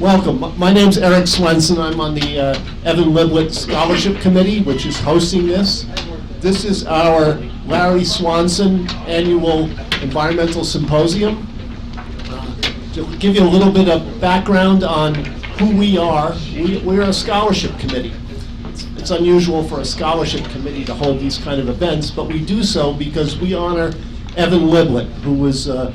Welcome. My name's Eric Swenson. I'm on the Evan Liblit Scholarship Committee, which is hosting this. This is our Larry Swanson Annual Environmental Symposium. To give you a little bit of background on who we are, we're a scholarship committee. It's unusual for a scholarship committee to hold these kind of events, but we do so because we honor Evan Liblit, who was a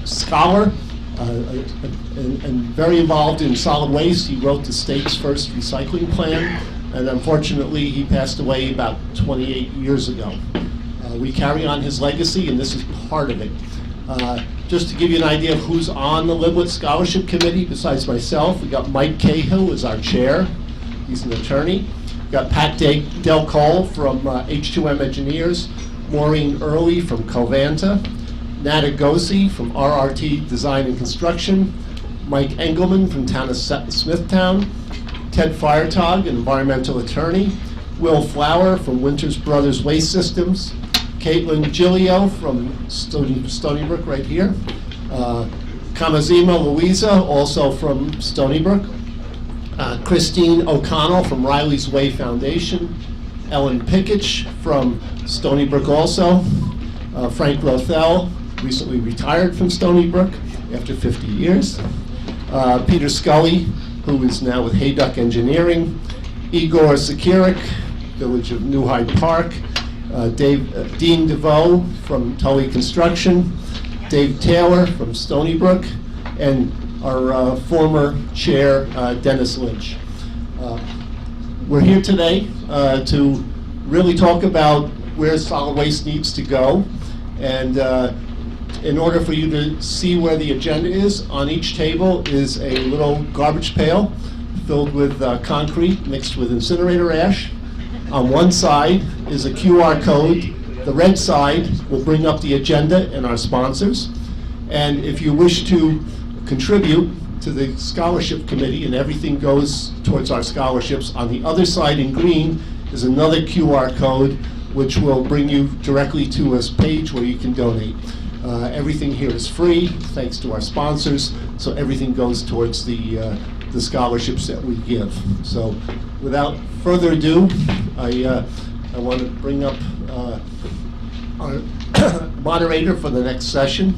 scholar, and very involved in solid waste. He wrote the state's first recycling plan, and unfortunately he passed away about 28 years ago. We carry on his legacy, and this is part of it. Just to give you an idea of who's on the Liblit Scholarship Committee, besides myself, we got Mike Cahill as our chair. He's an attorney. We got Pat Del Cole from H2M Engineers, Maureen Early from Covanta, Nada Gossi from RRT Design and Construction, Mike Engelman from Town of Smithtown, Ted Feiertag, an environmental attorney, Will Flower from Winters Brothers Waste Systems, Caitlin Gilio from Stony Brook right here, Kamazima Louisa, also from Stony Brook, Christine O'Connell from Riley's Way Foundation, Ellen Pickich from Stony Brook also, Frank Rothell, recently retired from Stony Brook after 50 years, Peter Scully, who is now with Hayduck Engineering, Igor Sekirik, Village of New Hyde Park, Dean DeVoe from Tully Construction, Dave Taylor from Stony Brook, and our former chair, Dennis Lynch. We're here today to really talk about where solid waste needs to go, and in order for you to see where the agenda is, on each table is a little garbage pail filled with concrete mixed with incinerator ash. On one side is a QR code. The red side will bring up the agenda and our sponsors. And if you wish to contribute to the scholarship committee, and everything goes towards our scholarships, on the other side in green is another QR code which will bring you directly to a page where you can donate. Everything here is free, thanks to our sponsors, so everything goes towards the scholarships that we give. So without further ado, I want to bring up our moderator for the next session.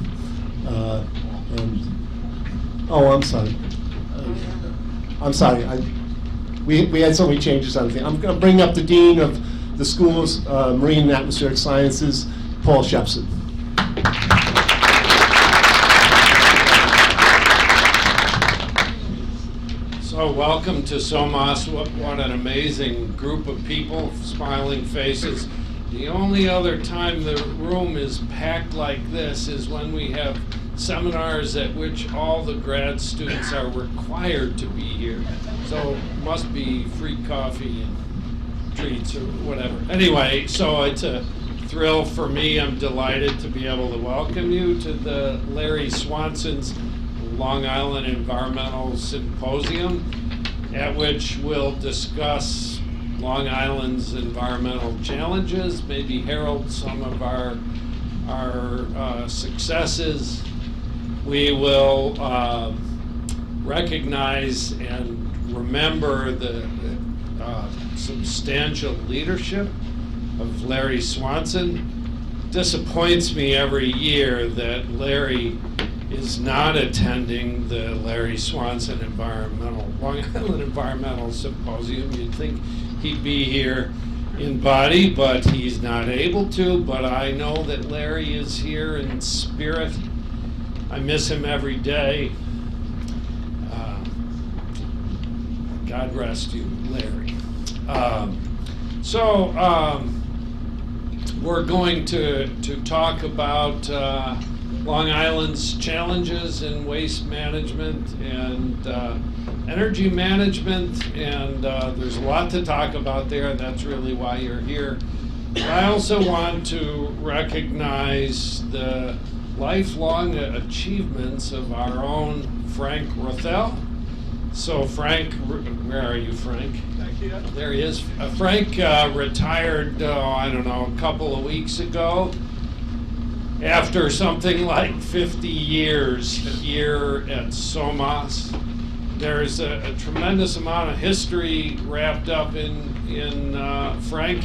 I'm sorry. We had so many changes on the thing. I'm going to bring up the Dean of the School's Marine and Atmospheric Sciences, Paul Shepson. So welcome to SoMAS. What an amazing group of people, smiling faces. The only other time the room is packed like this is when we have seminars at which all the grad students are required to be here. So must be free coffee and treats or whatever. Anyway, so it's a thrill for me. I'm delighted to be able to welcome you to the Larry Swanson's Long Island Environmental Symposium, at which we'll discuss Long Island's environmental challenges, maybe herald some of our successes. We will recognize and remember the substantial leadership of Larry Swanson. Disappoints me every year that Larry is not attending the Larry Swanson Long Island Environmental Symposium. You'd think he'd be here in body, but he's not able to. But I know that Larry is here in spirit. I miss him every day. God rest you, Larry. We're going to talk about Long Island's challenges in waste management and energy management, and there's a lot to talk about there, and that's really why you're here. But I also want to recognize the lifelong achievements of our own Frank Rothell. So Frank, where are you, Frank? There he is. Frank retired, a couple of weeks ago. after something like 50 years here at SoMAS. There's a tremendous amount of history wrapped up in Frank.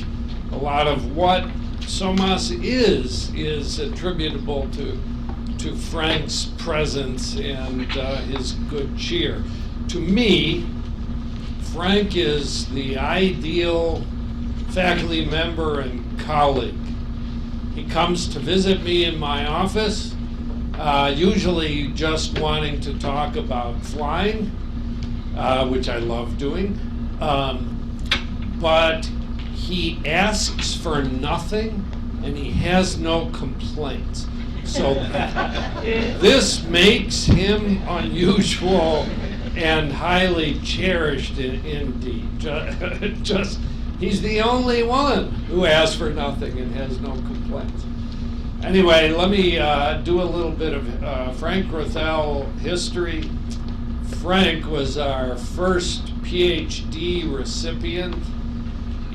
A lot of what SoMAS is attributable to Frank's presence and his good cheer. To me, Frank is the ideal faculty member and colleague. He comes to visit me in my office, usually just wanting to talk about flying, which I love doing, but he asks for nothing and he has no complaints. So this makes him unusual and highly cherished indeed. He's the only one who asks for nothing and has no complaints. Anyway, let me do a little bit of Frank Rothel history. Frank was our first PhD recipient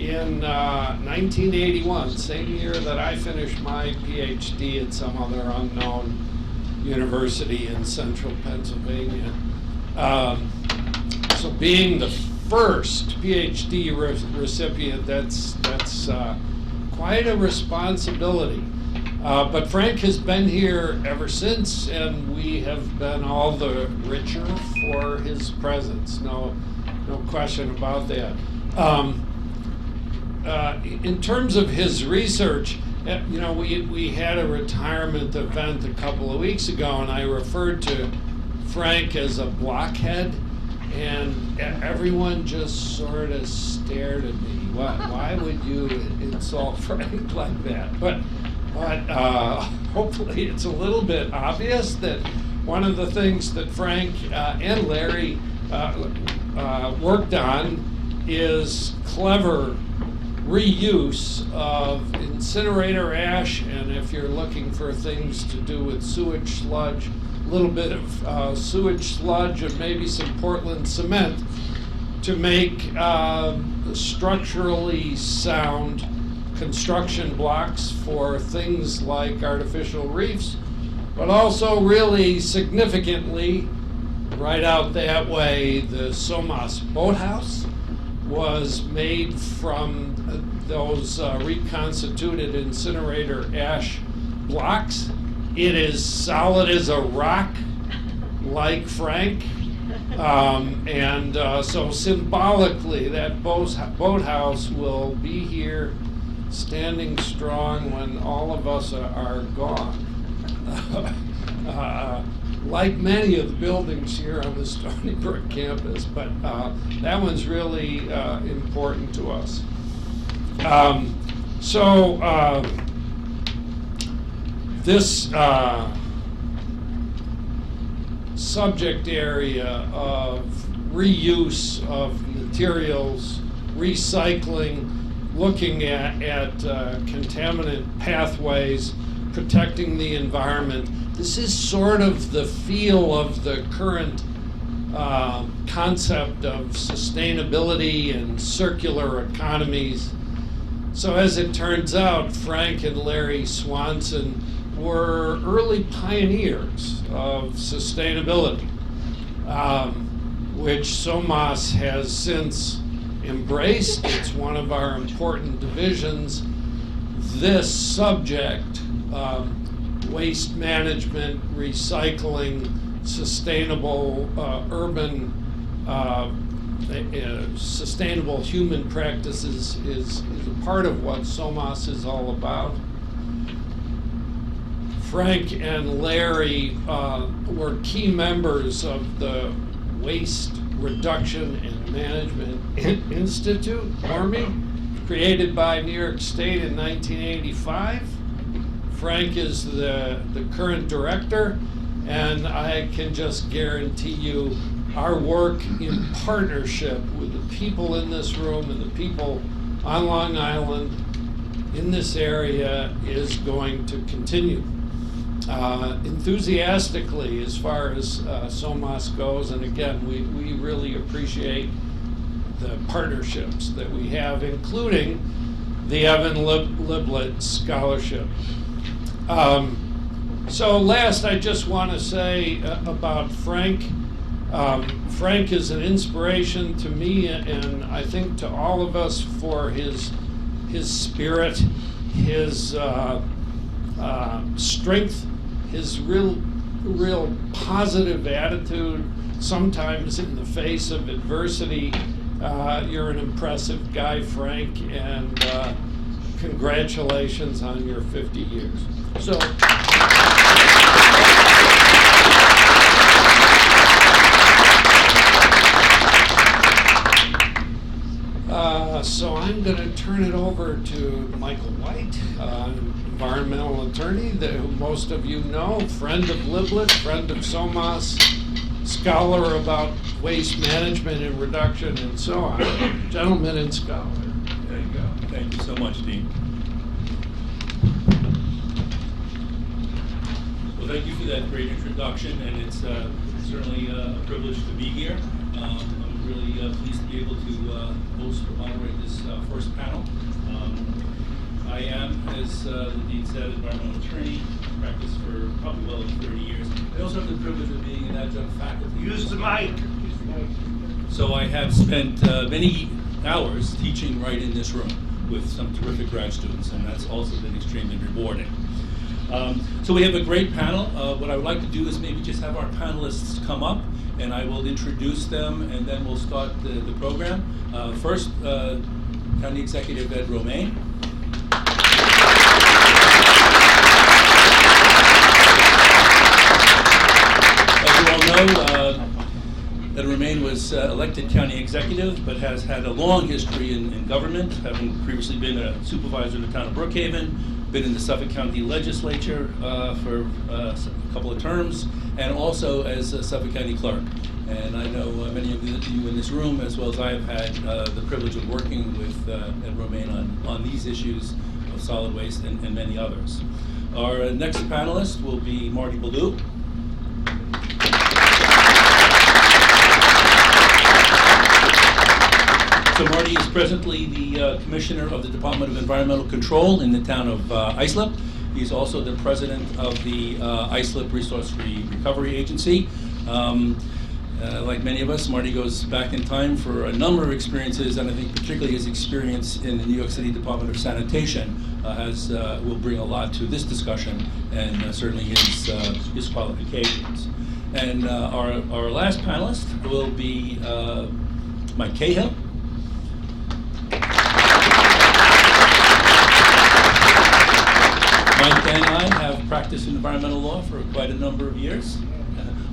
in 1981, same year that I finished my PhD at some other unknown university in central Pennsylvania. So being the first PhD recipient, that's quite a responsibility. But Frank has been here ever since, and we have been all the richer for his presence. No question about that. In terms of his research, we had a retirement event a couple of weeks ago, and I referred to Frank as a blockhead, and everyone just sort of stared at me. Why would you insult Frank like that? But hopefully it's a little bit obvious that one of the things that Frank and Larry worked on is clever reuse of incinerator ash, and if you're looking for things to do with sewage sludge, a little bit of sewage sludge and maybe some Portland cement to make structurally sound construction blocks for things like artificial reefs, but also really significantly, right out that way, the SoMAS boathouse was made from those reconstituted incinerator ash blocks. It is solid as a rock, like Frank, and so symbolically that boathouse will be here standing strong when all of us are gone. Like many of the buildings here on the Stony Brook campus, but that one's really important to us. This subject area of reuse of materials, recycling, looking at contaminant pathways, protecting the environment. This is sort of the feel of the current concept of sustainability and circular economies. So as it turns out, Frank and Larry Swanson were early pioneers of sustainability, which SoMAS has since embraced. It's one of our important divisions. This subject, waste management, recycling, sustainable urban, sustainable human practices is a part of what SoMAS is all about. Frank and Larry were key members of the Waste Reduction and Management Institute, Omni, created by New York State in 1985. Frank is the current director, and I can just guarantee you our work in partnership with the people in this room and the people on Long Island in this area is going to continue. Enthusiastically as far as SoMAS goes, and again, we really appreciate the partnerships that we have, including the Evan Liblit Scholarship. So last, I just want to say about Frank. Frank is an inspiration to me and I think to all of us for his spirit, his strength, his real positive attitude, sometimes in the face of adversity. You're an impressive guy, Frank, and congratulations on your 50 years. So. So I'm going to turn it over to Michael White, environmental attorney who most of you know, friend of Liblit, friend of SoMAS, scholar about waste management and reduction and so on. Gentleman and scholar. There you go. Thank you so much, Dean. Well, thank you for that great introduction, and it's certainly a privilege to be here. I'm really pleased to be able to host or moderate this first panel. I am, as the Dean said, environmental attorney, practiced for probably well over 30 years. I also have the privilege of being an adjunct faculty. Use the mic. So I have spent many hours teaching right in this room with some terrific grad students, and that's also been extremely rewarding. So we have a great panel. What I would like to do is maybe just have our panelists come up, and I will introduce them, and then we'll start the program. First, County Executive Ed Romaine. As you all know, Ed Romaine was elected county executive, but has had a long history in government, having previously been a supervisor in the town of Brookhaven, been in the Suffolk County Legislature for a couple of terms, and also as a Suffolk County clerk. And I know many of you in this room, as well as I have had the privilege of working with Ed Romaine on these issues of solid waste and many others. Our next panelist will be Marty Bellew. So Marty is presently the Commissioner of the Department of Environmental Control in the town of Islip. He's also the President of the Islip Resource Recovery Agency. Like many of us, Marty goes back in time for a number of experiences, and I think particularly his experience in the New York City Department of Sanitation will bring a lot to this discussion, and certainly his qualifications. And our last panelist will be Mike Cahill. Mike and I have practiced in environmental law for quite a number of years.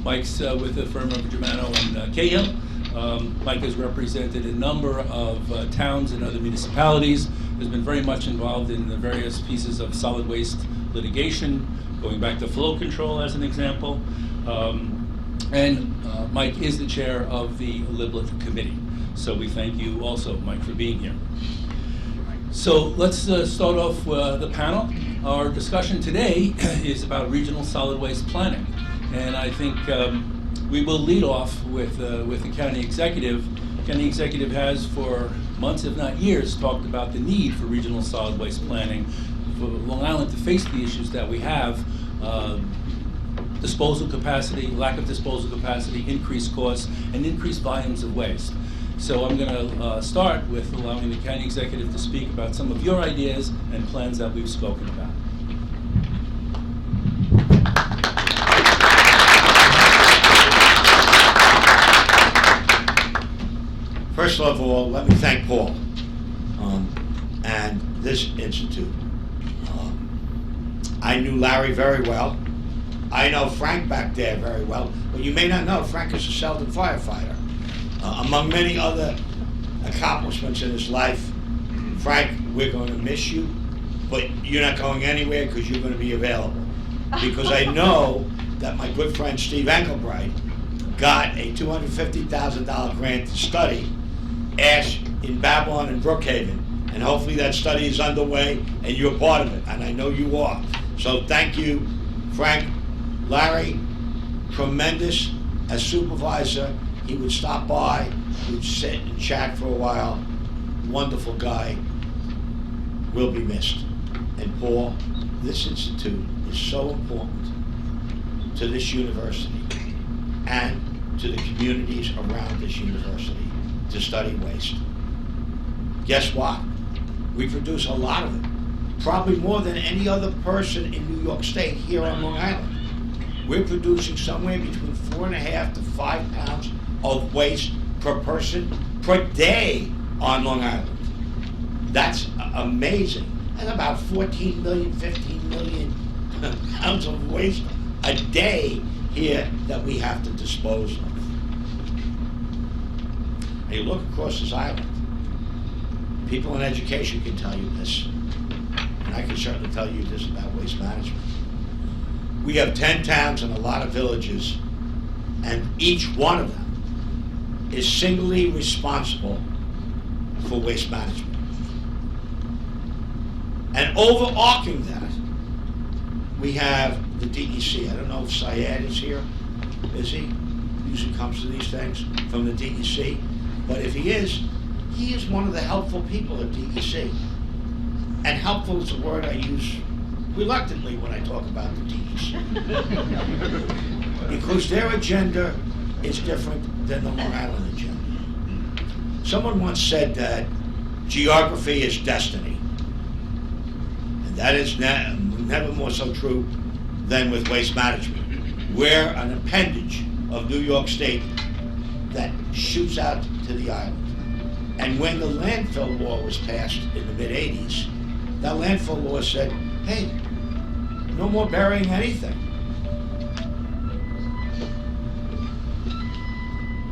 Mike's with the firm of Germano and Cahill. Mike has represented a number of towns and other municipalities, has been very much involved in the various pieces of solid waste litigation, going back to flow control as an example. And Mike is the chair of the Liblit Committee. So we thank you also, Mike, for being here. So let's start off the panel. Our discussion today is about regional solid waste planning. And I think we will lead off with the county executive. The county executive has for months, if not years, talked about the need for regional solid waste planning for Long Island to face the issues that we have. Disposal capacity, lack of disposal capacity, increased costs, and increased volumes of waste. So I'm going to start with allowing the county executive to speak about some of your ideas and plans that we've spoken about. First of all, let me thank Paul and this institute. I knew Larry very well. I know Frank back there very well, but you may not know Frank is a Sheldon firefighter. Among many other accomplishments in his life, Frank, we're going to miss you, but you're not going anywhere because you're going to be available. Because I know that my good friend Steve Engelbright got a $250,000 grant to study ash in Babylon and Brookhaven, and hopefully that study is underway and you're part of it, and I know you are. So thank you, Frank. Larry, tremendous as supervisor. He would stop by, we would sit and chat for a while. Wonderful guy, will be missed. And Paul, this institute is so important to this university and to the communities around this university to study waste. Guess what? We produce a lot of it, probably more than any other person in New York State here on Long Island. We're producing somewhere between 4.5 to 5 pounds of waste per person per day on Long Island. That's amazing. And about 14 million, 15 million pounds of waste a day here that we have to dispose of. And you look across this island, people in education can tell you this, and I can certainly tell you this about waste management. We have 10 towns and a lot of villages, and each one of them is singly responsible for waste management. And overarching that, we have the DEC. I don't know if Syed is here. Is he? Usually comes to these things from the DEC. But if he is one of the helpful people at DEC. And helpful is a word I use reluctantly when I talk about the DEC. Because their agenda is different than the Long Island agenda. Someone once said that geography is destiny. And that is never more so true than with waste management. We're an appendage of New York State that shoots out to the island. And when the landfill law was passed in the mid-'80s, that landfill law said, hey, no more burying anything.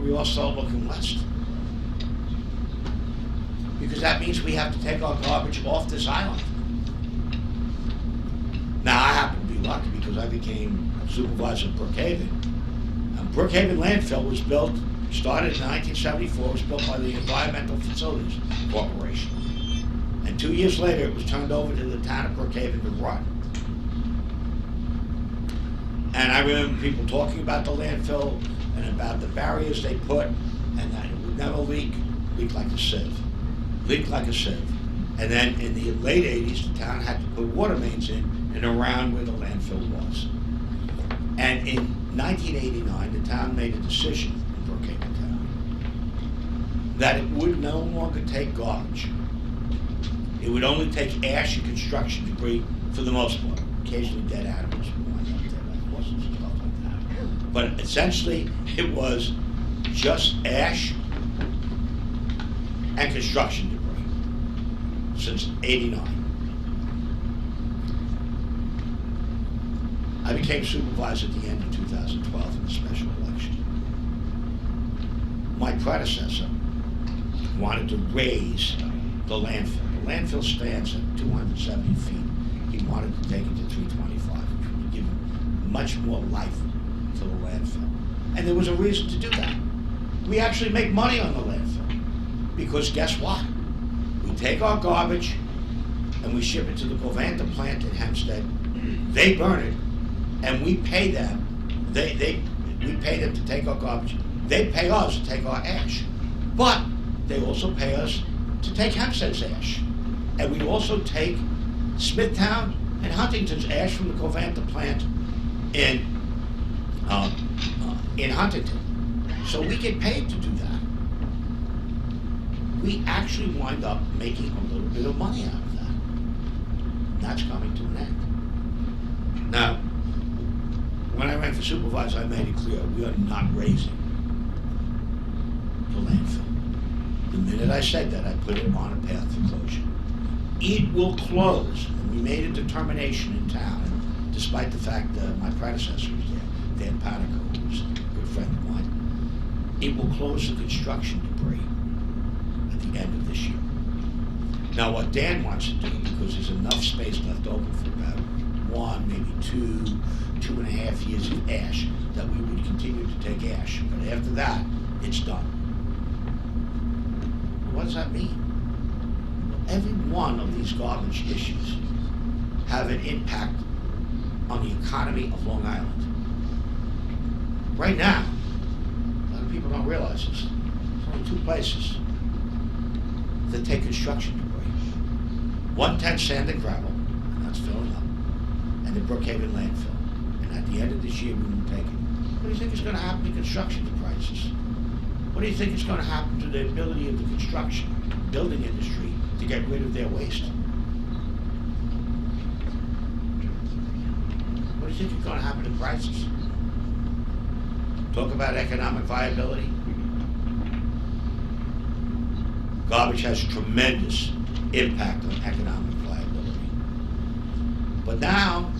We all start looking west. Because that means we have to take our garbage off this island. Now, I happen to be lucky because I became supervisor of Brookhaven. Brookhaven Landfill was built, started in 1974, was built by the Environmental Facilities Corporation. And 2 years later, it was turned over to the town of Brookhaven to run. And I remember people talking about the landfill and about the barriers they put, and that it would never leak like a sieve. Leak like a sieve. And then in the late 80s, the town had to put water mains in and around where the landfill was. And in 1989, the town made a decision in Brookhaven Town that it would no longer take garbage. It would only take ash and construction debris for the most part. Occasionally dead animals would wind up there, like horses and stuff like that. But essentially, it was just ash and construction debris since '89. I became supervisor at the end of 2012 in the special election. My predecessor wanted to raise the landfill. The landfill stands at 270 feet. He wanted to take it to 325, which would give much more life to the landfill. And there was a reason to do that. We actually make money on the landfill. Because guess what? We take our garbage and we ship it to the Covanta plant in Hempstead. They burn it. And we pay them. We pay them to take our garbage. They pay us to take our ash. But they also pay us to take Hempstead's ash. And we also take Smithtown and Huntington's ash from the Covanta plant in Huntington. So we get paid to do that. We actually wind up making a little bit of money out of that. And that's coming to an end. Now, when I ran for supervisor, I made it clear we are not raising the landfill. The minute I said that, I put it on a path for closure. It will close, and we made a determination in town, and despite the fact that my predecessor was there, Dan Panico, who was a good friend of mine. It will close the construction debris at the end of this year. Now, what Dan wants to do, because there's enough space left open for about 1, maybe 2.5 years of ash, that we would continue to take ash. But after that, it's done. What does that mean? Every one of these garbage issues have an impact on the economy of Long Island. Right now, a lot of people don't realize this. There's only 2 places that take construction debris. 110 sand and gravel, and that's filling up, and the Brookhaven landfill. And at the end of this year we won't take it. What do you think is going to happen to construction prices? What do you think is going to happen to the ability of the construction, building industry to get rid of their waste? What do you think is going to happen to prices? Talk about economic viability. Garbage has tremendous impact on economic viability. But now,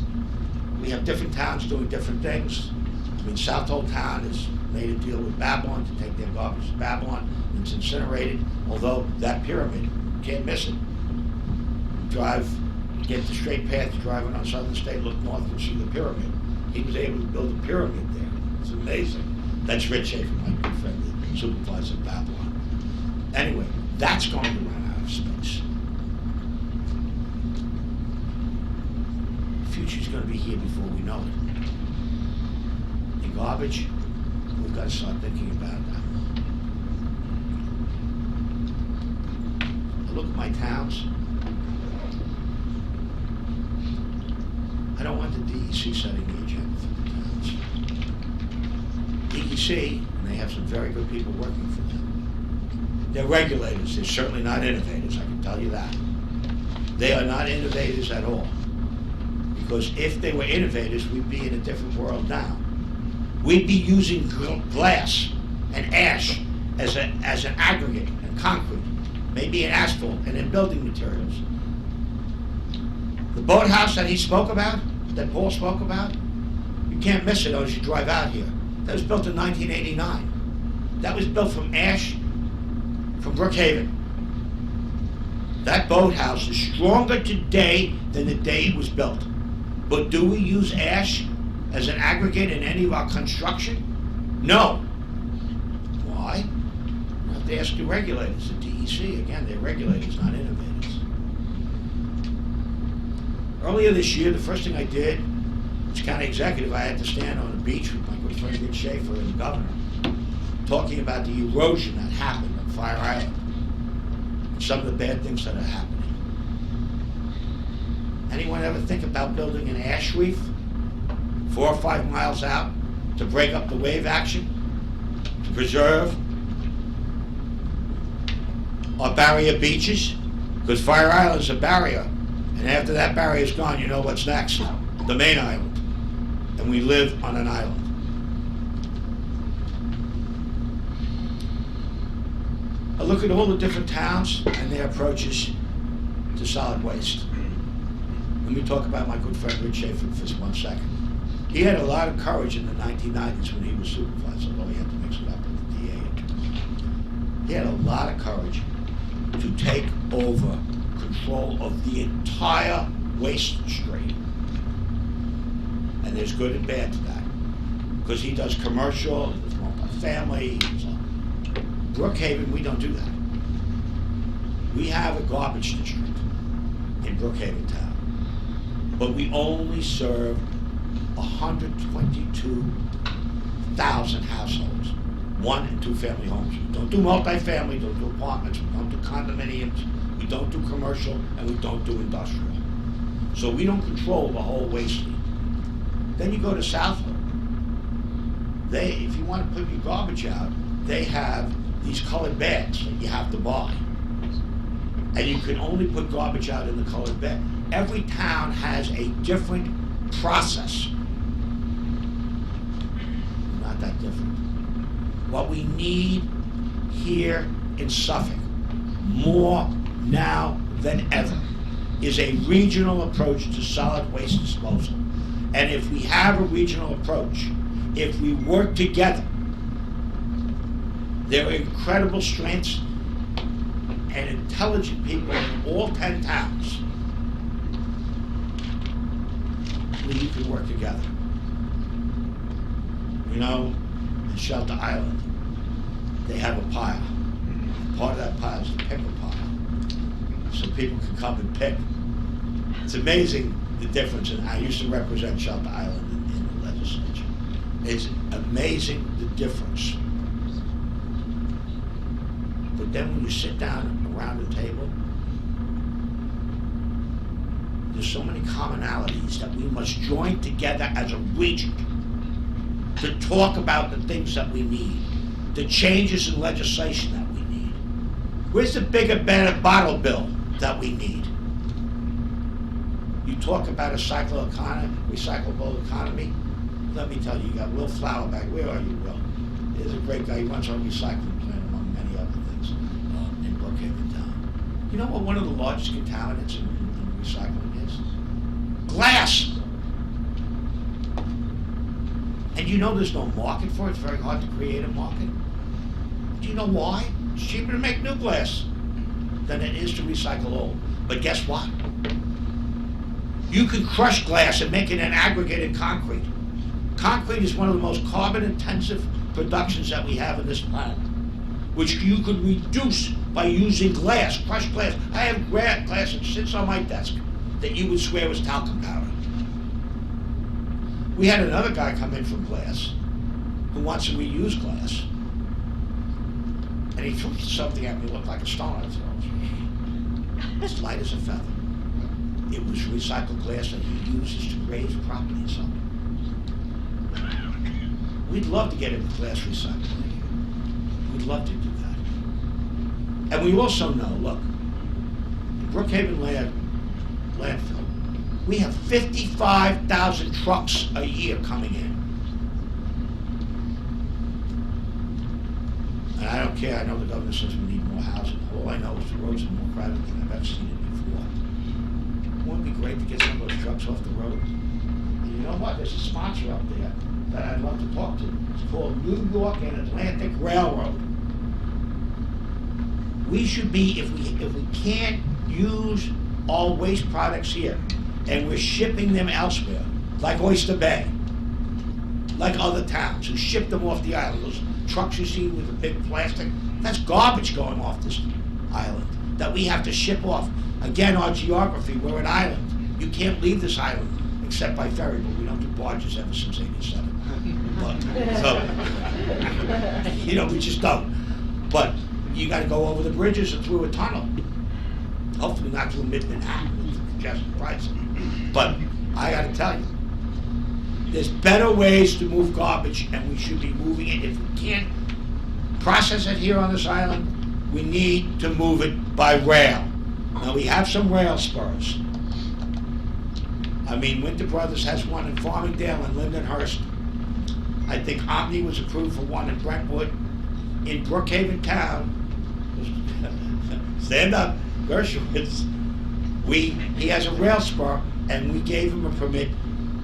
we have different towns doing different things. I mean, Southold Town has made a deal with Babylon to take their garbage to Babylon, and it's incinerated, although that pyramid, you can't miss it. Get the straight path, driving on Southern State, look north, you'll see the pyramid. He was able to build a pyramid there. It's amazing. That's Rich Schaefer, my good friend, the supervisor of Babylon. Anyway, that's going to run out of space. The future's going to be here before we know it. The garbage, we've got to start thinking about that. I look at my towns. I don't want the DEC setting the agenda for the towns. DEC, and they have some very good people working for them. They're regulators. They're certainly not innovators, I can tell you that. They are not innovators at all. Because if they were innovators, we'd be in a different world now. We'd be using glass and ash as an aggregate and concrete, maybe in asphalt and in building materials. The boathouse that he spoke about, that Paul spoke about, you can't miss it as you drive out here. That was built in 1989. That was built from ash from Brookhaven. That boathouse is stronger today than the day it was built. But do we use ash as an aggregate in any of our construction? No. Why? We have to ask the regulators, the DEC. Again, they're regulators, not innovators. Earlier this year, the first thing I did as county executive, I had to stand on the beach with my good friend Rich Schaefer and the governor, talking about the erosion that happened on Fire Island and some of the bad things that are happening. Anyone ever think about building an ash reef 4 or 5 miles out to break up the wave action, to preserve our barrier beaches? Because Fire Island's a barrier. And after that barrier's gone, you know what's next? The main island. And we live on an island. I look at all the different towns and their approaches to solid waste. Let me talk about my good friend Rich Schaefer for just 1 second. He had a lot of courage in the 1990s when he was supervisor, although he had to mix it up with the DA. He had a lot of courage to take over control of the entire waste stream. And there's good and bad to that. Because he does commercial, he does multifamily. Brookhaven, we don't do that. We have a garbage district in Brookhaven town. But we only serve 122,000 households, 1 and 2 family homes. We don't do multifamily, don't do apartments, we don't do condominiums, we don't do commercial, and we don't do industrial. So we don't control the whole waste stream. Then you go to Southwood. If you want to put your garbage out, they have these colored bags that you have to buy. And you can only put garbage out in the colored bag. Every town has a different process. Not that different. What we need here in Suffolk, more now than ever, is a regional approach to solid waste disposal. And if we have a regional approach, if we work together, there are incredible strengths and intelligent people in all 10 towns. We can work together. You know, in Shelter Island, they have a pile. Part of that pile is the picker pile. So people can come and pick. It's amazing the difference, and I used to represent Shelter Island in the legislature. It's amazing the difference. But then when you sit down around the table, there's so many commonalities that we must join together as a region to talk about the things that we need, the changes in legislation that we need. Where's the bigger, better bottle bill that we need? You talk about a recyclable economy. Let me tell you, you got Will Flowerback. Where are you, Will? There's a great guy. He runs our recycling plant, among many other things, in Brookhaven town. You know what one of the largest contaminants in recycling is? Glass. And you know there's no market for it. It's very hard to create a market. Do you know why? It's cheaper to make new glass than it is to recycle old. But guess what? You can crush glass and make it an aggregated concrete. Concrete is one of the most carbon-intensive productions that we have in this planet, which you could reduce by using glass, crushed glass. I have glass that sits on my desk that you would swear was talcum powder. We had another guy come in from glass who wants to reuse glass. And he threw something at me that looked like a stone. I said, it's light as a feather. It was recycled glass that he uses to raise properties up. We'd love to get into glass recycling. We'd love to do that. And we also know, look, the Brookhaven landfill, we have 55,000 trucks a year coming in. And I don't care, I know the governor says we need more housing. All I know is the roads are more crowded than I've ever seen it before. Wouldn't it be great to get some of those trucks off the road? And you know what, there's a sponsor up there that I'd love to talk to. It's called New York and Atlantic Railroad. We should be, if we can't use our waste products here, and we're shipping them elsewhere, like Oyster Bay, like other towns who ship them off the island. Those trucks you see with the big plastic, that's garbage going off this island that we have to ship off. Again, our geography, we're an island. You can't leave this island except by ferry, but we don't do barges ever since '87. We just don't. But you got to go over the bridges and through a tunnel. Hopefully not through mid-Manhattan with the congested pricing. But I got to tell you, there's better ways to move garbage, and we should be moving it. If we can't process it here on this island, we need to move it by rail. Now, we have some rail spurs. I mean, Winter Brothers has one in Farmingdale and Lindenhurst. I think Omni was approved for one in Brentwood. In Brookhaven town, stand up, Gershowitz, he has a rail spur, and we gave him a permit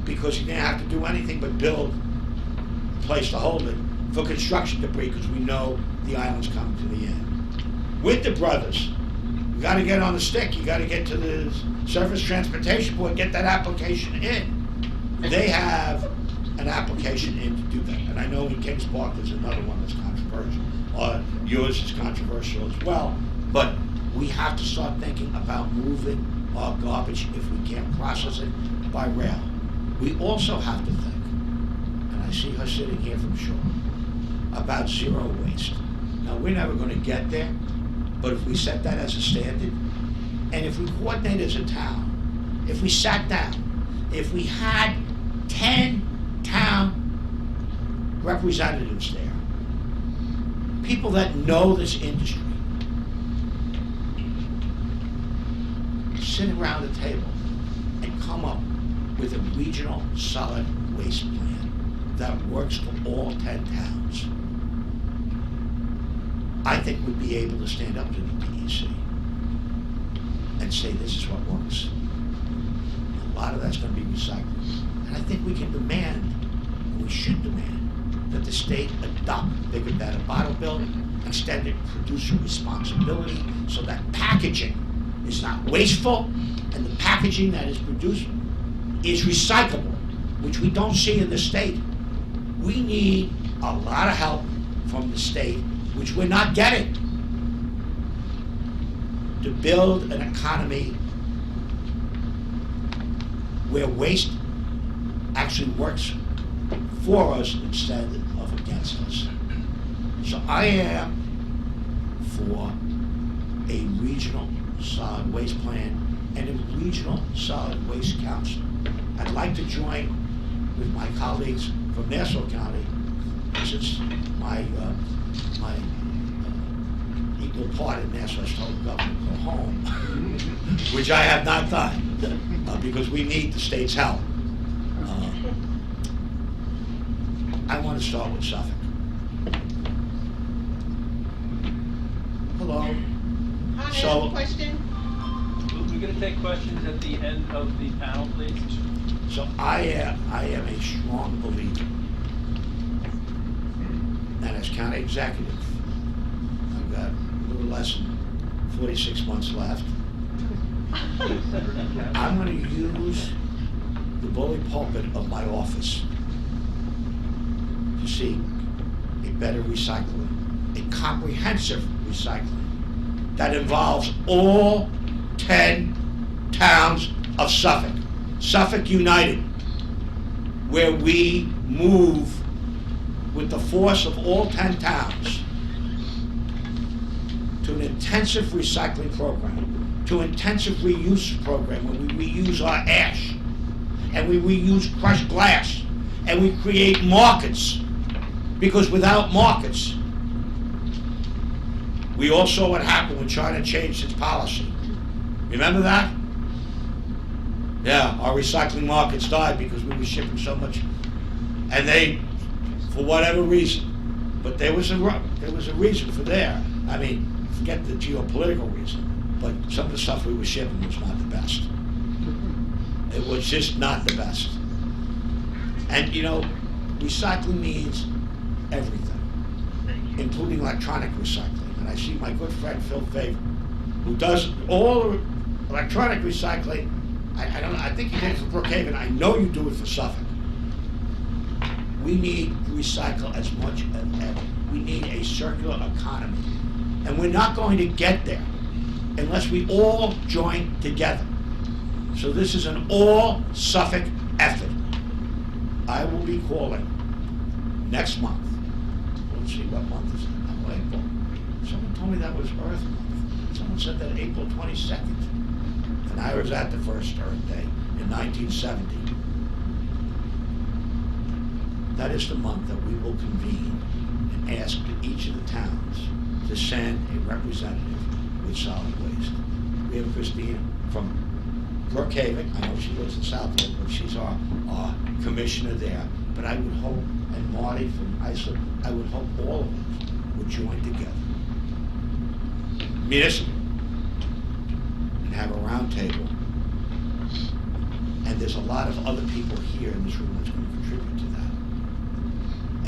because he didn't have to do anything but build a place to hold it for construction debris, because we know the island's coming to the end. Winter Brothers, you got to get on the stick. You got to get to the Surface Transportation Board, get that application in. They have an application in to do that. And I know in Kings Park there's another one that's controversial. Yours is controversial as well. But we have to start thinking about moving our garbage, if we can't process it, by rail. We also have to think, and I see her sitting here from shore, about zero waste. Now, we're never going to get there, but if we set that as a standard, and if we coordinate as a town, if we sat down, if we had 10 town representatives there, people that know this industry, sit around the table and come up with a regional solid waste plan that works for all 10 towns, I think we'd be able to stand up to the DEC and say this is what works. A lot of that's going to be recycled. And I think we can demand, we should demand, that the state adopt bigger, better bottle bill, extended producer responsibility, so that packaging is not wasteful, and the packaging that is produced is recyclable, which we don't see in the state. We need a lot of help from the state, which we're not getting, to build an economy where waste actually works for us instead of against us. So I am for a regional solid waste plan and a regional solid waste council. I'd like to join with my colleagues from Nassau County, since my equal part in Nassau's total government go home, which I have not done, because we need the state's help. I want to start with Suffolk. Hello. Hi, I have So- a question. We're going to take questions at the end of the panel, please. So I am a strong believer that as county executive, I've got a little less than 46 months left. I'm going to use the bully pulpit of my office to seek a better recycling, a comprehensive recycling that involves all 10 towns of Suffolk. Suffolk United, where we move with the force of all 10 towns to an intensive recycling program, to an intensive reuse program where we reuse our ash, and we reuse crushed glass, and we create markets, because without markets, we all saw what happened when China changed its policy. Remember that? Yeah, our recycling markets died because we were shipping so much, and they, for whatever reason, but there was a reason for there. I mean, forget the geopolitical reason, but some of the stuff we were shipping was not the best. It was just not the best. And you know, recycling means everything, including electronic recycling. And I see my good friend Phil Favor, who does all electronic recycling. I think you did it for Brookhaven. I know you do it for Suffolk. We need to recycle as much as ever. We need a circular economy. And we're not going to get there unless we all join together. So this is an all Suffolk effort. I will be calling next month. Let's see, what month is it? Oh, April. Someone told me that was Earth Month. Someone said that April 22nd. And I was at the first Earth Day in 1970. That is the month that we will convene and ask each of the towns to send a representative with solid waste. We have Christina from Brookhaven. I know she lives in Southwood, but she's our commissioner there. But I would hope, and Marty from Islip, I would hope all of us would join together, municipal, and have a round table. And there's a lot of other people here in this room that's going to contribute to that,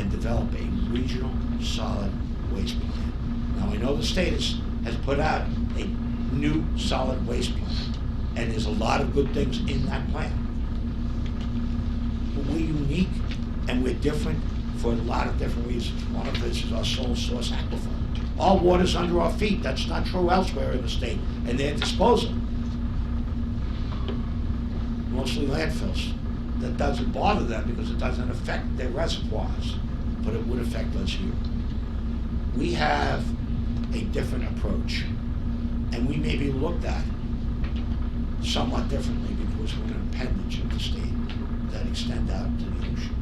and develop a regional solid waste plan. Now, I know the state has put out a new solid waste plan, and there's a lot of good things in that plan. But we're unique, and we're different for a lot of different reasons. One of which is our sole source aquifer. All water's under our feet. That's not true elsewhere in the state, and their disposal. Mostly landfills. That doesn't bother them because it doesn't affect their reservoirs, but it would affect us here. We have a different approach, and we may be looked at somewhat differently because we're an appendage of the state that extend out to the ocean.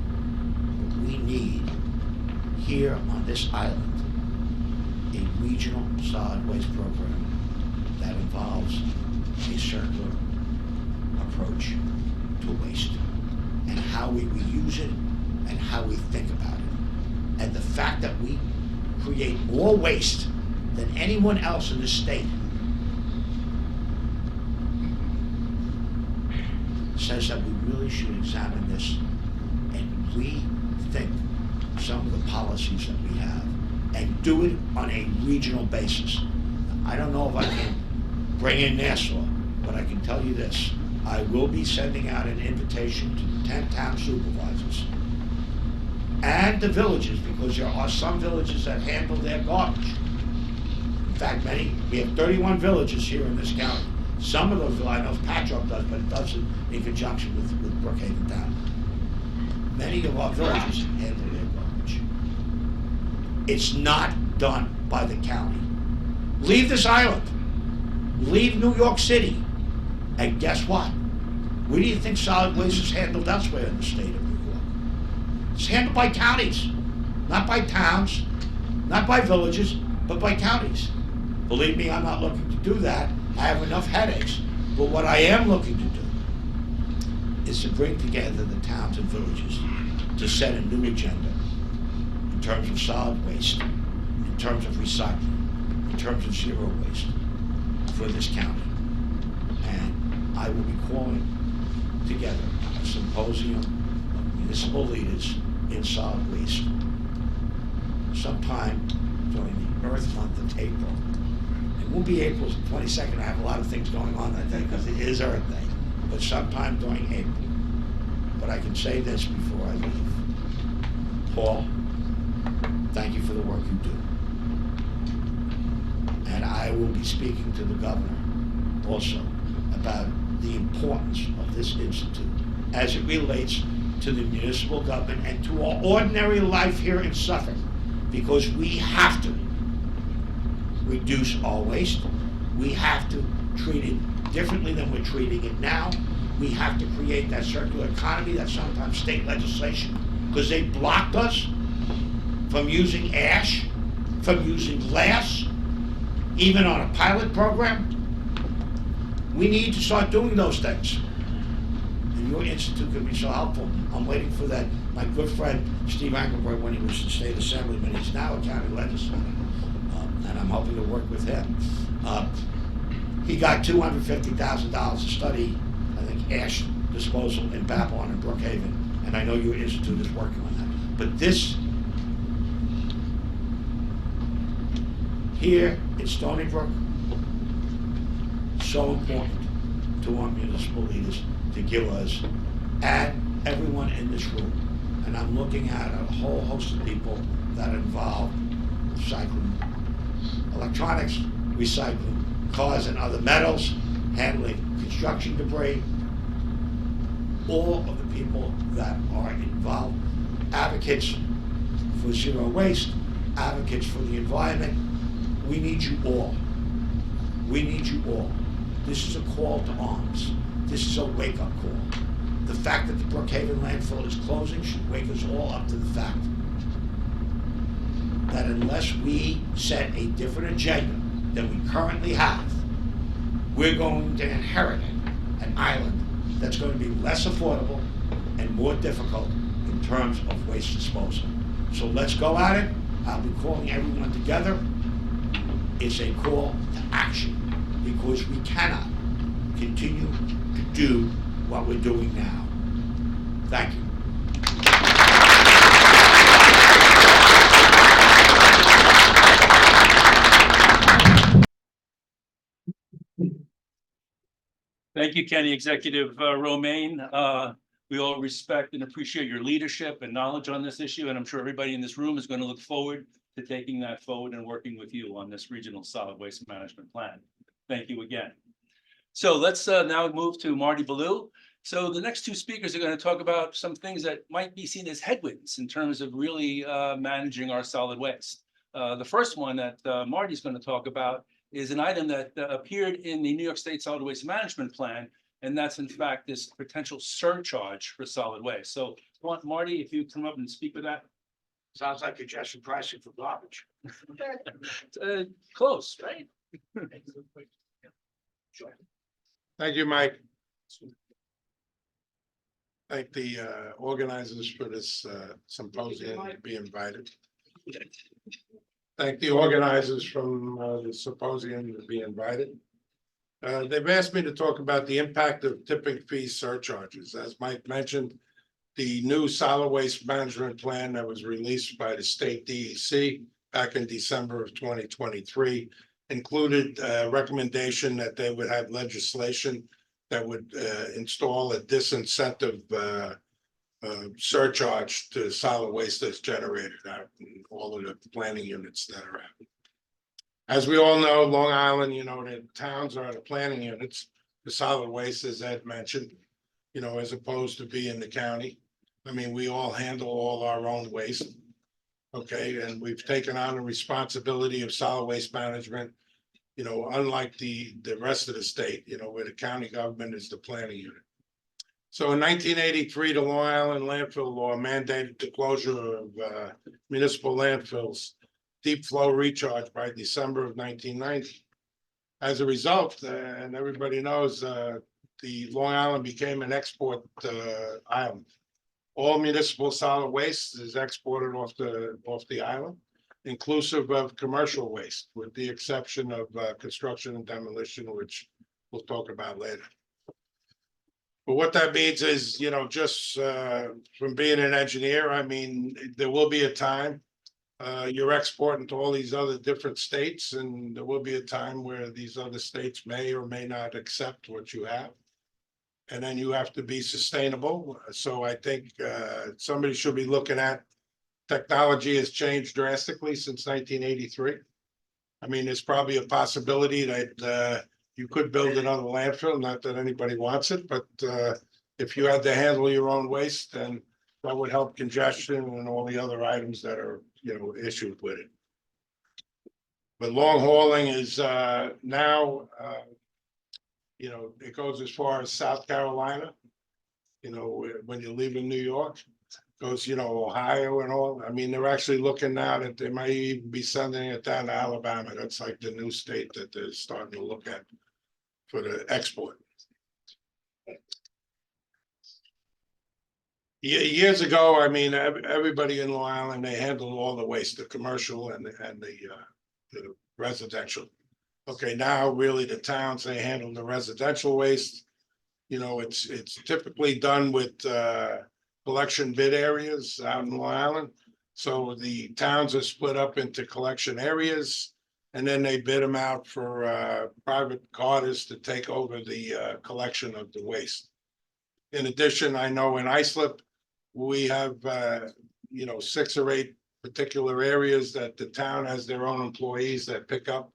But we need, here on this island, a regional solid waste program that involves a circular approach to waste, and how we reuse it, and how we think about it. And the fact that we create more waste than anyone else in the state says that we really should examine this and rethink some of the policies that we have, and do it on a regional basis. I don't know if I can bring in Nassau, but I can tell you this. I will be sending out an invitation to the 10 town supervisors and the villages, because there are some villages that handle their garbage. In fact, we have 31 villages here in this county. Some of those, I know Patchogue does, but it does it in conjunction with Brookhaven Town. Many of our villages handle their garbage. It's not done by the county. Leave this island. Leave New York City. And guess what? Where do you think solid waste is handled elsewhere in the state of New York? It's handled by counties, not by towns, not by villages, but by counties. Believe me, I'm not looking to do that. I have enough headaches. But what I am looking to do is to bring together the towns and villages to set a new agenda in terms of solid waste, in terms of recycling, in terms of zero waste for this county. And I will be calling together a symposium of municipal leaders in solid waste sometime during the Earth Month of April. It won't be April 22nd. I have a lot of things going on that day because it is Earth Day, but sometime during April. But I can say this before I leave. Paul, thank you for the work you do. And I will be speaking to the governor also about the importance of this institute as it relates to the municipal government and to our ordinary life here in Suffolk, because we have to reduce our waste. We have to treat it differently than we're treating it now. We have to create that circular economy that sometimes state legislation, because they blocked us from using ash, from using glass, even on a pilot program. We need to start doing those things. And your institute can be so helpful. I'm waiting for that. My good friend, Steve Angelberg, when he was the state assemblyman, he's now a county legislator. And I'm hoping to work with him. He got $250,000 to study, I think, ash disposal in Babylon and Brookhaven. And I know your institute is working on that. But this, here in Stony Brook, so important to our municipal leaders to give us, and everyone in this room. And I'm looking at a whole host of people that are involved in recycling electronics, recycling cars and other metals, handling construction debris, all of the people that are involved, advocates for zero waste, advocates for the environment. We need you all. We need you all. This is a call to arms. This is a wake-up call. The fact that the Brookhaven Landfill is closing should wake us all up to the fact that unless we set a different agenda than we currently have, we're going to inherit an island that's going to be less affordable and more difficult in terms of waste disposal. So let's go at it. I'll be calling everyone together. It's a call to action, because we cannot continue to do what we're doing now. Thank you. Thank you, County Executive Romaine. We all respect and appreciate your leadership and knowledge on this issue, and I'm sure everybody in this room is going to look forward to taking that forward and working with you on this regional solid waste management plan. Thank you again. So let's now move to Marty Bellew. So the next two speakers are going to talk about some things that might be seen as headwinds in terms of really managing our solid waste. The first one that Marty's going to talk about is an item that appeared in the New York State Solid Waste Management Plan, and that's in fact this potential surcharge for solid waste. So Marty, if you come up and speak with that. Sounds like congestion pricing for garbage. Close, right? Thank you, Mike. Thank the organizers for this symposium to be invited. Thank the organizers from the symposium to be invited. They've asked me to talk about the impact of tipping fee surcharges. As Mike mentioned, the new solid waste management plan that was released by the state DEC back in December of 2023 included a recommendation that they would have legislation that would install a disincentive surcharge to solid waste that's generated out in all of the planning units that are out. As we all know, Long Island, the towns are the planning units. The solid waste, as Ed mentioned, as opposed to being the county. I mean, we all handle all our own waste. Okay, and we've taken on the responsibility of solid waste management unlike the rest of the state, where the county government is the planning unit. So in 1983, the Long Island landfill law mandated the closure of municipal landfills, deep flow recharge by December of 1990. As a result, and everybody knows, the Long Island became an export island. All municipal solid waste is exported off the island, inclusive of commercial waste, with the exception of construction and demolition, which we'll talk about later. But what that means is, just from being an engineer, I mean, there will be a time you're exporting to all these other different states, and there will be a time where these other states may or may not accept what you have. And then you have to be sustainable. So I think somebody should be looking at, technology has changed drastically since 1983. I mean, there's probably a possibility that you could build another landfill, not that anybody wants it, but if you had to handle your own waste, then that would help congestion and all the other items that are, issued with it. But long hauling is now, it goes as far as South Carolina, when you're leaving New York, goes, Ohio and all. I mean, they're actually looking now that they might even be sending it down to Alabama. That's like the new state that they're starting to look at for the export. Years ago, I mean, everybody in Long Island, they handled all the waste, the commercial and the residential. Okay, now really the towns, they handle the residential waste. It's typically done with collection bid areas out in Long Island. So the towns are split up into collection areas, and then they bid them out for private carters to take over the collection of the waste. In addition, I know in Islip, we have 6 or 8 particular areas that the town has their own employees that pick up.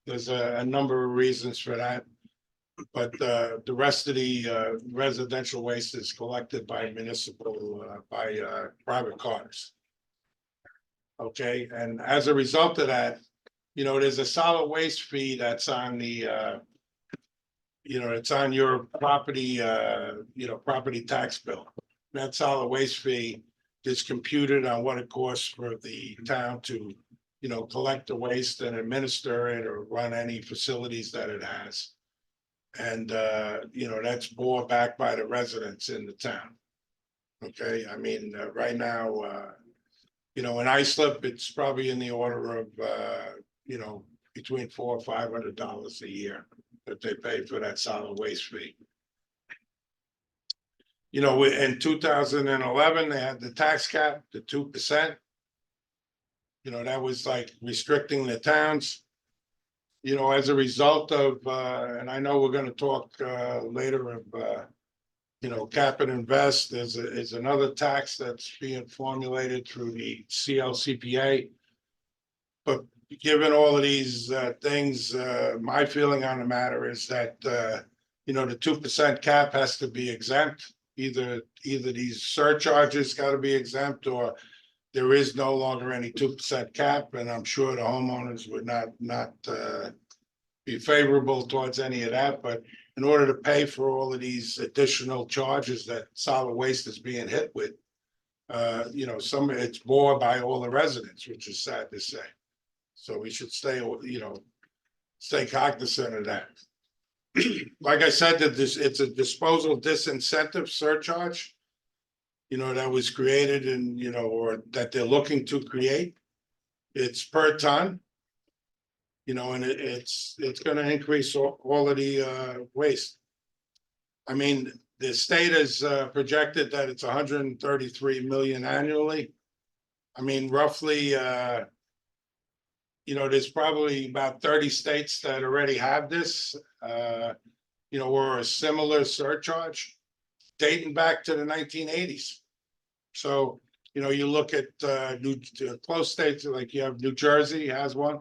There's a number of reasons for that, but the rest of the residential waste is collected by private carters. Okay, and as a result of that, there's a solid waste fee that's on the it's on your property property tax bill. That solid waste fee is computed on what it costs for the town to collect the waste and administer it or run any facilities that it has. And, that's bore back by the residents in the town. Okay, I mean, right now, in Islip, it's probably in the order of, between $400 or $500 a year that they pay for that solid waste fee. In 2011, they had the tax cap, the 2%. That was like restricting the towns. As a result of, and I know we're going to talk later of, cap and invest. Is another tax that's being formulated through the CLCPA. But given all of these things, my feeling on the matter is that, the 2% cap has to be exempt. Either these surcharges got to be exempt, or there is no longer any 2% cap, and I'm sure the homeowners would not be favorable towards any of that. But in order to pay for all of these additional charges that solid waste is being hit with, it's borne by all the residents, which is sad to say. So we should stay cognizant of that. Like I said, it's a disposal disincentive surcharge, that was created and, or that they're looking to create. It's per ton, and it's going to increase all of the waste. I mean, the state has projected that it's 133 million annually. I mean, roughly, there's probably about 30 states that already have this, or a similar surcharge dating back to the 1980s. So, you look at close states, like you have New Jersey has one,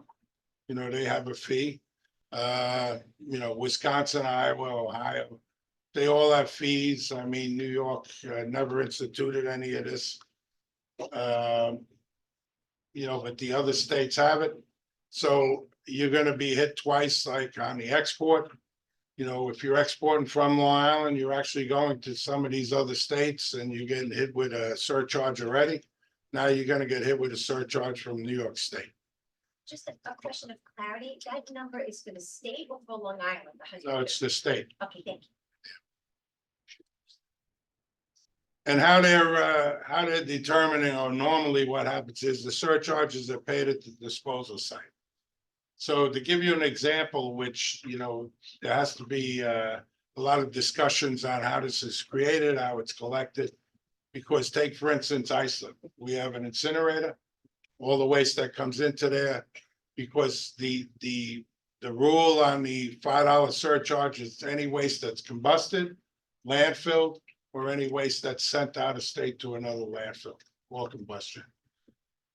they have a fee. Wisconsin, Iowa, Ohio, they all have fees. I mean, New York never instituted any of this. But the other states have it. So you're gonna be hit twice, like on the export. You know, if you're exporting from Long Island, you're actually going to some of these other states and you're getting hit with a surcharge already. Now you're gonna get hit with a surcharge from New York State. Just a question of clarity, that number is for the state or for Long Island? No, it's the state. Okay, thank you. And how they're determining, or normally what happens is the surcharges are paid at the disposal site. So to give you an example, which, you know, there has to be a lot of discussions on how this is created, how it's collected. Because take, for instance, Islip, we have an incinerator, all the waste that comes into there, because the rule on the $5 surcharge is any waste that's combusted, landfilled, or any waste that's sent out of state to another landfill, or combustion.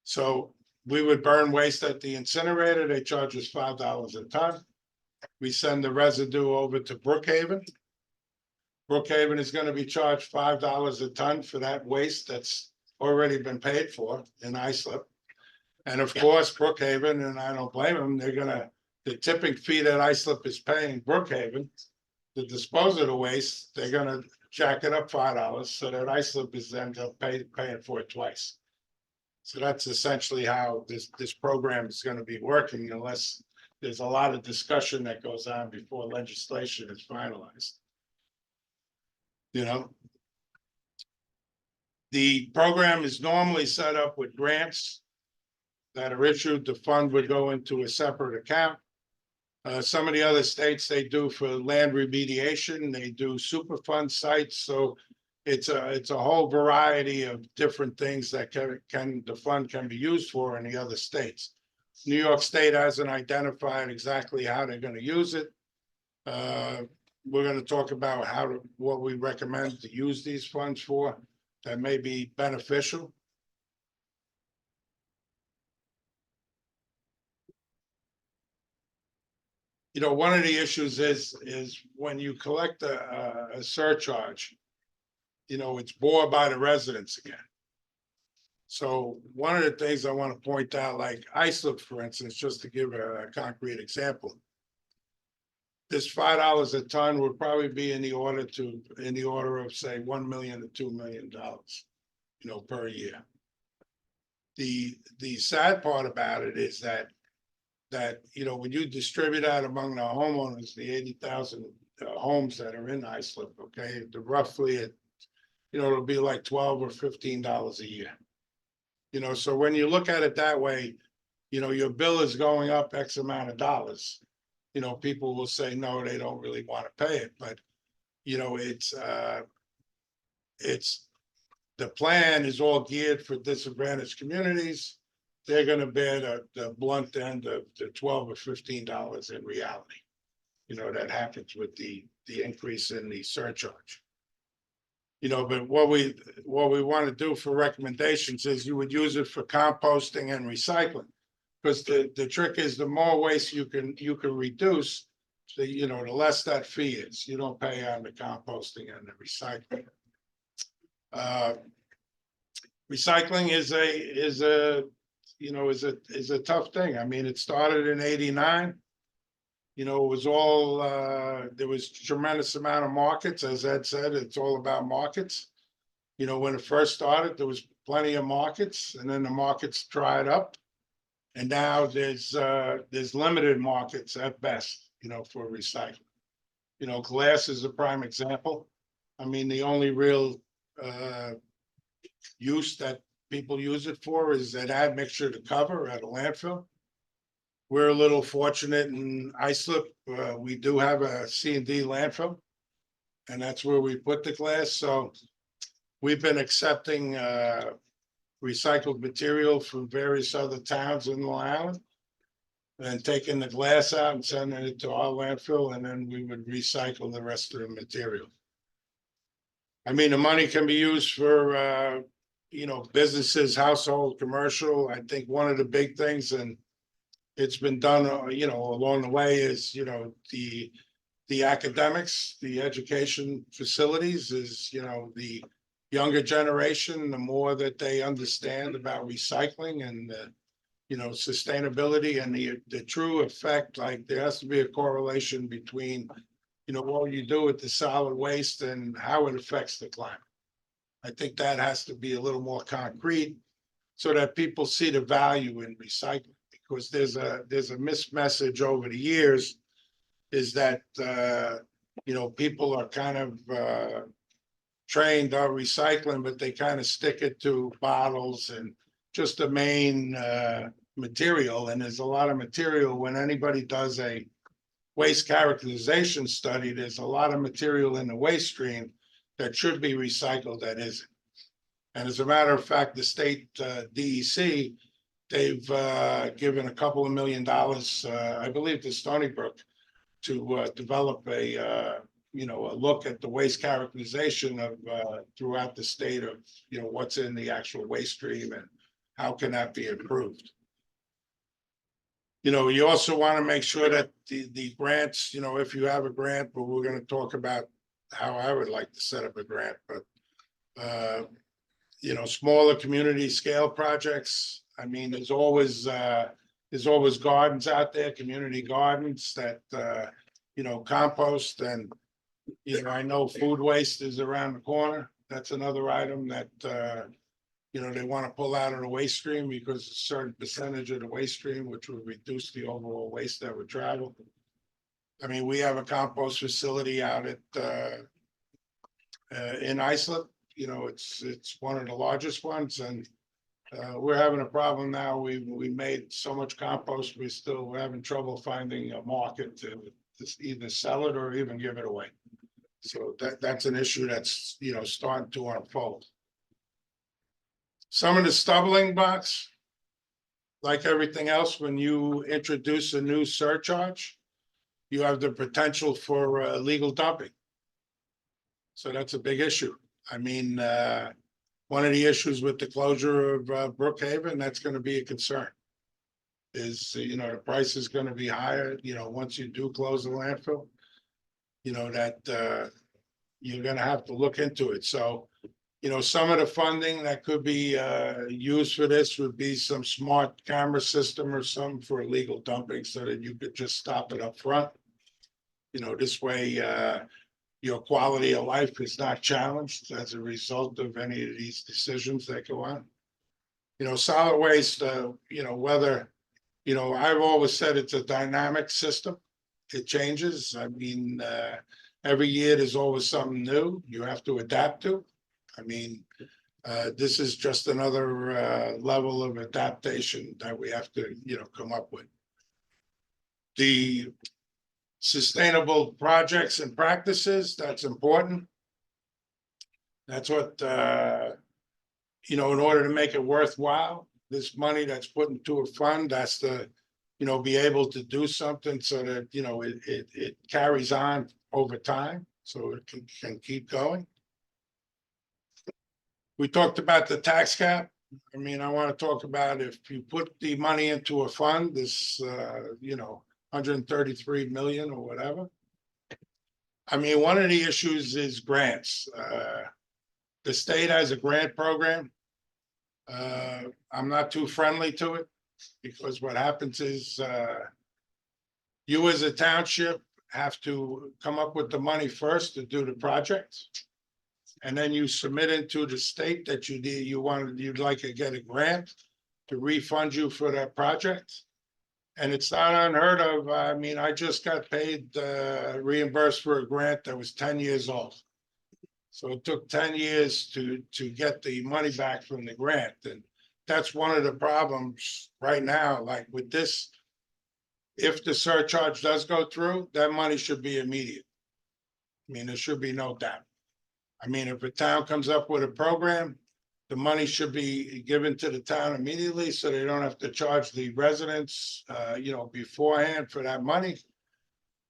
So we would burn waste at the incinerator, they charge us $5 a ton. We send the residue over to Brookhaven. Brookhaven is gonna be charged $5 a ton for that waste that's already been paid for in Islip. And of course, Brookhaven, and I don't blame them, the tipping fee that Islip is paying Brookhaven to dispose of the waste, they're gonna jack it up $5 so that Islip is then paying for it twice. So that's essentially how this program is gonna be working, unless there's a lot of discussion that goes on before legislation is finalized. You know? The program is normally set up with grants that are issued. The fund would go into a separate account. Some of the other states, they do for land remediation, they do Superfund sites, so it's a whole variety of different things that the fund can be used for in the other states. New York State hasn't identified exactly how they're gonna use it. We're gonna talk about what we recommend to use these funds for that may be beneficial. You know, one of the issues is when you collect a surcharge, you know, it's borne by the residents again. So one of the things I want to point out, like Islip, for instance, just to give a concrete example. This $5 a ton would probably be in the order of say $1 million to $2 million, you know, per year. The sad part about it is that you know, when you distribute that among the homeowners, the 80,000 homes that are in Islip, okay, roughly you know, it'll be like $12 or $15 a year. You know, so when you look at it that way, you know, your bill is going up X amount of dollars. You know, people will say, no, they don't really want to pay it, but you know, it's the plan is all geared for disadvantaged communities. They're gonna bear the blunt end of the $12 or $15 in reality. You know, that happens with the increase in the surcharge. You know, but what we want to do for recommendations is you would use it for composting and recycling. Because the trick is the more waste you can reduce, you know, the less that fee is. You don't pay on the composting and the recycling. Recycling is a tough thing. I mean, it started in '89. You know, it was all there was tremendous amount of markets, as Ed said. It's all about markets. You know, when it first started, there was plenty of markets, and then the markets dried up, and now there's limited markets at best. You know, for recycling. You know, glass is a prime example. I mean, the only real use that people use it for is an admixture to cover at a landfill. We're a little fortunate in Islip. We do have a C&D landfill, and that's where we put the glass. So we've been accepting recycled material from various other towns in Long Island and taking the glass out and sending it to our landfill, and then we would recycle the rest of the material. I mean, the money can be used for you know, businesses, household, commercial. I think one of the big things, and it's been done, you know, along the way, is, you know, the academics, the education facilities is, you know, the younger generation, the more that they understand about recycling and sustainability and the true effect, like there has to be a correlation between, what you do with the solid waste and how it affects the climate. I think that has to be a little more concrete so that people see the value in recycling, because there's a missed message over the years is that, people are kind of trained on recycling, but they kind of stick it to bottles and just the main material. And there's a lot of material when anybody does a waste characterization study, there's a lot of material in the waste stream that should be recycled that isn't. And as a matter of fact, the state DEC, they've given a couple of $1 million, I believe, to Stony Brook to develop a look at the waste characterization of throughout the state of, what's in the actual waste stream and how can that be improved. You also want to make sure that the grants, if you have a grant, but we're going to talk about how I would like to set up a grant, but smaller community scale projects. I mean, there's always gardens out there, community gardens that, compost and, I know food waste is around the corner. That's another item that, they want to pull out of the waste stream because a certain percentage of the waste stream, which would reduce the overall waste that would travel. I mean, we have a compost facility out at, in Islip. It's one of the largest ones, and we're having a problem now. We made so much compost, we're having trouble finding a market to either sell it or even give it away. So that's an issue that's starting to unfold. Some of the stumbling blocks, like everything else, when you introduce a new surcharge, you have the potential for illegal dumping. So that's a big issue. I mean, one of the issues with the closure of Brookhaven, that's going to be a concern. Is, the price is going to be higher, once you do close the landfill, that you're going to have to look into it. So, some of the funding that could be used for this would be some smart camera system or something for illegal dumping so that you could just stop it up front. This way, your quality of life is not challenged as a result of any of these decisions that go on. Solid waste, whether, I've always said it's a dynamic system. It changes. I mean, every year there's always something new you have to adapt to. I mean, this is just another level of adaptation that we have to, come up with. The sustainable projects and practices, that's important. That's what, in order to make it worthwhile, this money that's put into a fund has to, be able to do something so that, it carries on over time, so it can keep going. We talked about the tax cap. I mean, I want to talk about if you put the money into a fund, this, 133 million or whatever. I mean, one of the issues is grants. The state has a grant program. I'm not too friendly to it because what happens is you as a township have to come up with the money first to do the project. And then you submit it to the state that you'd like to get a grant to refund you for that project. And it's not unheard of. I mean, I just got paid, reimbursed for a grant that was 10 years old. So it took 10 years to get the money back from the grant. And that's one of the problems right now, like with this, if the surcharge does go through, that money should be immediate. I mean, there should be no doubt. I mean, if a town comes up with a program, the money should be given to the town immediately so they don't have to charge the residents, beforehand for that money.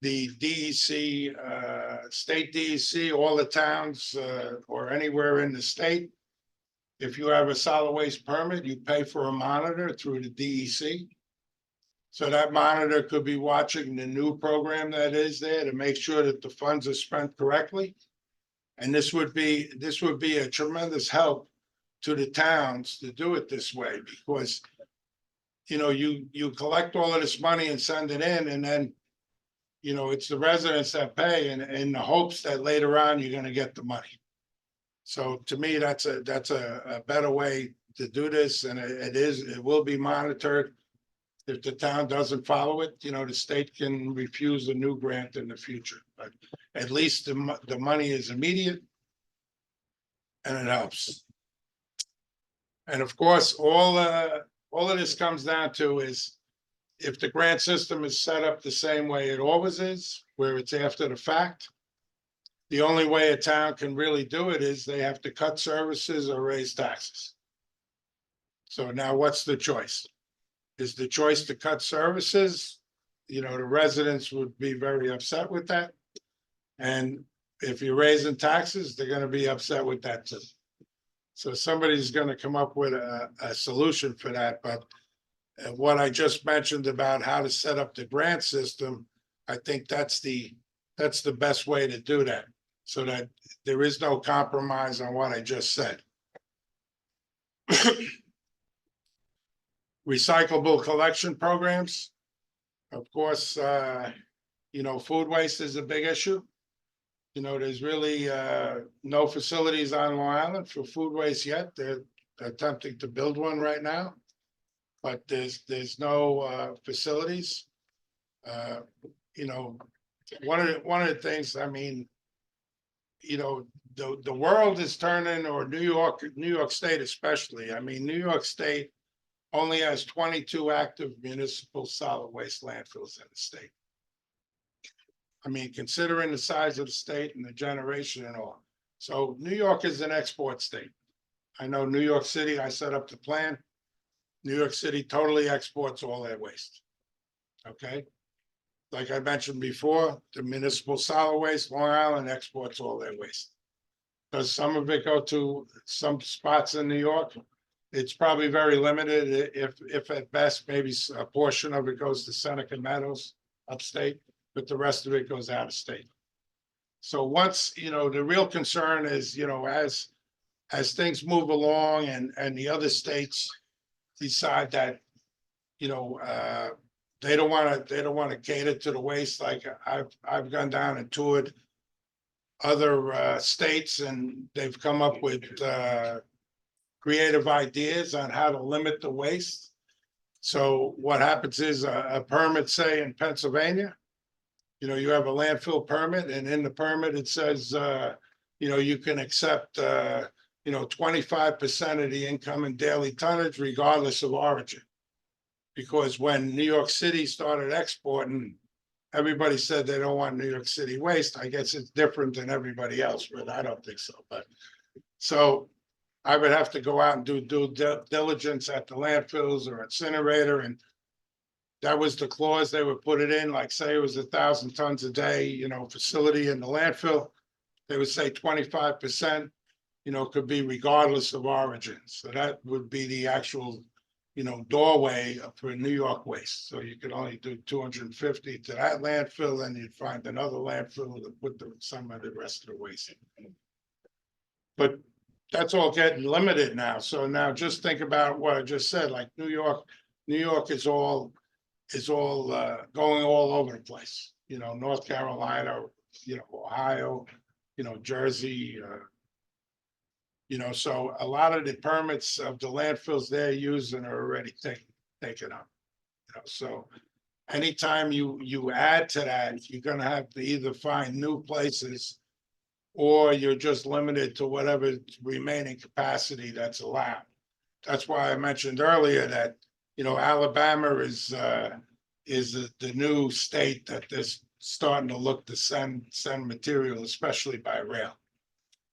The DEC, state DEC, all the towns or anywhere in the state, if you have a solid waste permit, you pay for a monitor through the DEC. So that monitor could be watching the new program that is there to make sure that the funds are spent correctly. And this would be a tremendous help to the towns to do it this way, because you know, you collect all of this money and send it in, and then, you know, it's the residents that pay in the hopes that later on you're gonna get the money. So to me, that's a better way to do this, and it will be monitored. If the town doesn't follow it, you know, the state can refuse a new grant in the future, but at least the money is immediate. And it helps. And of course, all of this comes down to is if the grant system is set up the same way it always is, where it's after the fact, the only way a town can really do it is they have to cut services or raise taxes. So now what's the choice? Is the choice to cut services? You know, the residents would be very upset with that. And if you're raising taxes, they're gonna be upset with that too. So somebody's gonna come up with a solution for that, but what I just mentioned about how to set up the grant system, I think that's the best way to do that, so that there is no compromise on what I just said. Recyclable collection programs. Of course, you know, food waste is a big issue. You know, there's really no facilities on Long Island for food waste yet. They're attempting to build one right now, but there's no facilities. You know, one of the things, I mean, you know, the world is turning, or New York State especially. I mean, New York State only has 22 active municipal solid waste landfills in the state. I mean, considering the size of the state and the generation and all. So New York is an export state. I know New York City, I set up the plan. New York City totally exports all their waste. Okay. Like I mentioned before, the municipal solid waste, Long Island exports all their waste. Does some of it go to some spots in New York? It's probably very limited, if at best, maybe a portion of it goes to Seneca Meadows upstate, but the rest of it goes out of state. So once, you know, the real concern is, you know, as things move along and the other states decide that, you know, they don't want to cater to the waste. Like I've gone down and toured other states, and they've come up with creative ideas on how to limit the waste. So what happens is a permit, say in Pennsylvania, you know, you have a landfill permit, and in the permit it says, you know, you can accept, you know, 25% of the income and daily tonnage regardless of origin. Because when New York City started exporting, everybody said they don't want New York City waste. I guess it's different than everybody else, but I don't think so. But so I would have to go out and do due diligence at the landfills or incinerator, and that was the clause they would put it in. Like say it was 1,000 tons a day, you know, facility in the landfill, they would say 25%, you know, could be regardless of origin. So that would be the actual, you know, doorway for New York waste. So you could only do 250 to that landfill, and you'd find another landfill to put some of the rest of the waste in. But that's all getting limited now. So now just think about what I just said, like New York is all going all over the place, you know, North Carolina, you know, Ohio, you know, Jersey, you know, so a lot of the permits of the landfills they're using are already taken up. You know, so anytime you add to that, you're gonna have to either find new places, or you're just limited to whatever remaining capacity that's allowed. That's why I mentioned earlier that, you know, Alabama is the new state that they're starting to look to send material, especially by rail.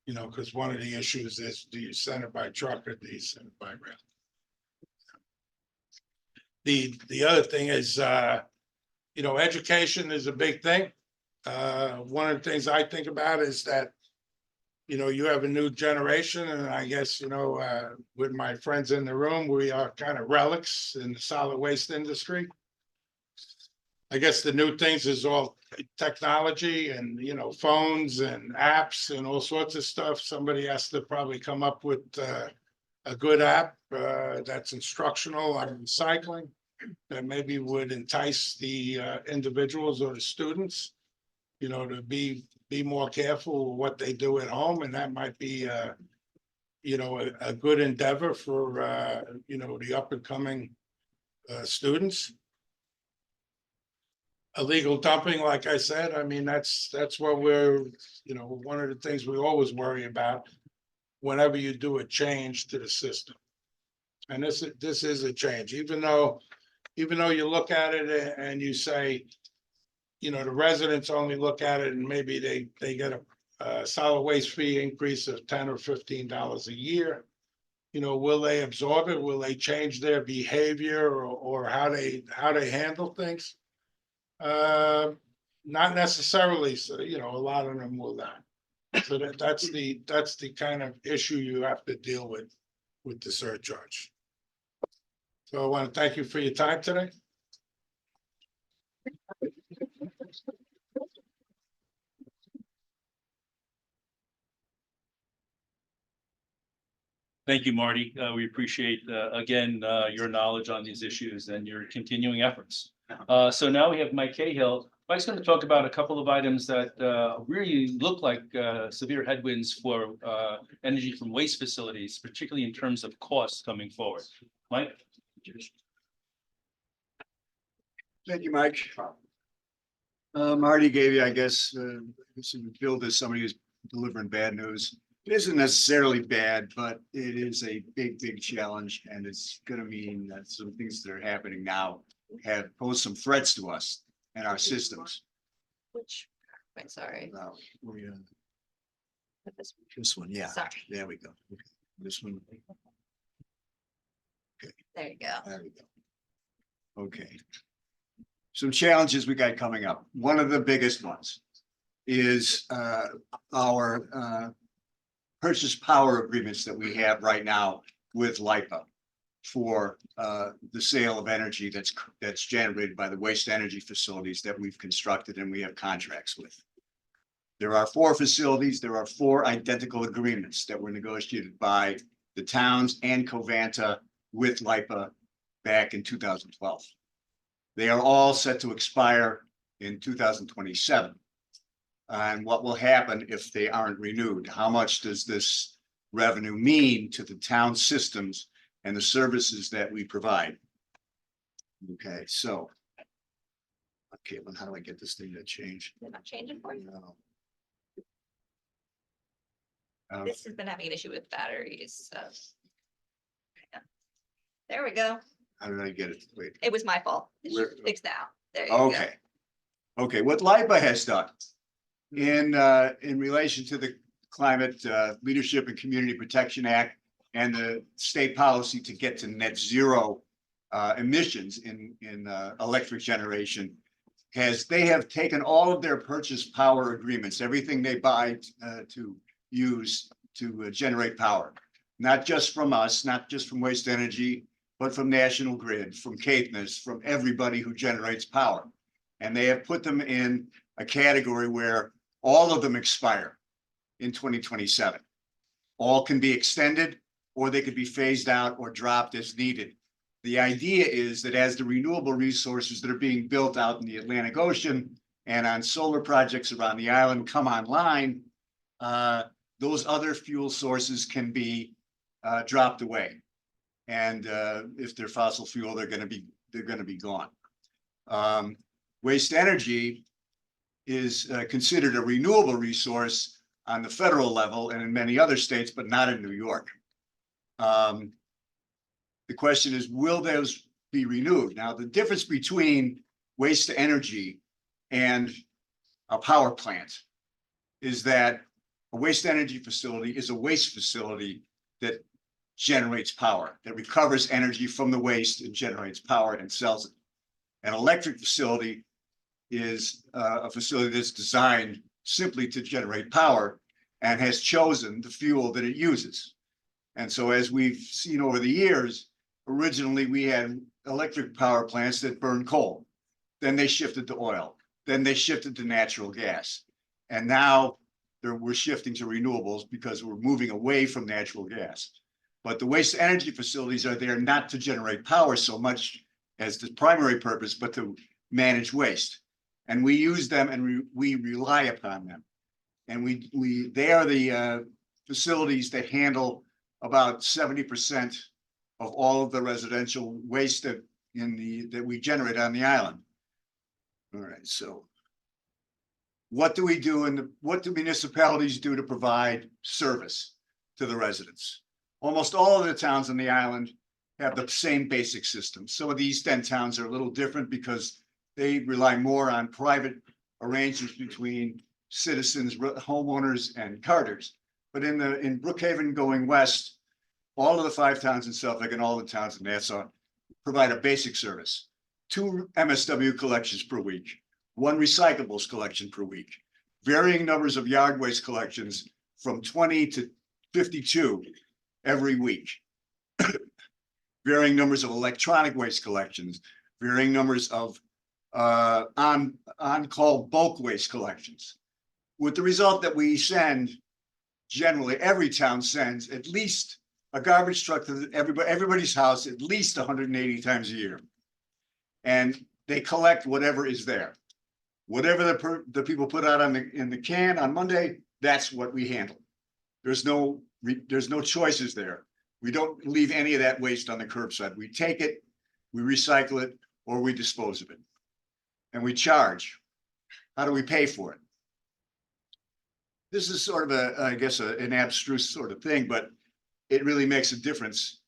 You know, because one of the issues is, do you send it by truck or do you send it by rail? The other thing is, you know, education is a big thing. One of the things I think about is that, you know, you have a new generation, and I guess, you know, with my friends in the room, we are kind of relics in the solid waste industry. I guess the new things is all technology and, you know, phones and apps and all sorts of stuff. Somebody has to probably come up with a good app that's instructional on recycling. that maybe would entice the individuals or the students, to be more careful with what they do at home, and that might be a good endeavor for the up and coming students. Illegal dumping, like I said, I mean, that's what we're, one of the things we always worry about whenever you do a change to the system. And this is a change, even though you look at it and you say, the residents only look at it and maybe they get a solid waste fee increase of $10 or $15 a year. Will they absorb it? Will they change their behavior or how they handle things? Not necessarily. So, a lot of them will not. So that's the kind of issue you have to deal with the surcharge. So I want to thank you for your time today. Thank you, Marty. We appreciate, again, your knowledge on these issues and your continuing efforts. So now we have Mike Cahill. Mike's going to talk about a couple of items that really look like severe headwinds for energy from waste facilities, particularly in terms of costs coming forward. Mike? Thank you, Mike. Marty gave you, I guess, billed as somebody who's delivering bad news. It isn't necessarily bad, but it is a big, big challenge, and it's going to mean that some things that are happening now have posed some threats to us and our systems. Which, wait, sorry. This one, yeah. Sorry. There we go. Okay. This one. There you go. There we go. Okay. Some challenges we got coming up. One of the biggest ones is our purchase power agreements that we have right now with LIPA for the sale of energy that's generated by the waste energy facilities that we've constructed and we have contracts with. There are 4 facilities. There are 4 identical agreements that were negotiated by the towns and Covanta with LIPA back in 2012. They are all set to expire in 2027. And what will happen if they aren't renewed? How much does this revenue mean to the town systems and the services that we provide? Okay, so. Okay, well, how do I get this thing to change? Did not change it for you? No. This has been having an issue with batteries, so. Yeah. There we go. How did I get it? Wait. It was my fault. It's Where- fixed now. There you go. Okay. Okay, what LIPA has done in relation to the Climate Leadership and Community Protection Act and the state policy to get to net zero emissions in electric generation, they have taken all of their purchase power agreements, everything they buy to use to generate power, not just from us, not just from Waste Energy, but from National Grid, from Caithness, from everybody who generates power. And they have put them in a category where all of them expire in 2027. All can be extended, or they could be phased out or dropped as needed. The idea is that as the renewable resources that are being built out in the Atlantic Ocean and on solar projects around the island come online, those other fuel sources can be dropped away. And if they're fossil fuel, they're going to be gone. Waste energy is considered a renewable resource on the federal level and in many other states, but not in New York. The question is, will those be renewed? Now, the difference between waste energy and a power plant is that a waste energy facility is a waste facility that generates power, that recovers energy from the waste and generates power and sells it. An electric facility is a facility that's designed simply to generate power and has chosen the fuel that it uses. And so as we've seen over the years, originally we had electric power plants that burn coal. Then they shifted to oil. Then they shifted to natural gas. And now we're shifting to renewables because we're moving away from natural gas. But the waste energy facilities are there not to generate power so much as the primary purpose, but to manage waste. And we use them and we rely upon them. And they are the facilities that handle about 70% of all of the residential waste that we generate on the island. All right, so what do we do and what do municipalities do to provide service to the residents? Almost all of the towns on the island have the same basic system. Some of the East End towns are a little different because they rely more on private arrangements between citizens, homeowners, and carters. But in Brookhaven going west, all of the 5 towns in Suffolk and all the towns in Nassau provide a basic service. 2 MSW collections per week, 1 recyclables collection per week, varying numbers of yard waste collections from 20 to 52 every week, varying numbers of electronic waste collections, varying numbers of on-call bulk waste collections. With the result that we send, generally every town sends at least a garbage truck to everybody's house at least 180 times a year. And they collect whatever is there. Whatever the people put out in the can on Monday, that's what we handle. There's no choices there. We don't leave any of that waste on the curbside. We take it, we recycle it, or we dispose of it. And we charge. How do we pay for it? This is sort of I guess an abstruse sort of thing, but it really makes a difference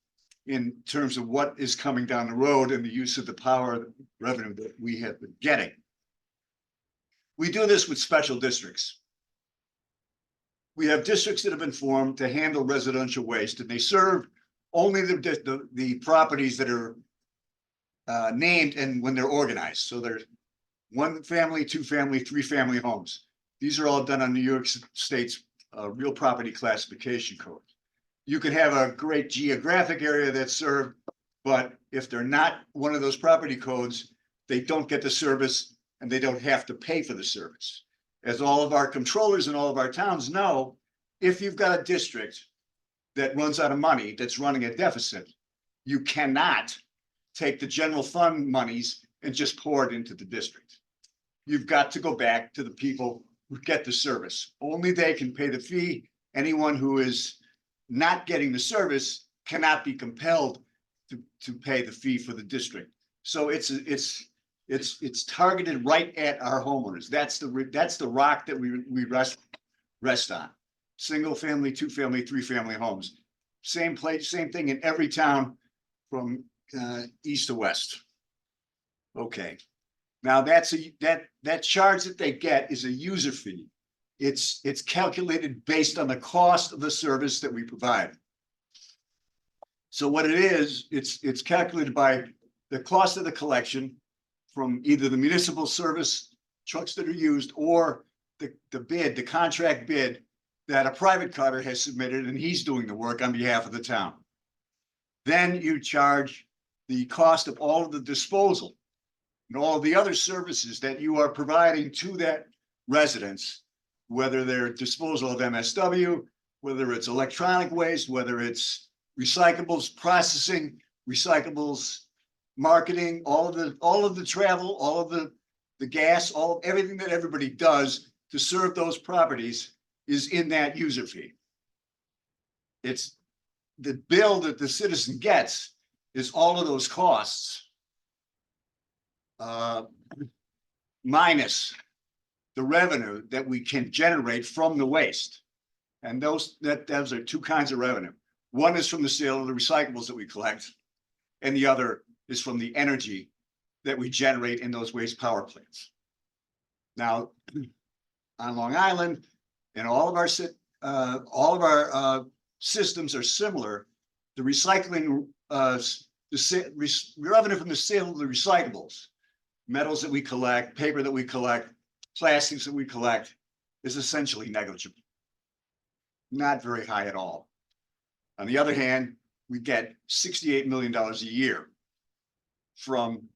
in terms of what is coming down the road and the use of the power revenue that we have been getting. We do this with special districts. We have districts that have been formed to handle residential waste, and they serve only the properties that are named and when they're organized. So there's 1 family, 2 family, 3 family homes. These are all done on New York State's real property classification code. You could have a great geographic area that's served, but if they're not one of those property codes, they don't get the service and they don't have to pay for the service. As all of our controllers in all of our towns know, if you've got a district that runs out of money, that's running a deficit, you cannot take the general fund monies and just pour it into the district. You've got to go back to the people who get the service. Only they can pay the fee. Anyone who is not getting the service cannot be compelled to pay the fee for the district. So it's targeted right at our homeowners. That's the rock that we rest on. Single family, 2 family, 3 family homes. Same place, same thing in every town from east to west. Okay. Now that charge that they get is a user fee. It's calculated based on the cost of the service that we provide. So what it is, it's calculated by the cost of the collection from either the municipal service trucks that are used or the contract bid that a private cutter has submitted, and he's doing the work on behalf of the town. Then you charge the cost of all of the disposal and all of the other services that you are providing to that residence, whether they're disposal of MSW, whether it's electronic waste, whether it's recyclables processing, recyclables marketing, all of the travel, all of the gas, everything that everybody does to serve those properties is in that user fee. It's the bill that the citizen gets is all of those costs minus the revenue that we can generate from the waste. And those are 2 kinds of revenue. One is from the sale of the recyclables that we collect, and the other is from the energy that we generate in those waste power plants. Now, on Long Island, and all of our systems are similar. The recycling, revenue from the sale of the recyclables, metals that we collect, paper that we collect, plastics that we collect, is essentially negligible. Not very high at all. On the other hand, we get $68 million a year from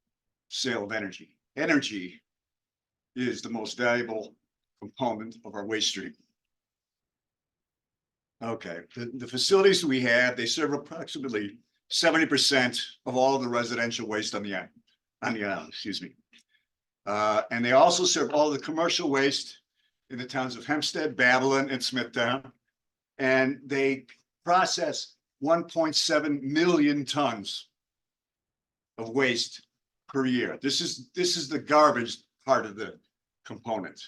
sale of energy. Energy is the most valuable component of our waste stream. Okay, the facilities we have, they serve approximately 70% of all of the residential waste on the island. on the island, excuse me. And they also serve all the commercial waste in the towns of Hempstead, Babylon, and Smithtown. And they process 1.7 million tons of waste per year. This is the garbage part of the component.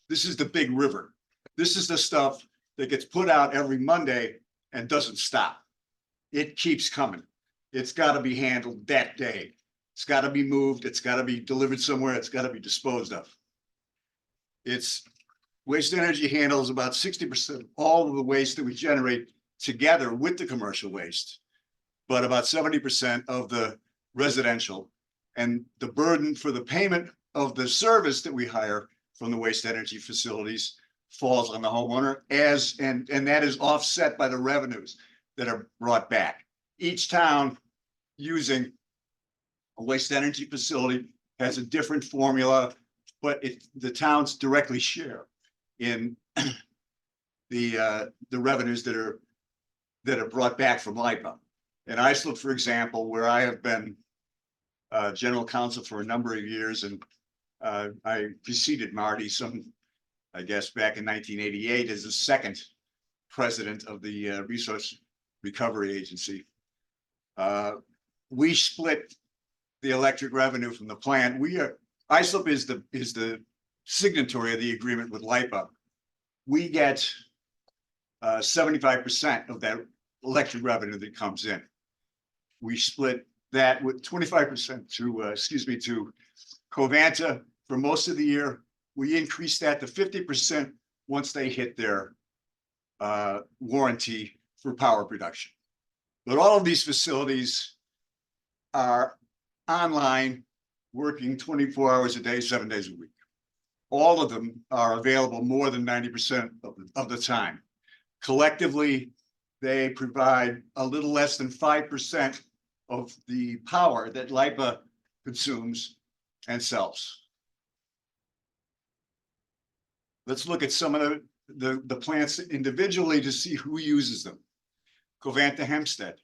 This is the big river. This is the stuff that gets put out every Monday and doesn't stop. It keeps coming. It's got to be handled that day. It's got to be moved. It's got to be delivered somewhere. It's got to be disposed of. It's waste energy handles about 60% of all of the waste that we generate together with the commercial waste, but about 70% of the residential. And the burden for the payment of the service that we hire from the waste energy facilities falls on the homeowner, and that is offset by the revenues that are brought back. Each town using a waste energy facility has a different formula, but the towns directly share in the revenues that are brought back from LIPA. In Islip, for example, where I have been general counsel for a number of years, and I preceded Marty I guess back in 1988 as the second president of the Resource Recovery Agency. We split the electric revenue from the plant. Islip is the signatory of the agreement with LIPA. We get 75% of that electric revenue that comes in. We split that with 25% to Covanta for most of the year. We increased that to 50% once they hit their warranty for power production. But all of these facilities are online, working 24 hours a day, 7 days a week. All of them are available more than 90% of the time. Collectively, they provide a little less than 5% of the power that LIPA consumes and sells. Let's look at some of the plants individually to see who uses them. Covanta Hempstead,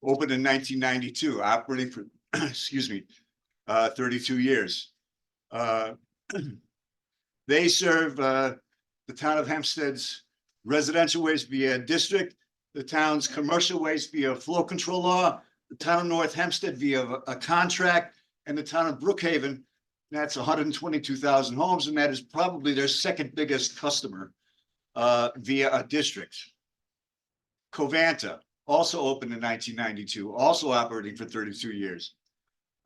opened in 1992, operating for, 32 years. They serve the town of Hempstead's residential waste via district, the town's commercial waste via flow control law, the town of North Hempstead via a contract, and the town of Brookhaven. That's 122,000 homes, and that is probably their second biggest customer via a district. Covanta, also opened in 1992, also operating for 32 years.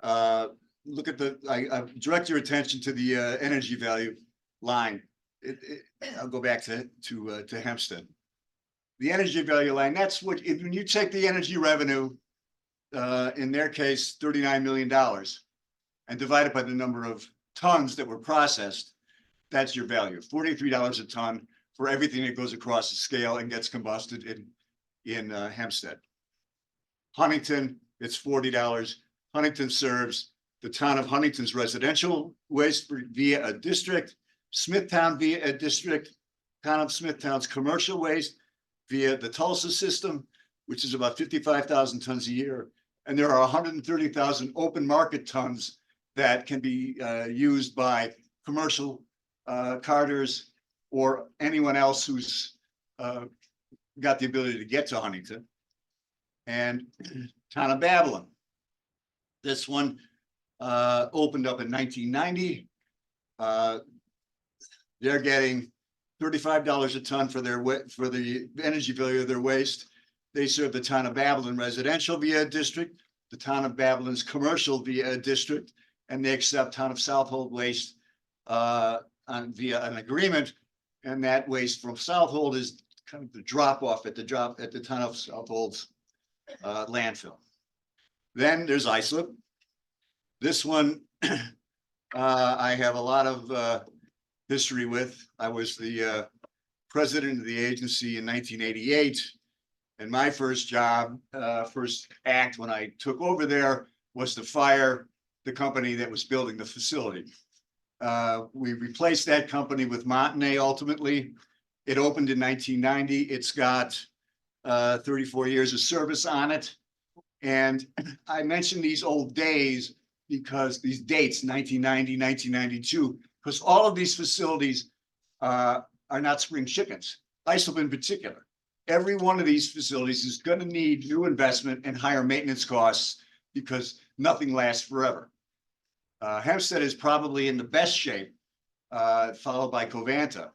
Look at I direct your attention to the energy value line. I'll go back to Hempstead. The energy value line, that's what, when you take the energy revenue, in their case, $39 million, and divide it by the number of tons that were processed, that's your value, $43 a ton for everything that goes across the scale and gets combusted in Hempstead. Huntington, it's $40. Huntington serves the town of Huntington's residential waste via a district, Smithtown via a district, town of Smithtown's commercial waste via the Tulsa system, which is about 55,000 tons a year. And there are 130,000 open market tons that can be used by commercial carters or anyone else who's got the ability to get to Huntington. And town of Babylon. This one opened up in 1990. They're getting $35 a ton for the energy value of their waste. They serve the town of Babylon residential via a district, the town of Babylon's commercial via a district, and they accept town of Southold waste via an agreement. And that waste from Southold is kind of the drop off at the town of Southold's landfill. Then there's Islip. This one I have a lot of history with. I was the president of the agency in 1988. And my first job, first act when I took over there was to fire the company that was building the facility. We replaced that company with Montanay ultimately. It opened in 1990. It's got 34 years of service on it. And I mentioned these old days because these dates, 1990, 1992, because all of these facilities are not spring chickens, Islip in particular. Every one of these facilities is going to need new investment and higher maintenance costs because nothing lasts forever. Hempstead is probably in the best shape, followed by Covanta,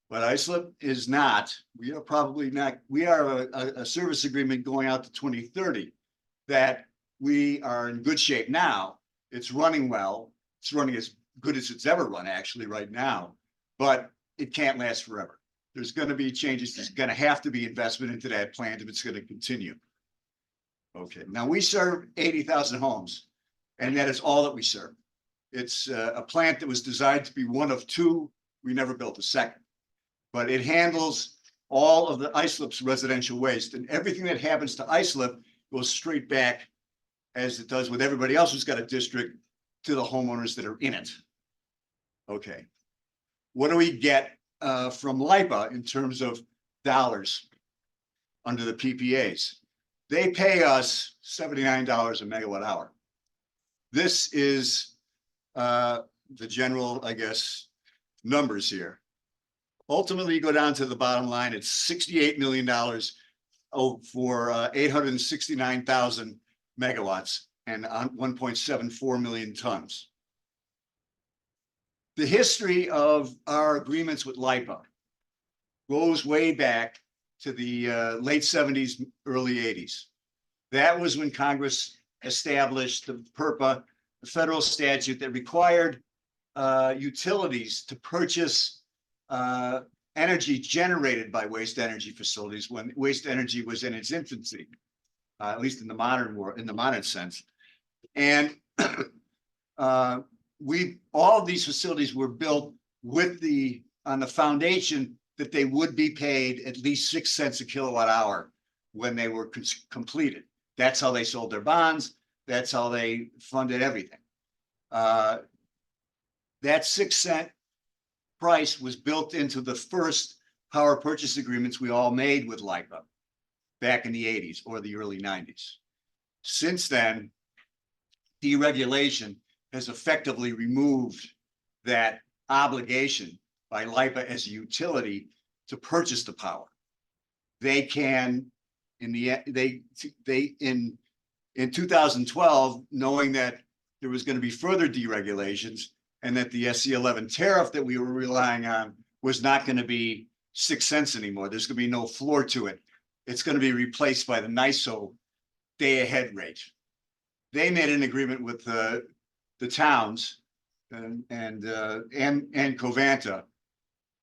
but Islip is not. We are probably not. We are a service agreement going out to 2030 that we are in good shape now. It's running well. It's running as good as it's ever run actually right now, but it can't last forever. There's going to be changes. There's going to have to be investment into that plant if it's going to continue. Okay, now we serve 80,000 homes, and that is all that we serve. It's a plant that was designed to be one of two. We never built a second, but it handles all of the Islip's residential waste, and everything that happens to Islip goes straight back, as it does with everybody else who's got a district, to the homeowners that are in it. Okay, what do we get from LIPA in terms of dollars under the PPAs? They pay us $79 a megawatt hour. This is the general, I guess, numbers here. Ultimately, you go down to the bottom line, it's $68 million for 869,000 megawatts and 1.74 million tons. The history of our agreements with LIPA goes way back to the late 70s, early 80s. That was when Congress established the PURPA, the federal statute that required utilities to purchase energy generated by waste energy facilities when waste energy was in its infancy, at least in the modern world, in the modern sense. And all of these facilities were built with on the foundation that they would be paid at least 6 cents a kilowatt hour when they were completed. That's how they sold their bonds. That's how they funded everything. That 6 cent price was built into the first power purchase agreements we all made with LIPA back in the 80s or the early 90s. Since then, deregulation has effectively removed that obligation by LIPA as a utility to purchase the power. They can, in 2012, knowing that there was going to be further deregulations and that the SC11 tariff that we were relying on was not going to be 6 cents anymore. There's going to be no floor to it. It's going to be replaced by the NYSO day-ahead rate. They made an agreement with the towns and Covanta,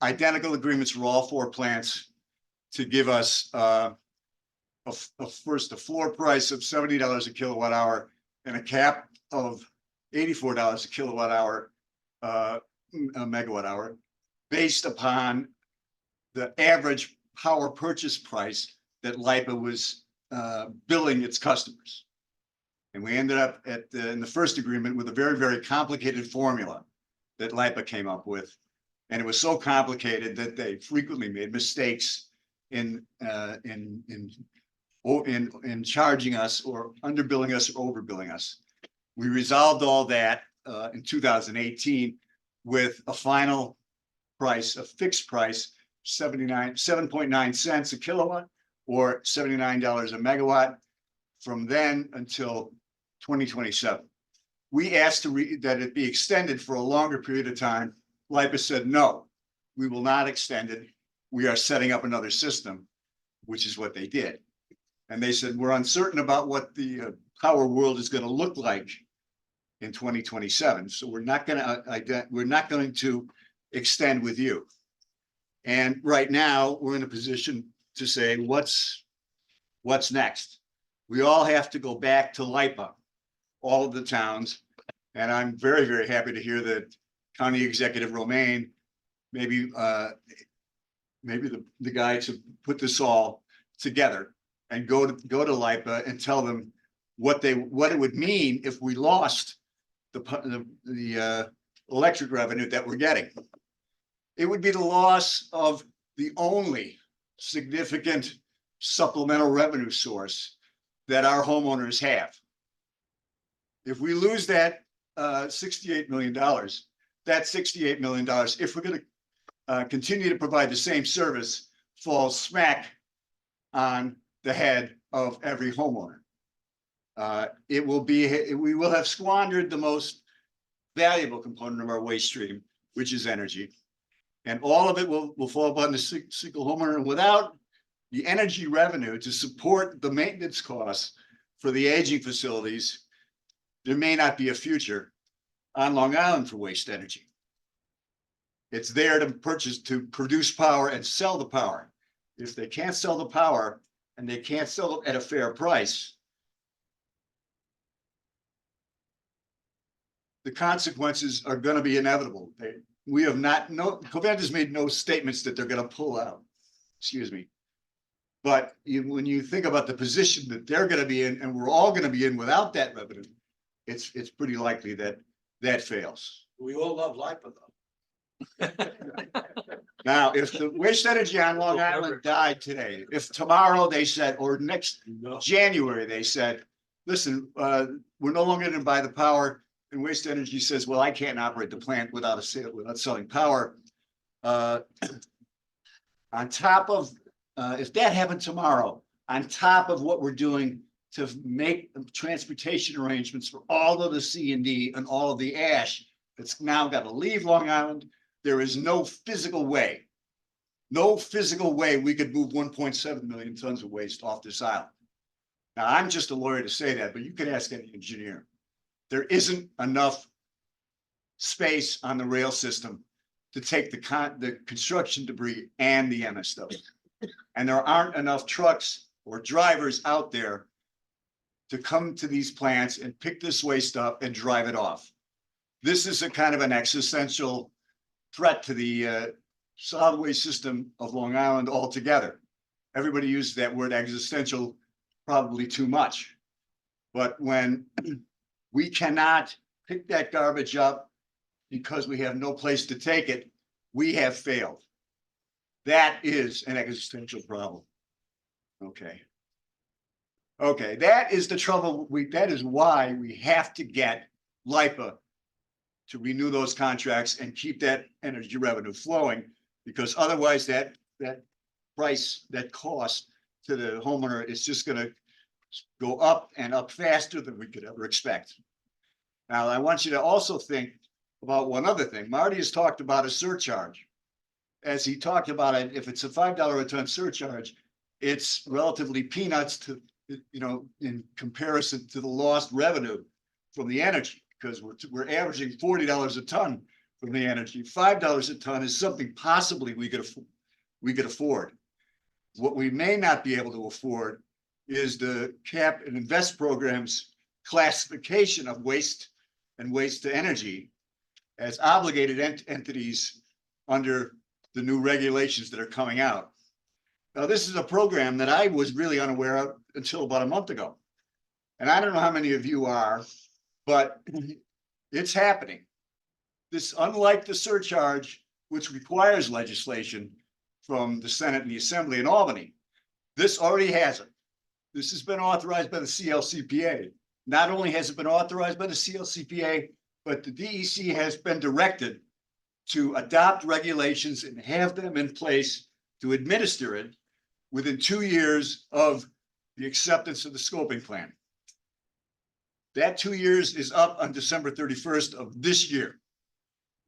identical agreements for all four plants to give us first a floor price of $70 a kilowatt hour and a cap of $84 a kilowatt hour, a megawatt hour, based upon the average power purchase price that LIPA was billing its customers. And we ended up in the first agreement with a very, very complicated formula that LIPA came up with. And it was so complicated that they frequently made mistakes in charging us or underbilling us or overbilling us. We resolved all that in 2018 with a final price, a fixed price, 7.9 cents a kilowatt or $79 a megawatt from then until 2027. We asked that it be extended for a longer period of time. LIPA said, no, we will not extend it. We are setting up another system, which is what they did. And they said, we're uncertain about what the power world is going to look like in 2027. So we're not going to extend with you. And right now we're in a position to say, what's next? We all have to go back to LIPA, all of the towns. And I'm very, very happy to hear that County Executive Romaine, maybe the guy to put this all together and go to LIPA and tell them what it would mean if we lost the electric revenue that we're getting. It would be the loss of the only significant supplemental revenue source that our homeowners have. If we lose that $68 million. That $68 million, if we're going to continue to provide the same service, falls smack on the head of every homeowner. We will have squandered the most valuable component of our waste stream, which is energy. And all of it will fall upon the single homeowner. And without the energy revenue to support the maintenance costs for the aging facilities, there may not be a future on Long Island for waste energy. It's there to produce power and sell the power. If they can't sell the power and they can't sell it at a fair price, the consequences are going to be inevitable. Covent has made no statements that they're going to pull out. Excuse me. But when you think about the position that they're going to be in, and we're all going to be in without that revenue, it's pretty likely that that fails. We all love LIPA though. Now, if the waste energy on Long Island died today, if tomorrow they said, or next January they said, listen, we're no longer going to buy the power, and waste energy says, well, I can't operate the plant without selling power. On top of, if that happened tomorrow, on top of what we're doing to make transportation arrangements for all of the C&D and all of the ash that's now got to leave Long Island, there is no physical way we could move 1.7 million tons of waste off this island. Now, I'm just a lawyer to say that, but you can ask any engineer. There isn't enough space on the rail system to take the construction debris and the MSW. And there aren't enough trucks or drivers out there to come to these plants and pick this waste up and drive it off. This is a kind of an existential threat to the solid waste system of Long Island altogether. Everybody uses that word existential probably too much. But when we cannot pick that garbage up because we have no place to take it, we have failed. That is an existential problem. Okay, that is the trouble. That is why we have to get LIPA to renew those contracts and keep that energy revenue flowing, because otherwise that price, that cost to the homeowner is just going to go up and up faster than we could ever expect. Now, I want you to also think about one other thing. Marty has talked about a surcharge. As he talked about it, if it's a $5 a ton surcharge, it's relatively peanuts to, in comparison to the lost revenue from the energy, because we're averaging $40 a ton from the energy. $5 a ton is something possibly we could afford. What we may not be able to afford is the cap and invest program's classification of waste and waste to energy as obligated entities under the new regulations that are coming out. Now, this is a program that I was really unaware of until about a month ago. And I don't know how many of you are, but it's happening. This, unlike the surcharge, which requires legislation from the Senate and the Assembly in Albany, this already has it. This has been authorized by the CLCPA. Not only has it been authorized by the CLCPA, but the DEC has been directed to adopt regulations and have them in place to administer it within 2 years of the acceptance of the scoping plan. That 2 years is up on December 31st of this year.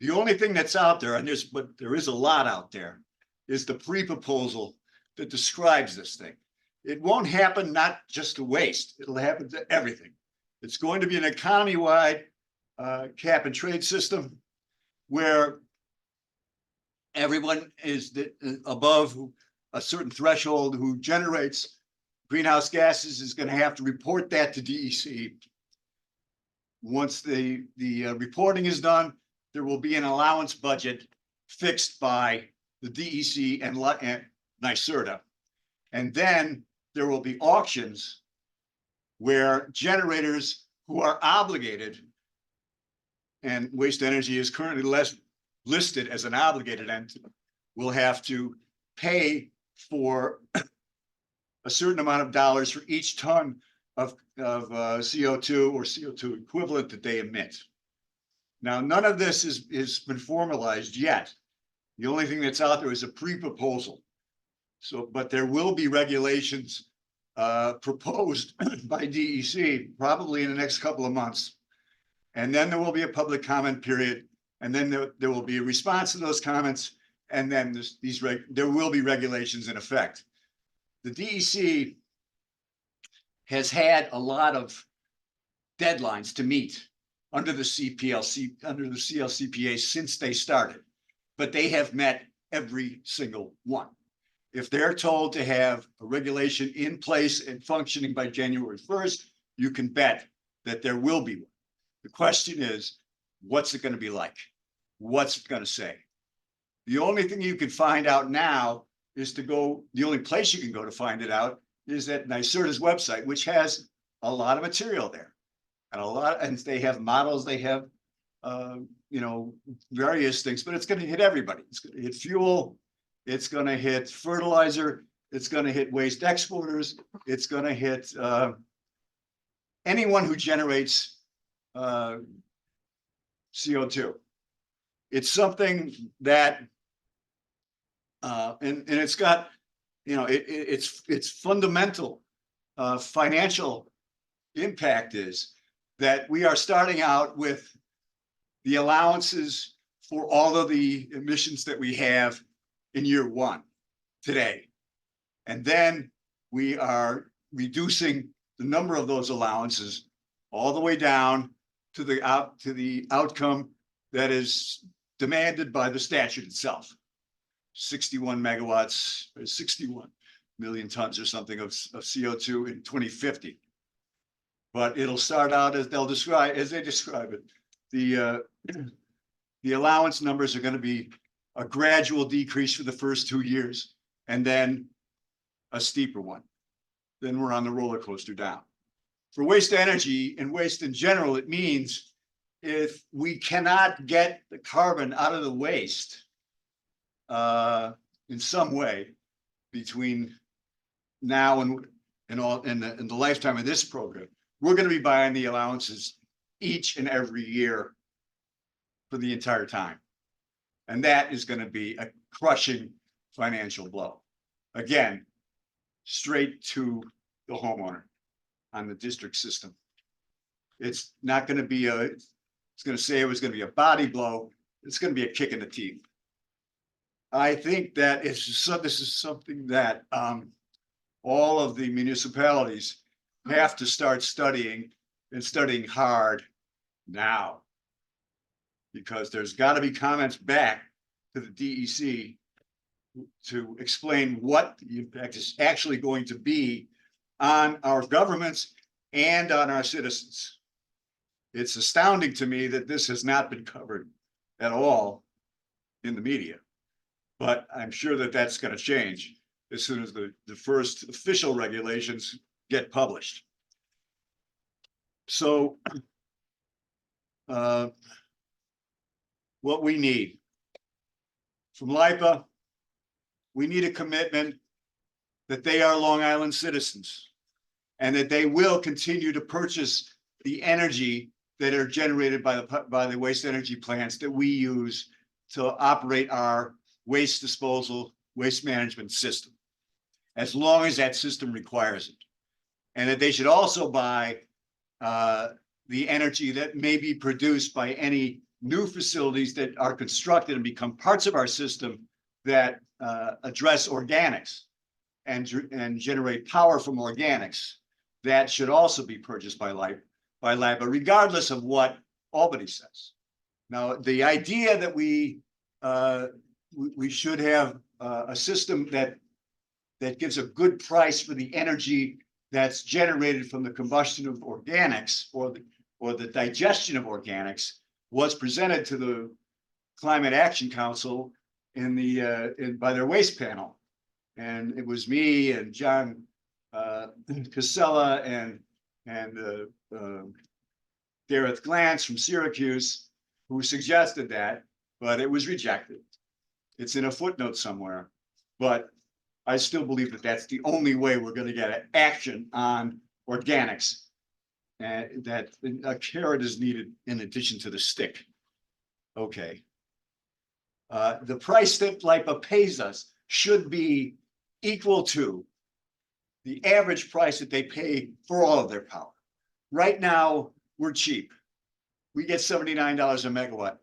The only thing that's out there, but there is a lot out there, is the pre-proposal that describes this thing. It won't happen not just to waste, it'll happen to everything. It's going to be an economy-wide cap and trade system where everyone is above a certain threshold who generates greenhouse gases is going to have to report that to DEC. Once the reporting is done, there will be an allowance budget fixed by the DEC and NYSERDA. And then there will be auctions where generators who are obligated, and waste energy is currently listed as an obligated entity, will have to pay for a certain amount of dollars for each ton of CO2 or CO2 equivalent that they emit. Now, none of this is been formalized yet. The only thing that's out there is a pre-proposal. So, but there will be regulations proposed by DEC probably in the next couple of months. And then there will be a public comment period, and then there will be a response to those comments, and then there will be regulations in effect. The DEC has had a lot of deadlines to meet under the CLCPA since they started, but they have met every single one. If they're told to have a regulation in place and functioning by January 1st, you can bet that there will be one. The question is, what's it going to be like? What's it going to say? The only thing you can find out now is the only place you can go to find it out is at NYSERDA's website, which has a lot of material there. And they have models, they have, various things, but it's going to hit everybody. It's going to hit fuel. It's going to hit fertilizer. It's going to hit waste exporters. It's going to hit anyone who generates CO2. It's something that, and it's got, its fundamental financial impact is that we are starting out with the allowances for all of the emissions that we have in year one today. And then we are reducing the number of those allowances all the way down to the outcome that is demanded by the statute itself. 61 megawatts, or 61 million tons or something of CO2 in 2050. But it'll start out as they describe it. The allowance numbers are going to be a gradual decrease for the first 2 years, and then a steeper one. Then we're on the roller coaster down. For waste energy and waste in general, it means if we cannot get the carbon out of the waste in some way between now and the lifetime of this program, we're going to be buying the allowances each and every year for the entire time. And that is going to be a crushing financial blow. Again, straight to the homeowner on the district system. It's not going to be it's going to say it was going to be a body blow. It's going to be a kick in the teeth. I think that this is something that all of the municipalities have to start studying, and studying hard now, because there's got to be comments back to the DEC to explain what the impact is actually going to be on our governments and on our citizens. It's astounding to me that this has not been covered at all in the media, but I'm sure that that's going to change as soon as the first official regulations get published. So what we need from LIPA, we need a commitment that they are Long Island citizens and that they will continue to purchase the energy that are generated by the waste energy plants that we use to operate our waste disposal, waste management system, as long as that system requires it. And that they should also buy the energy that may be produced by any new facilities that are constructed and become parts of our system that address organics and generate power from organics. That should also be purchased by LIPA, regardless of what Albany says. Now, the idea that we should have a system that gives a good price for the energy that's generated from the combustion of organics or the digestion of organics was presented to the Climate Action Council by their waste panel. And it was me and John Casella and Gareth Glantz from Syracuse who suggested that, but it was rejected. It's in a footnote somewhere, but I still believe that that's the only way we're going to get action on organics, and that a carrot is needed in addition to the stick Okay. The price that LIPA pays us should be equal to the average price that they pay for all of their power. Right now, we're cheap. We get $79 a megawatt.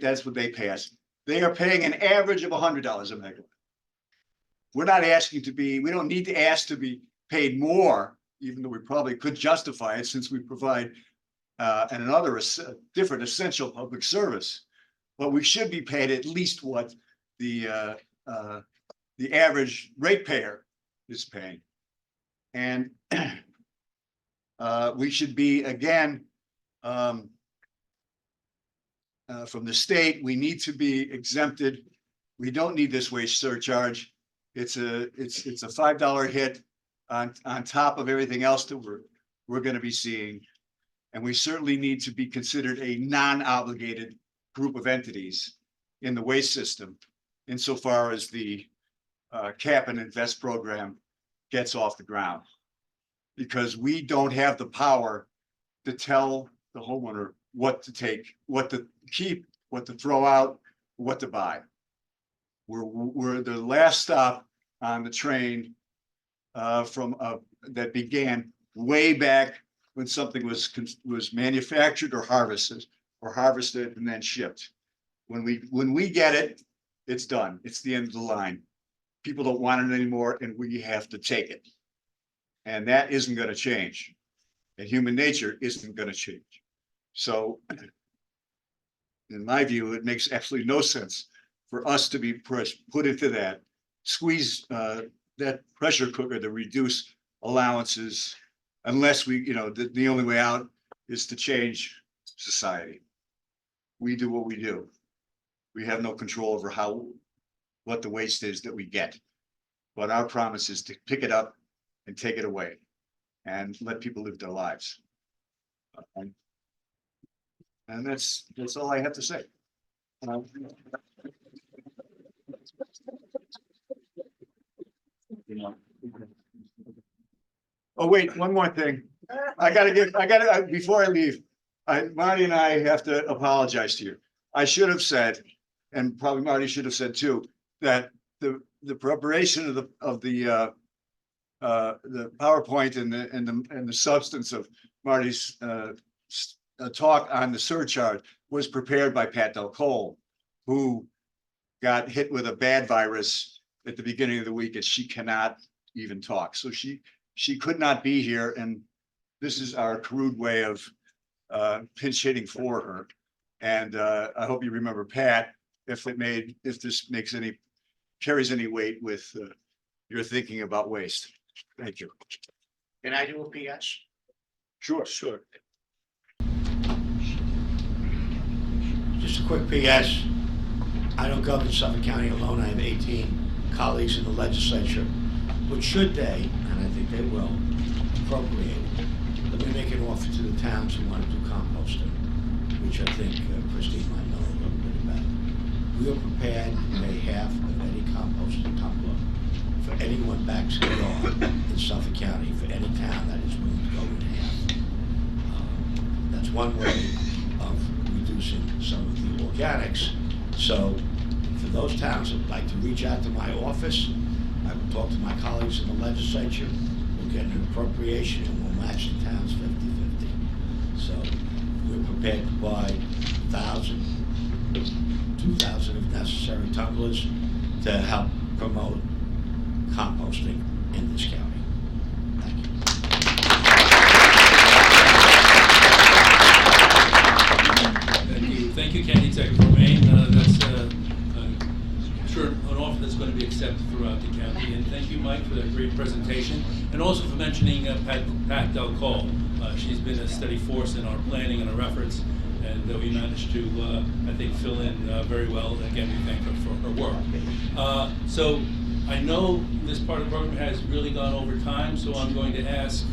That's what they pay us. They are paying an average of $100 a megawatt. We're not asking to be, we don't need to ask to be paid more, even though we probably could justify it since we provide another different essential public service. But we should be paid at least what the average ratepayer is paying. And we should be, again, from the state, we need to be exempted. We don't need this wage surcharge. It's a $5 hit on top of everything else that we're going to be seeing. And we certainly need to be considered a non-obligated group of entities in the waste system insofar as the cap and invest program gets off the ground. Because we don't have the power to tell the homeowner what to take, what to keep, what to throw out, what to buy. We're the last stop on the train that began way back when something was manufactured or harvested and then shipped. When we get it, it's done. It's the end of the line. People don't want it anymore, and we have to take it. And that isn't going to change. And human nature isn't going to change. So, in my view, it makes absolutely no sense for us to be put into that, squeeze that pressure cooker to reduce allowances, unless we, the only way out is to change society. We do what we do. We have no control over what the waste is that we get. But our promise is to pick it up and take it away and let people live their lives. And that's all I have to say. Oh, wait, one more thing. Before I leave, Marty and I have to apologize to you. I should have said, and probably Marty should have said too, that the preparation of the PowerPoint and the substance of Marty's talk on the surcharge was prepared by Pat Del Cole, who got hit with a bad virus at the beginning of the week, and she cannot even talk. So she could not be here, and this is our crude way of pinch hitting for her. And I hope you remember Pat if this carries any weight with your thinking about waste. Thank you. Can I do a PS? Sure. Just a quick PS. I don't govern Suffolk County alone. I have 18 colleagues in the legislature, which should they, and I think they will, appropriate, let me make an offer to the towns who want to do composting, which I think Christine might know a little bit about. We are prepared to pay half of any composting tumblr for anyone backs a yard in Suffolk County, for any town that is willing to go in half. That's one way of reducing some of the organics. So for those towns that would like to reach out to my office, I will talk to my colleagues in the legislature. We'll get an appropriation and we'll match the towns 50-50. So we're prepared to buy 1,000, 2,000 if necessary tumblers to help promote composting in this county. Thank you. Thank you, County Executive Romaine. That's I'm sure an offer that's going to be accepted throughout the county. And thank you, Mike, for that great presentation, and also for mentioning Pat Del Cole. She's been a steady force in our planning and our efforts, and we managed to, I think, fill in very well. Again, we thank her for her work. So I know this part of the program has really gone over time, so I'm going to ask,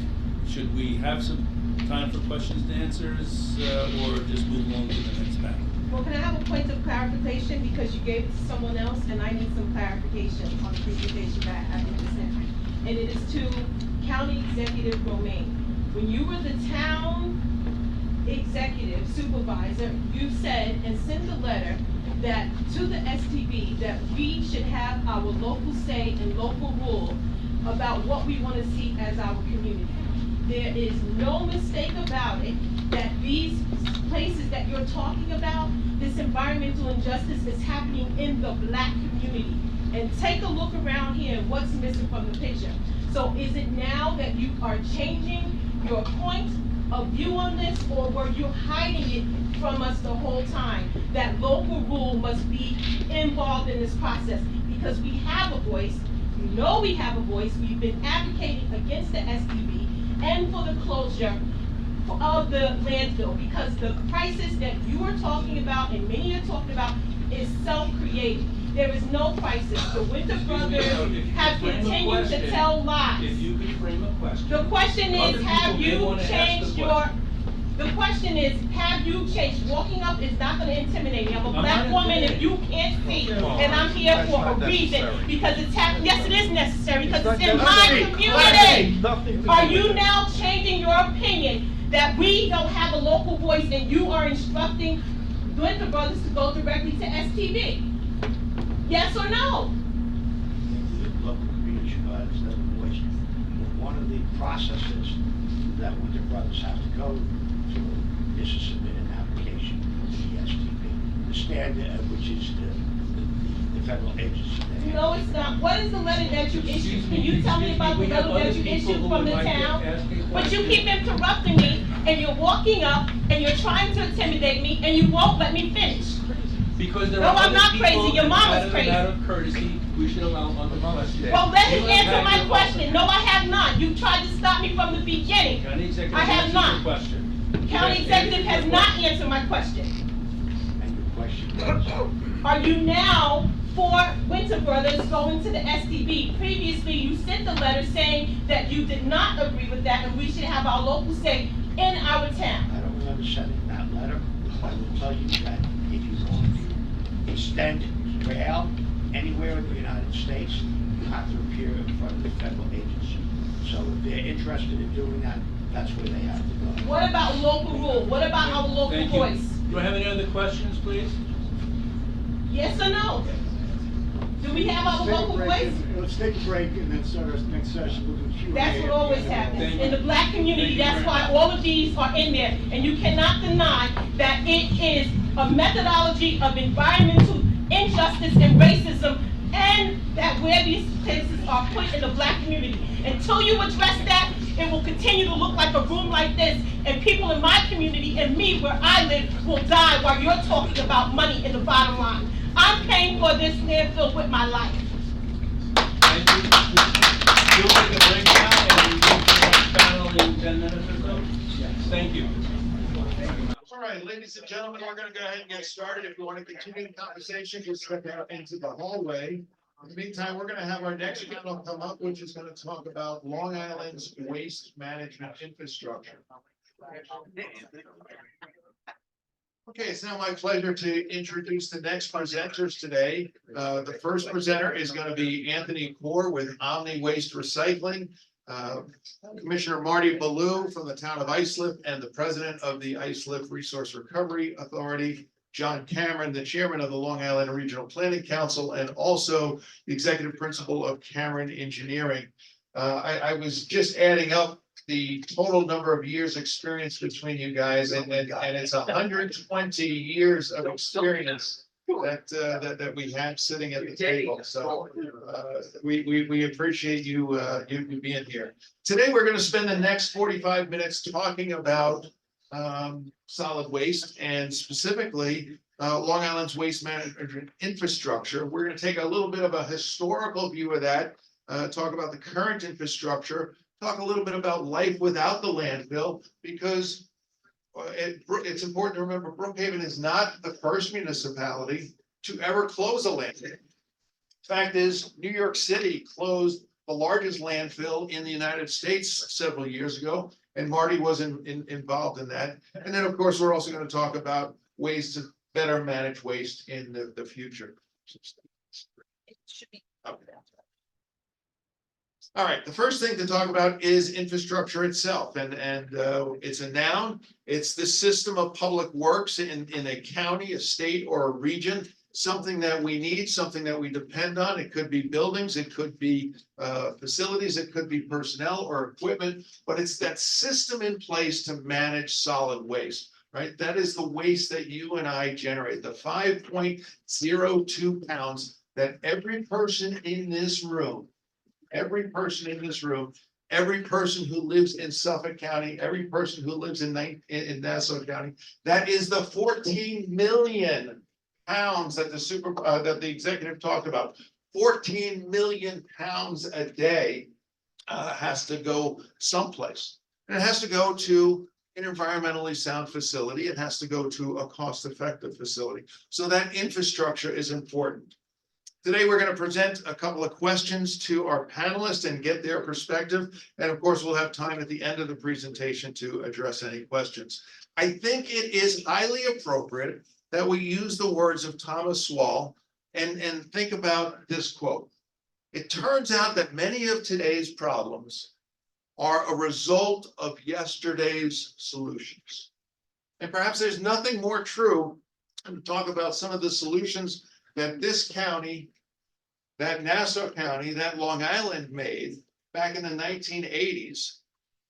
should we have some time for questions and answers, or just move along to the next panel? Well, can I have a point of clarification, because you gave it to someone else, and I need some clarification on the presentation that I did send. And it is to County Executive Romaine. When you were the town executive supervisor, you said and sent a letter that to the STB that we should have our local say and local rule about what we want to see as our community. There is no mistake about it that these places that you're talking about, this environmental injustice is happening in the Black community. And take a look around here, what's missing from the picture. So is it now that you are changing your point of view on this, or were you hiding it from us the whole time? That local rule must be involved in this process, because we have a voice, you know we have a voice, we've been advocating against the STB and for the closure of the landfill, because the crisis that you are talking about and many are talking about is self-created. There is no crisis. The Winter Brothers have continued to tell lies. If you could frame a question. The question Other is, have people may you wanna ask the changed your, question. the question is, have you changed? Walking up is not gonna intimidate me. I'm a I'm Black not woman, if you can't see, and I'm here for a reason, because it's happening. Yes, it is necessary, because it's in my community. Are you now changing your opinion that we don't have a local voice and you are instructing Winter Brothers to go directly to STB? Yes or no? The local community provides that voice. One of the processes that Winter Brothers have to go through is to submit an application to the STB, the standard, which is the federal agency. No, it's not. What is the letter that you issued? Can you tell me about the letter that you issued from the town? But you keep interrupting me, and you're walking up, and you're trying to intimidate me, and you won't let me finish. Because there No, are I'm other not people, crazy. Your and mama's out of- Out crazy. of courtesy, we should allow other questions. Well, let You me have answer had my your question. No, I have not. You tried to stop me from the beginning. County executive I have answered not. your question. County executive has not answered my question. And your question was, Are you now for Winter Brothers going to the STB? Previously, you sent a letter saying that you did not agree with that and we should have our local say in our town. I don't remember sending that letter. I will tell you that if you want to extend bail anywhere in the United States, you have to appear in front of the federal agency. So if they're interested in doing that, that's where they have to go. What about local rule? What about our local Thank you. voice? Do I have any other questions, please? Yes or no? Do we have our local voice? Let's take a break and then start our next session with the Q&A. That's what always happens. Thank In the you. Black community, Thank you that's very why much. all of these are in there. And you cannot deny that it is a methodology of environmental injustice and racism, and that where these places are put in the Black community. Until you address that, it will continue to look like a room like this, and people in my community and me where I live will die while you're talking about money in the bottom line. I'm paying for this landfill with my life. Thank you. You'll take a break now and we'll go to the next panel in 10 minutes or so? Yes. Thank you. All right, ladies and gentlemen, we're gonna go ahead and get started. If you want to continue the conversation, just step out into the hallway. In the meantime, we're gonna have our next panel come up, which is gonna talk about Long Island's waste management infrastructure. Okay, it's now my pleasure to introduce the next presenters today. The first presenter is gonna be Anthony Core with Omni Waste Recycling. Commissioner Marty Bellew from the town of Islip and the president of the Islip Resource Recovery Authority, John Cameron, the chairman of the Long Island Regional Planning Council, and also the executive principal of Cameron Engineering. I was just adding up the total number of years experience between you guys, and it's 120 years of experience that we have sitting at the table. So we appreciate you being here. Today, we're going to spend the next 45 minutes talking about solid waste, and specifically Long Island's waste management infrastructure. We're going to take a little bit of a historical view of that, talk about the current infrastructure, talk a little bit about life without the landfill, because it's important to remember Brookhaven is not the first municipality to ever close a landfill. Fact is, New York City closed the largest landfill in the United States several years ago, and Marty was involved in that. And then, of course, we're also going to talk about ways to better manage waste in the future. It should be. Okay. All right, the first thing to talk about is infrastructure itself, and it's a noun. It's the system of public works in a county, a state, or a region. Something that we need, something that we depend on. It could be buildings, it could be facilities, it could be personnel or equipment, but it's that system in place to manage solid waste, right? That is the waste that you and I generate, the 5.02 pounds that every person in this room, every person who lives in Suffolk County, every person who lives in Nassau County, that is the 14 million pounds that the executive talked about. 14 million pounds a day has to go someplace. And it has to go to an environmentally sound facility. It has to go to a cost-effective facility. So that infrastructure is important. Today, we're going to present a couple of questions to our panelists and get their perspective. And of course, we'll have time at the end of the presentation to address any questions. I think it is highly appropriate that we use the words of Thomas Sowell and think about this quote. It turns out that many of today's problems are a result of yesterday's solutions. And perhaps there's nothing more true than to talk about some of the solutions that this county, that Nassau County, that Long Island made back in the 1980s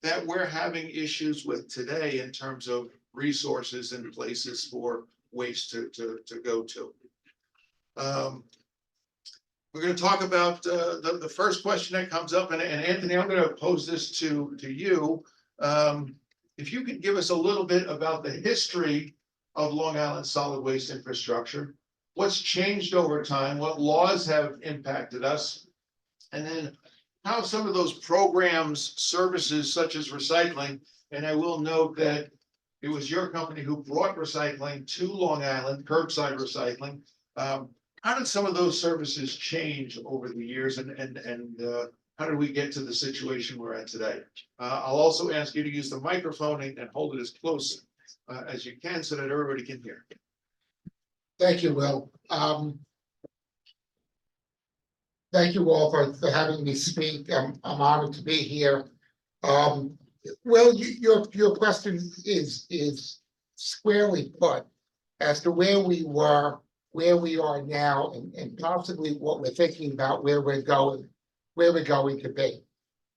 that we're having issues with today in terms of resources and places for waste to go to. We're going to talk about the first question that comes up, and Anthony, I'm going to pose this to you. If you could give us a little bit about the history of Long Island solid waste infrastructure, what's changed over time, what laws have impacted us, and then how some of those programs, services such as recycling, and I will note that it was your company who brought recycling to Long Island, curbside recycling. How did some of those services change over the years, and how did we get to the situation we're at today? I'll also ask you to use the microphone and hold it as close as you can so that everybody can hear. Thank you, Will. Thank you all for having me speak. I'm honored to be here. Well, your question is squarely put as to where we were, where we are now, and possibly what we're thinking about where we're going to be.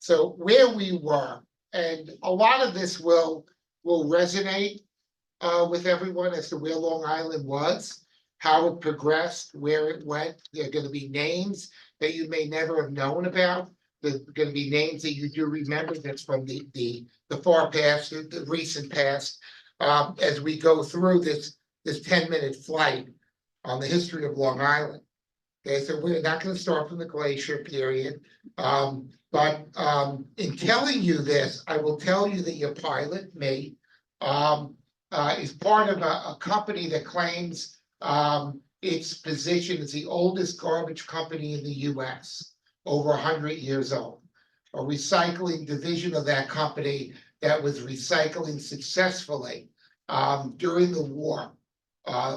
So where we were, and a lot of this will resonate with everyone as to where Long Island was, how it progressed, where it went. There are going to be names that you may never have known about. There's going to be names that you do remember that's from the far past, the recent past, as we go through this 10-minute flight on the history of Long Island. Okay, so we're not going to start from the glacier period, but in telling you this, I will tell you that your pilot, me, is part of a company that claims its position as the oldest garbage company in the U.S., over 100 years old. A recycling division of that company that was recycling successfully during the war,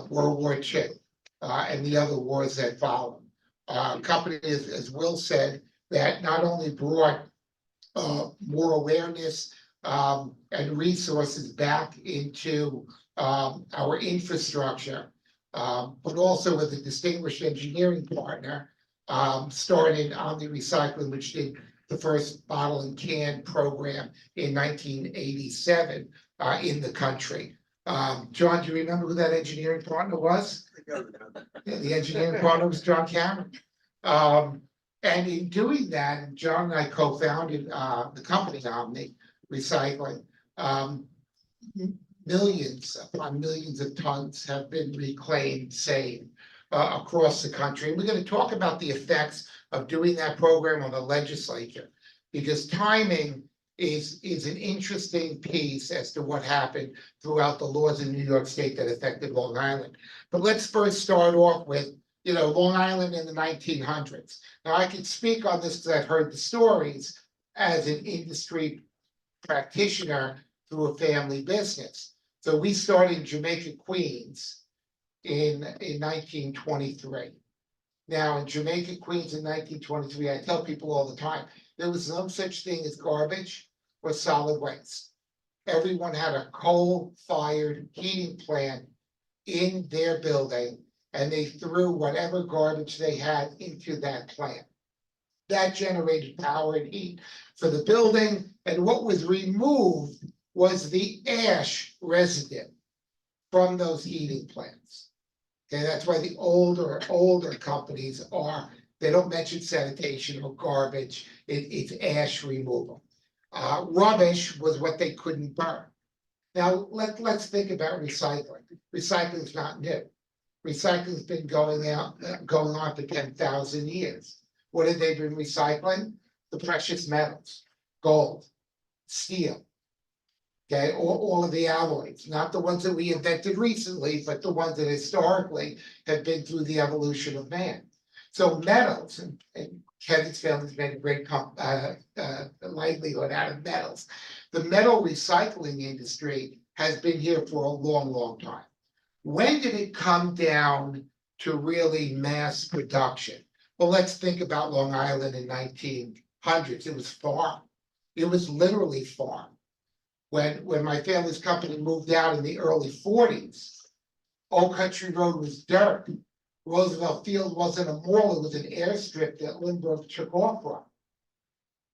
World War II, and the other wars that followed. Company, as Will said, that not only brought more awareness and resources back into our infrastructure, but also with a distinguished engineering partner, started Omni Recycling, which did the first bottle and can program in 1987 in the country. John, do you remember who that engineering partner was? Yeah, the engineering partner was John Cameron. And in doing that, John and I co-founded the company Omni Recycling. Millions upon millions of tons have been reclaimed, saved across the country. And we're going to talk about the effects of doing that program on the legislature, because timing is an interesting piece as to what happened throughout the laws in New York State that affected Long Island. But let's first start off with, Long Island in the 1900s. Now, I can speak on this because I've heard the stories as an industry practitioner through a family business. So we started in Jamaica, Queens in 1923. Now, in Jamaica, Queens in 1923, I tell people all the time, there was no such thing as garbage or solid waste. Everyone had a coal-fired heating plant in their building, and they threw whatever garbage they had into that plant. That generated power and heat for the building, and what was removed was the ash residue from those heating plants. Okay, that's why the older companies they don't mention sanitation or garbage, it's ash removal. Rubbish was what they couldn't burn. Now, let's think about recycling. Recycling is not new. Recycling's been going on for 10,000 years. What have they been recycling? The precious metals, gold, steel. Okay, all of the alloys, not the ones that we invented recently, but the ones that historically have been through the evolution of man. So metals, and Kevin's family's made a great livelihood out of metals. The metal recycling industry has been here for a long, long time. When did it come down to really mass production? Well, let's think about Long Island in 1900s. It was farm. It was literally farm. When my family's company moved out in the early 40s, Old Country Road was dirt. Roosevelt Field wasn't a mall, it was an airstrip that Lindbergh took off from.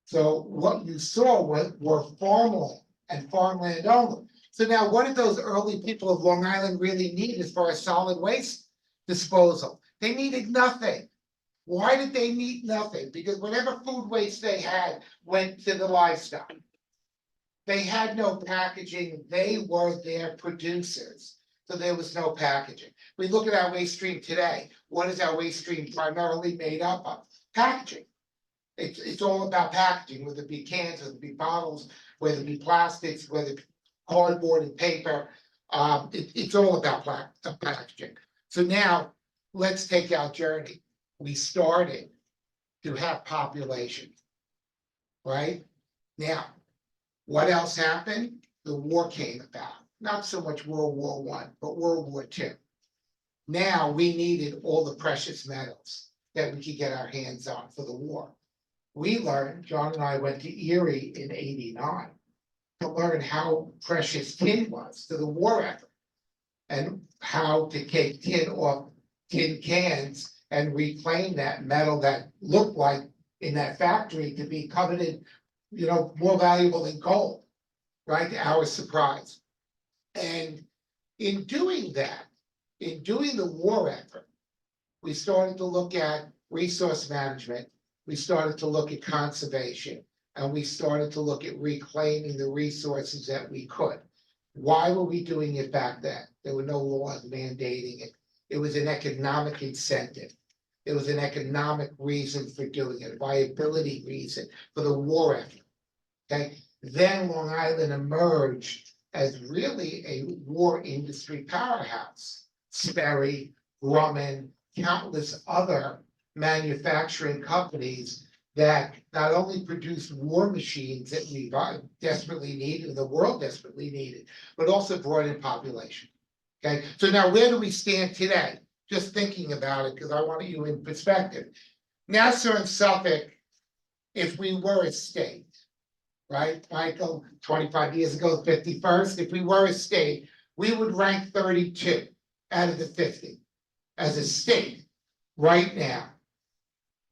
So what you saw were farmland and farmland only. So now what did those early people of Long Island really need as far as solid waste disposal? They needed nothing. Why did they need nothing? Because whatever food waste they had went to the livestock. They had no packaging, they were their producers. So there was no packaging. We look at our waste stream today. What is our waste stream primarily made up of? Packaging. It's all about packaging, whether it be cans, whether it be bottles, whether it be plastics, whether it be cardboard and paper. It's all about packaging. So now let's take our journey. We started to have population, right? Now, what else happened? The war came about. Not so much World War I, but World War II. Now we needed all the precious metals that we could get our hands on for the war. We learned, John and I went to Erie in '89 to learn how precious tin was to the war effort and how to take tin off tin cans and reclaim that metal that looked like in that factory to be coveted, more valuable than gold, right? To our surprise. And in doing that, in doing the war effort, we started to look at resource management, we started to look at conservation, and we started to look at reclaiming the resources that we could. Why were we doing it back then? There were no laws mandating it. It was an economic incentive. It was an economic reason for doing it, a viability reason for the war effort. Okay, then Long Island emerged as really a war industry powerhouse. Sperry, Grumman, countless other manufacturing companies that not only produced war machines that we desperately needed, and the world desperately needed, but also brought in population. Okay, so now where do we stand today? Just thinking about it, because I want you in perspective. Nassau and Suffolk, if we were a state, right, Michael, 25 years ago, 51st, if we were a state, we would rank 32 out of the 50 as a state right now.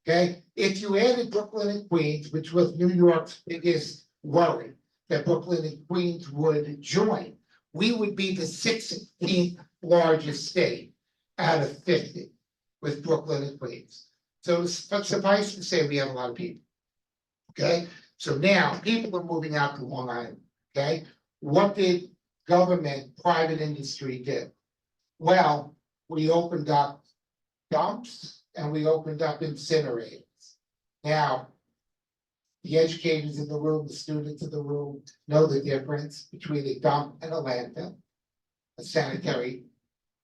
Okay, if you added Brooklyn and Queens, which was New York's biggest worry, that Brooklyn and Queens would join, we would be the 16th largest state out of 50 with Brooklyn and Queens. So suffice to say, we have a lot of people. Okay, so now people are moving out to Long Island. Okay, what did government, private industry do? Well, we opened up dumps and we opened up incinerators. Now, the educators in the room, the students in the room know the difference between a dump and a landfill. A sanitary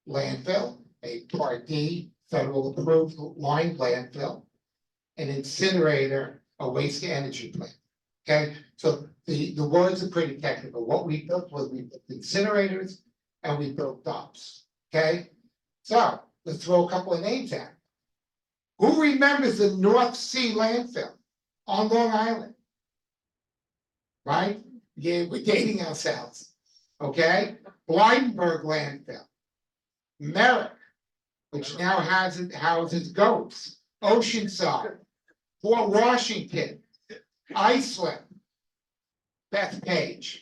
landfill, a Part D, federal approved lined landfill, an incinerator, a waste to energy plant. Okay, so the words are pretty technical. What we built was we built incinerators and we built dumps. Okay, so let's throw a couple of names out. Who remembers the North Sea landfill on Long Island. Right? Yeah, we're dating ourselves. Okay? Blydenburg landfill. Merrick, which now houses goats. Oceanside. Fort Washington. Islip. Bethpage.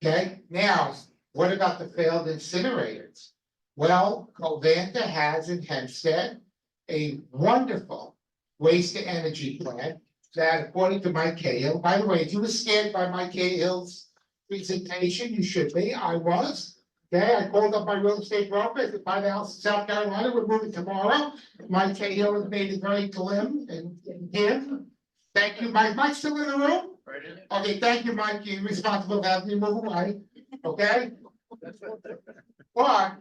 Okay, now, what about the failed incinerators? Well, Covanta has in Hempstead a wonderful waste to energy plant that, according to Mike Cahill, by the way, if you were scared by Mike Cahill's presentation, you should be. I was. Okay, I called up my real estate broker, I said, buy the house in South Carolina, we're moving tomorrow. Mike Cahill has made it very glim and dim. Thank you, Mike. Mike's still in the room? Okay, thank you, Mike. You're responsible for having me move away, okay? But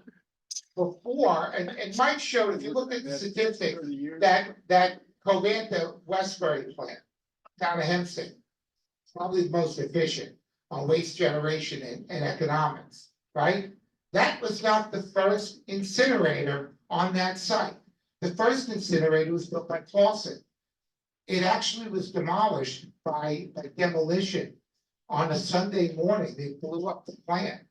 before, and Mike showed, if you look at the statistics, that Covanta Westbury plant, town of Hempstead, probably the most efficient on waste generation and economics, right? That was not the first incinerator on that site. The first incinerator was built by Clausen. It actually was demolished by demolition on a Sunday morning. They blew up the plant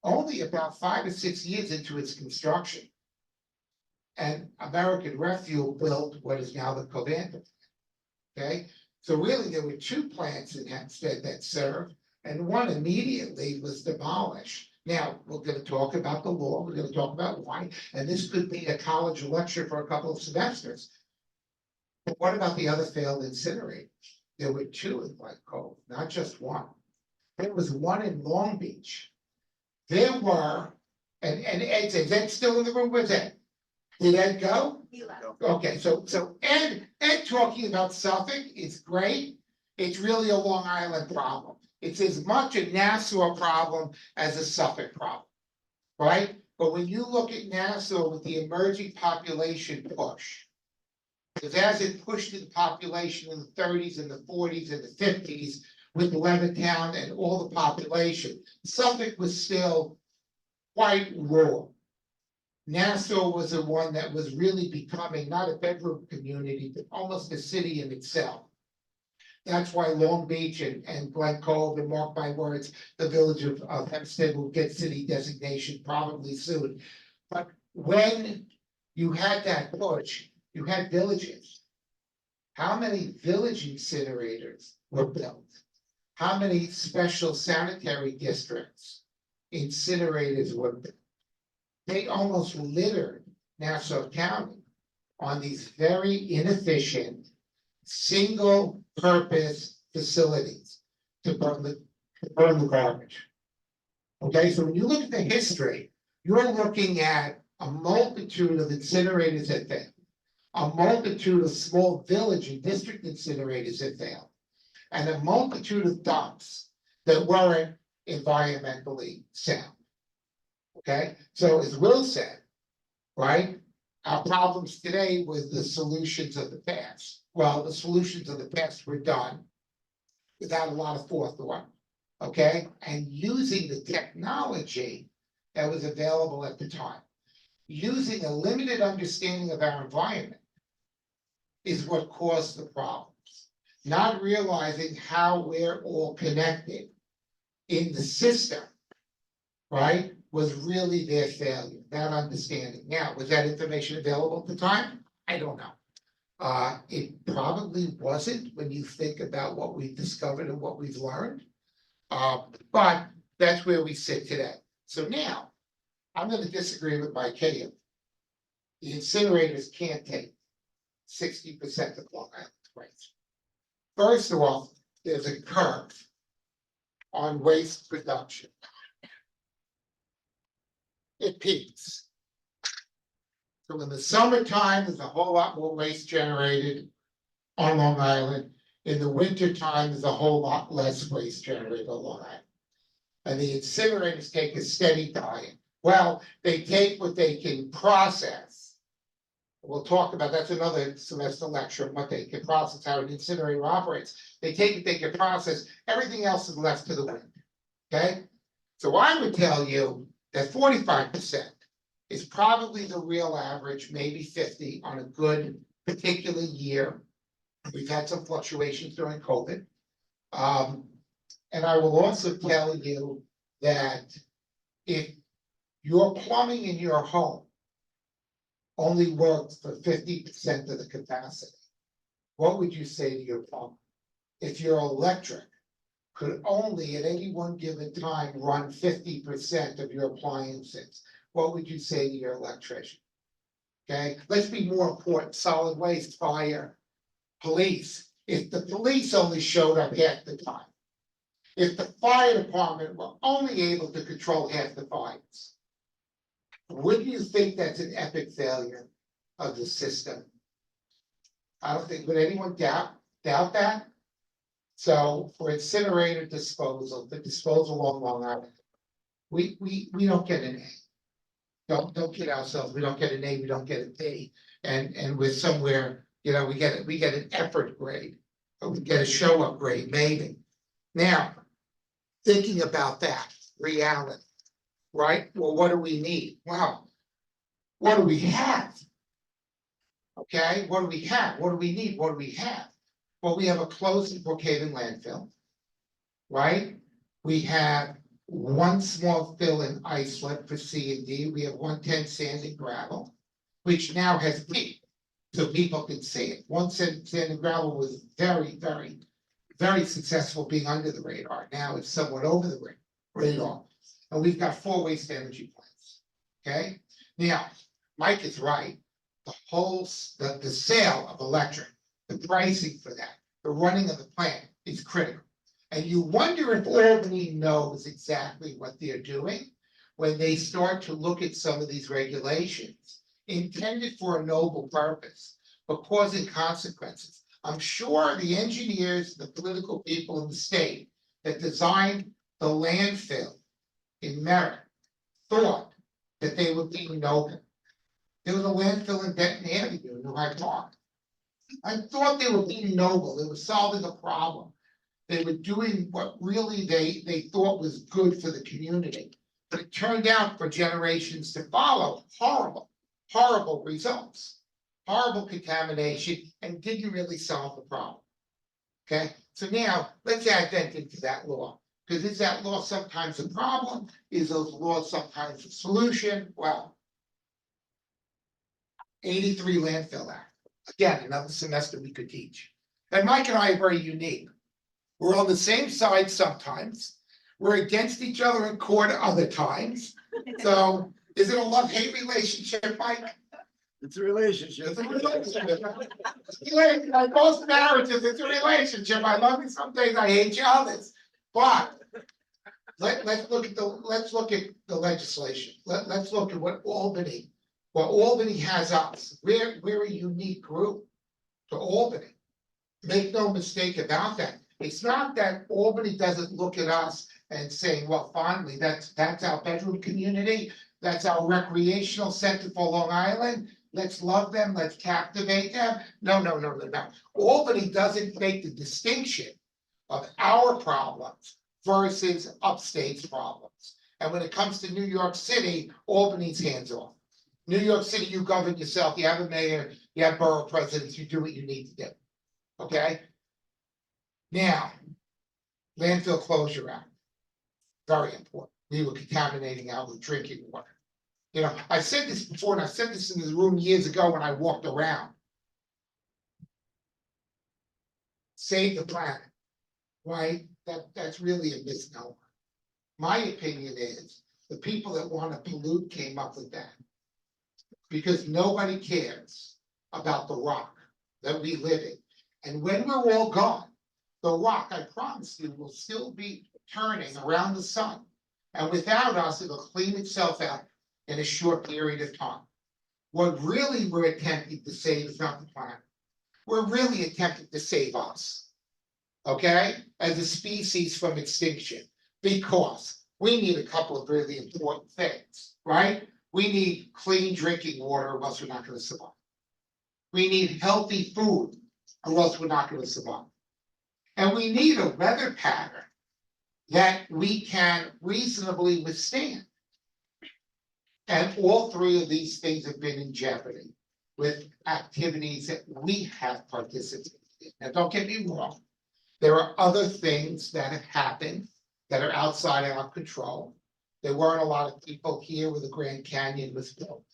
only about 5 or 6 years into its construction. And American Refuel built what is now the Covanta plant. Okay, so really there were 2 plants in Hempstead that served, and one immediately was demolished. Now, we're going to talk about the law, we're going to talk about why, and this could be a college lecture for a couple of semesters. But what about the other failed incinerators? There were 2 in White Cove, not just 1. There was 1 in Long Beach. There were, and Ed's still in the room with Ed. Did Ed go? He left. Okay, so Ed talking about Suffolk is great. It's really a Long Island problem. It's as much a Nassau problem as a Suffolk problem, right? But when you look at Nassau with the emerging population push, because as it pushed the population in the 30s and the 40s and the 50s with Levittown and all the population, Suffolk was still quite rural. Nassau was the one that was really becoming not a bedroom community, but almost a city in itself. That's why Long Beach and Glen Cove, and mark my words, the village of Hempstead will get city designation probably soon. But when you had that push, you had villages. How many village incinerators were built? How many special sanitary districts incinerators were built? They almost littered Nassau County on these very inefficient, single-purpose facilities to burn the garbage. Okay, so when you look at the history, you're looking at a multitude of incinerators that failed, a multitude of small village and district incinerators that failed, and a multitude of dumps that weren't environmentally sound. Okay, so as Will said, right, our problems today with the solutions of the past. Well, the solutions of the past were done without a lot of forethought, okay? And using the technology that was available at the time, using a limited understanding of our environment is what caused the problems. Not realizing how we're all connected in the system, right, was really their failure, that understanding. Now, was that information available at the time? I don't know. It probably wasn't when you think about what we've discovered and what we've learned. But that's where we sit today. So now, I'm going to disagree with Mike Cahill. The incinerators can't take 60% of Long Island's waste. First of all, there's a curve on waste production. It peaks. So in the summertime, there's a whole lot more waste generated on Long Island. In the wintertime, there's a whole lot less waste generated on Long Island. And the incinerators take a steady diet. Well, they take what they can process. We'll talk about, that's another semester lecture, what they can process, how an incinerator operates. They take what they can process, everything else is left to the wind, okay? So I would tell you that 45% is probably the real average, maybe 50 on a good particular year. We've had some fluctuations during COVID. And I will also tell you that if your plumbing in your home only works for 50% of the capacity, what would you say to your plumber? If your electric could only at any one given time run 50% of your appliances, what would you say to your electrician? Okay, let's be more important, solid waste, fire, police. If the police only showed up half the time, if the fire department were only able to control half the fires, wouldn't you think that's an epic failure of the system? I don't think, would anyone doubt that? So for incinerator disposal, the disposal on Long Island, we don't get an A. Don't kid ourselves, we don't get an A, we don't get a B, and we're somewhere, we get an effort grade, or we get a show up grade, maybe. Now, thinking about that reality, right? Well, what do we need? Well, what do we have? Okay, what do we have? What do we need? What do we have? Well, we have a closed Brookhaven landfill, right? We have one small fill in Islip for C&D. We have 110 sand and gravel, which now has peaked, so people can see it. One sand and gravel was very, very, very successful being under the radar. Now it's somewhat over the radar. And we've got 4 waste energy plants. Okay, now Mike is right. The sale of electric, the pricing for that, the running of the plant is critical. And you wonder if Albany knows exactly what they're doing when they start to look at some of these regulations intended for a noble purpose, but causing consequences. I'm sure the engineers, the political people in the state that designed the landfill in Merritt thought that they were being noble. There was a landfill in Denton Avenue in New Hyde Park. I thought they were being noble. They were solving a problem. They were doing what really they thought was good for the community. But it turned out for generations to follow, horrible results, horrible contamination, and didn't really solve the problem. Okay, so now let's add that into that law. Because is that law sometimes a problem? Is those laws sometimes a solution? Well, 83 Landfill Act. Again, another semester we could teach. And Mike and I are very unique. We're on the same side sometimes. We're against each other in court other times. So is it a love-hate relationship, Mike? It's a relationship. It's a relationship. Like most marriages, it's a relationship. I love you some days, I hate you others. But let's look at the legislation. Let's look at what Albany has us. We're a unique group to Albany. Make no mistake about that. It's not that Albany doesn't look at us and saying, well, finally, that's our bedroom community. That's our recreational center for Long Island. Let's love them. Let's captivate them. No. Albany doesn't make the distinction of our problems versus upstate's problems. And when it comes to New York City, Albany's hands off. New York City, you govern yourself. You have a mayor, you have borough presidents, you do what you need to do. Okay? Now, landfill closure act, very important. We were contaminating our drinking water. I've said this before, and I said this in this room years ago when I walked around. Save the planet, right? That's really a misnomer. My opinion is the people that want to pollute came up with that. Because nobody cares about the rock that we live in. And when we're all gone, the rock, I promise you, will still be turning around the sun. And without us, it'll clean itself out in a short period of time. What really we're attempting to save is not the planet. We're really attempting to save us, okay, as a species from extinction, because we need a couple of really important things, right? We need clean drinking water, or else we're not going to survive. We need healthy food, or else we're not going to survive. And we need a weather pattern that we can reasonably withstand. And all 3 of these things have been in jeopardy with activities that we have participated in. in. Now, don't get me wrong. There are other things that have happened that are outside of our control. There weren't a lot of people here when the Grand Canyon was built,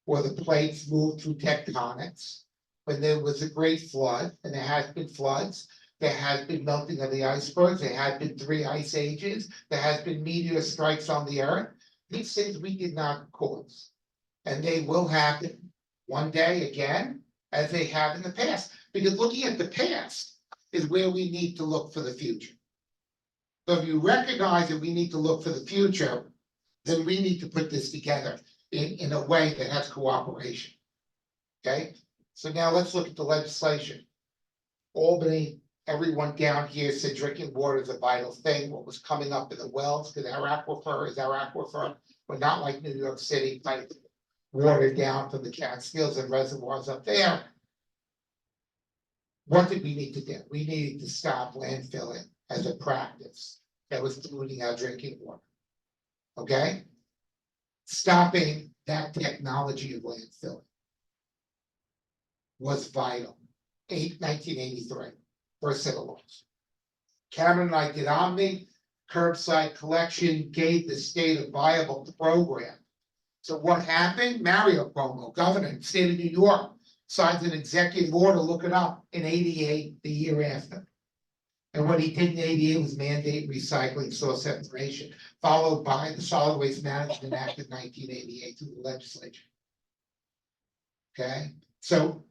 or the plates moved through tectonics. When there was a great flood, and there has been floods, there has been melting of the icebergs, there had been 3 ice ages, there has been meteor strikes on the earth. These things we did not cause. And they will happen one day again, as they have in the past. Because looking at the past is where we need to look for the future. So if you recognize that we need to look for the future, then we need to put this together in a way that has cooperation. Okay, so now let's look at the legislation. Albany, everyone down here said drinking water is a vital thing. What was coming up in the wells, because our aquifer is our aquifer, but not like New York City, like water down from the Catskills and reservoirs up there. What did we need to do? We needed to stop landfilling as a practice that was polluting our drinking water. Okay? Stopping that technology of landfilling was vital. 1983, first set of laws. Cameron and I did Omni, curbside collection, gave the state a viable program. So what happened? Mario Cuomo, governor of the state of New York, signs an executive order, look it up, in 88, the year after. And what he did in 88 was mandate recycling source separation, followed by the Solid Waste Management Act of 1988 through the legislature. Okay, so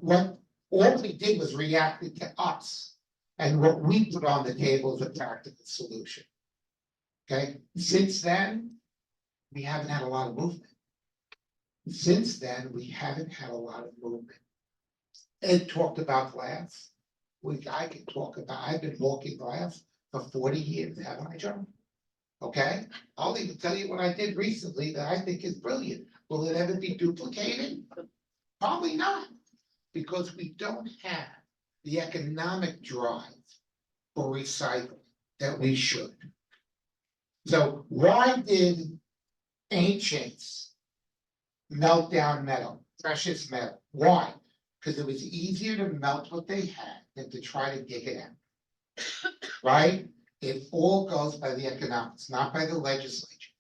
what Albany did was reacted to us, and what we put on the table is a practical solution. Okay, since then, we haven't had a lot of movement. Since then, we haven't had a lot of movement. Ed talked about glass. I can talk about, I've been walking glass for 40 years, haven't I, John? Okay, I'll even tell you what I did recently that I think is brilliant. Will it ever be duplicated? Probably not, because we don't have the economic drive for recycling that we should. So why did ancients melt down metal, precious metal? Why? Because it was easier to melt what they had than to try to dig it out. Right? It all goes by the economics, not by the legislature.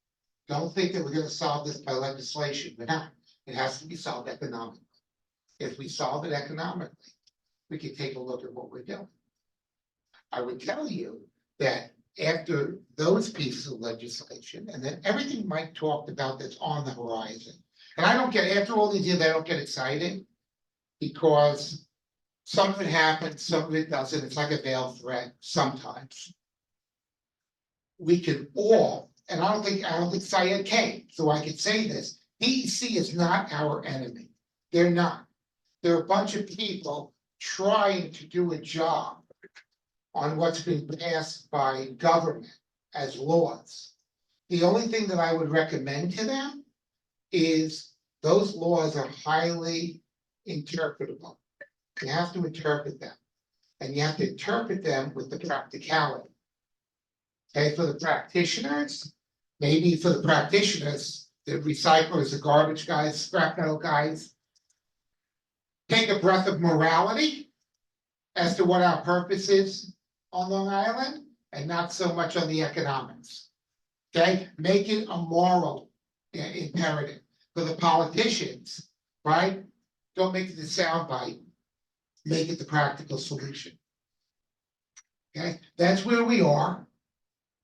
Don't think that we're going to solve this by legislation. We're not. It has to be solved economically. If we solve it economically, we can take a look at what we're doing. I would tell you that after those pieces of legislation, and then everything Mike talked about that's on the horizon, and I don't get, after all these years, I don't get excited, because some of it happens, some of it doesn't. It's like a veiled threat sometimes. We can all, and I don't think Syed came, so I could say this. DEC is not our enemy. They're not. They're a bunch of people trying to do a job on what's been passed by government as laws. The only thing that I would recommend to them is those laws are highly interpretable. You have to interpret them, and you have to interpret them with the practicality. Okay, for the practitioners, maybe for the practitioners, the recyclers, the garbage guys, scrap metal guys, take a breath of morality as to what our purpose is on Long Island, and not so much on the economics. Okay, make it a moral imperative for the politicians, right? Don't make it the soundbite, make it the practical solution. Okay, that's where we are,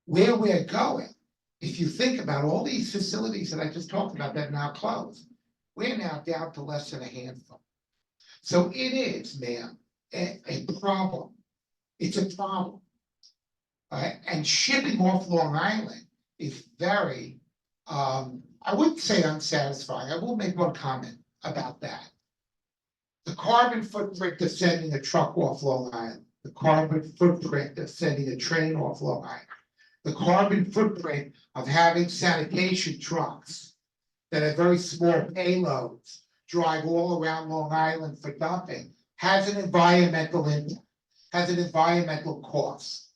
where we're going. If you think about all these facilities that I just talked about that are now closed, we're now down to less than a handful. So it is, ma'am, a problem. It's a problem. And shipping off Long Island is very, I wouldn't say unsatisfying. I will make one comment about that. The carbon footprint of sending a truck off Long Island, the carbon footprint of sending a train off Long Island, the carbon footprint of having sanitation trucks that are very small payloads drive all around Long Island for dumping has an environmental impact, has an environmental cost.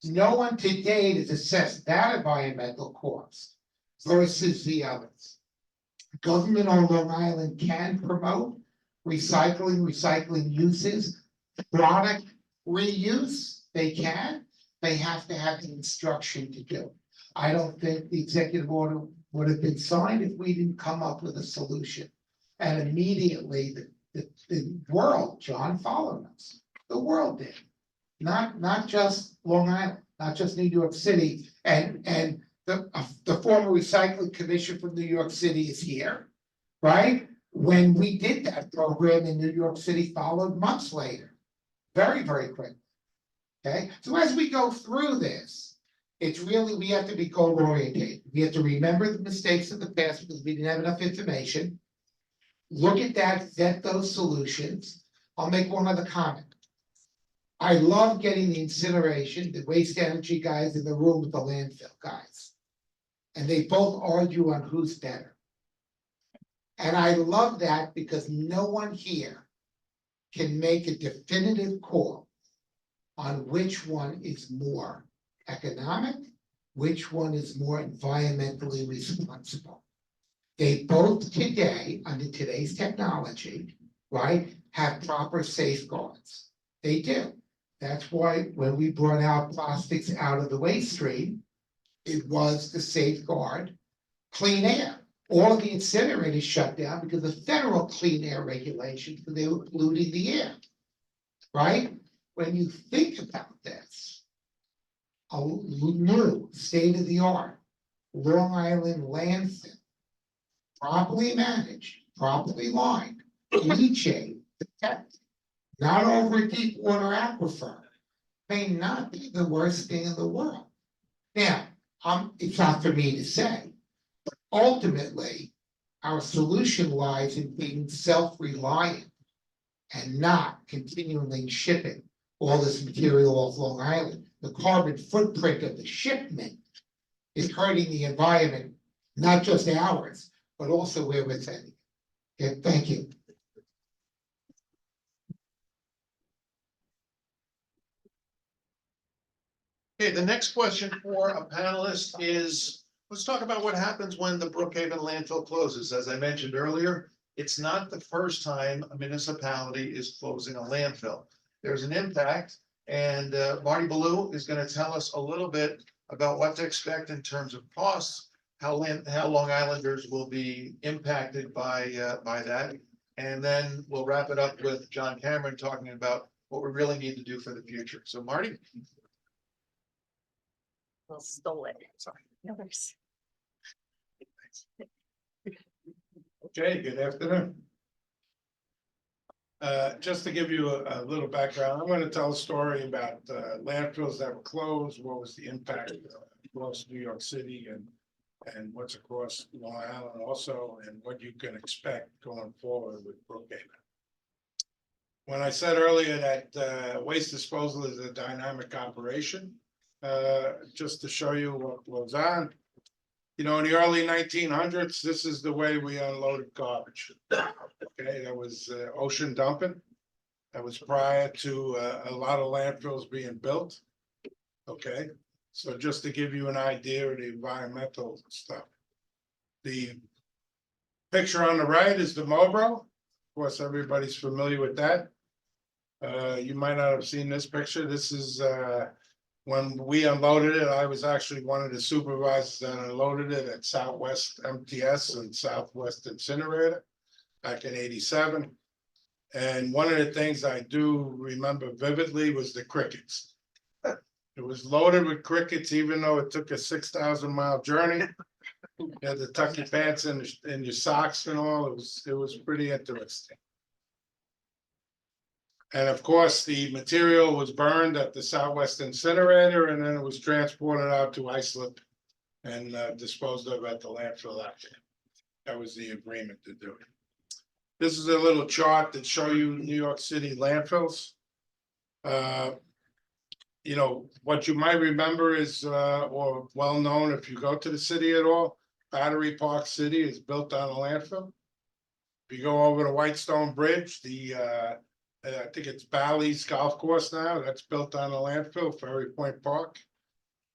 No one to date has assessed that environmental cost versus the others. Government on Long Island can promote recycling uses product reuse, they can, they have to have the instruction to do. I don't think the executive order would have been signed if we didn't come up with a solution. And immediately the world, John followed us, the world did. Not just Long Island, not just New York City, and the former recycling commission from New York City is here, right? When we did that program in New York City, followed months later, very, very quick. Okay, so as we go through this, it's really, we have to be goal oriented. We have to remember the mistakes of the past because we didn't have enough information. Look at that, vet those solutions. I'll make one other comment. I love getting the incineration, the waste energy guys in the room with the landfill guys. And they both argue on who's better. And I love that because no one here can make a definitive call on which one is more economic, which one is more environmentally responsible. They both today, under today's technology, right, have proper safeguards. They do. That's why when we brought out plastics out of the waste stream, it was to safeguard clean air. All of the incinerators shut down because of federal clean air regulations, because they were polluting the air. Right? When you think about this, a new state-of-the-art Long Island landfill, properly managed, properly lined, leachate, protected, not over a deep water aquifer, may not be the worst thing in the world. Now, it's not for me to say, but ultimately, our solution lies in being self-reliant and not continually shipping all this material off Long Island. The carbon footprint of the shipment is hurting the environment, not just ours, but also where we're sending it. Okay, thank you. Okay, the next question for a panelist is, let's talk about what happens when the Brookhaven landfill closes. As I mentioned earlier, it's not the first time a municipality is closing a landfill. There's an impact, and Marty Bellew is going to tell us a little bit about what to expect in terms of costs, how Long Islanders will be impacted by that, and then we'll wrap it up with John Cameron talking about what we really need to do for the future. So, Marty. Well, stole it. Sorry. No worries. Okay, good afternoon. Just to give you a little background, I'm going to tell a story about landfills that were closed, what was the impact across New York City and what's across Long Island also, and what you can expect going forward with Brookhaven. When I said earlier that waste disposal is a dynamic operation, just to show you what goes on. You know, in the early 1900s, this is the way we unloaded garbage. Okay, that was ocean dumping. That was prior to a lot of landfills being built. Okay, so just to give you an idea of the environmental stuff. The picture on the right is the Mobro. Of course, everybody's familiar with that. You might not have seen this picture. This is when we unloaded it. I was actually one of the supervisors that unloaded it at Southwest MTS and Southwest Incinerator back in '87. And one of the things I do remember vividly was the crickets. It was loaded with crickets, even though it took a 6,000-mile journey. You had to tuck your pants in your socks and all. It was pretty interesting. And of course, the material was burned at the Southwest Incinerator, and then it was transported out to Islip and disposed of at the landfill out there. That was the agreement to do it. This is a little chart that shows you New York City landfills. You know, what you might remember is, or well known if you go to the city at all, Battery Park City is built on a landfill. If you go over the Whitestone Bridge, I think it's Bally's Golf Course now, that's built on a landfill, Ferry Point Park.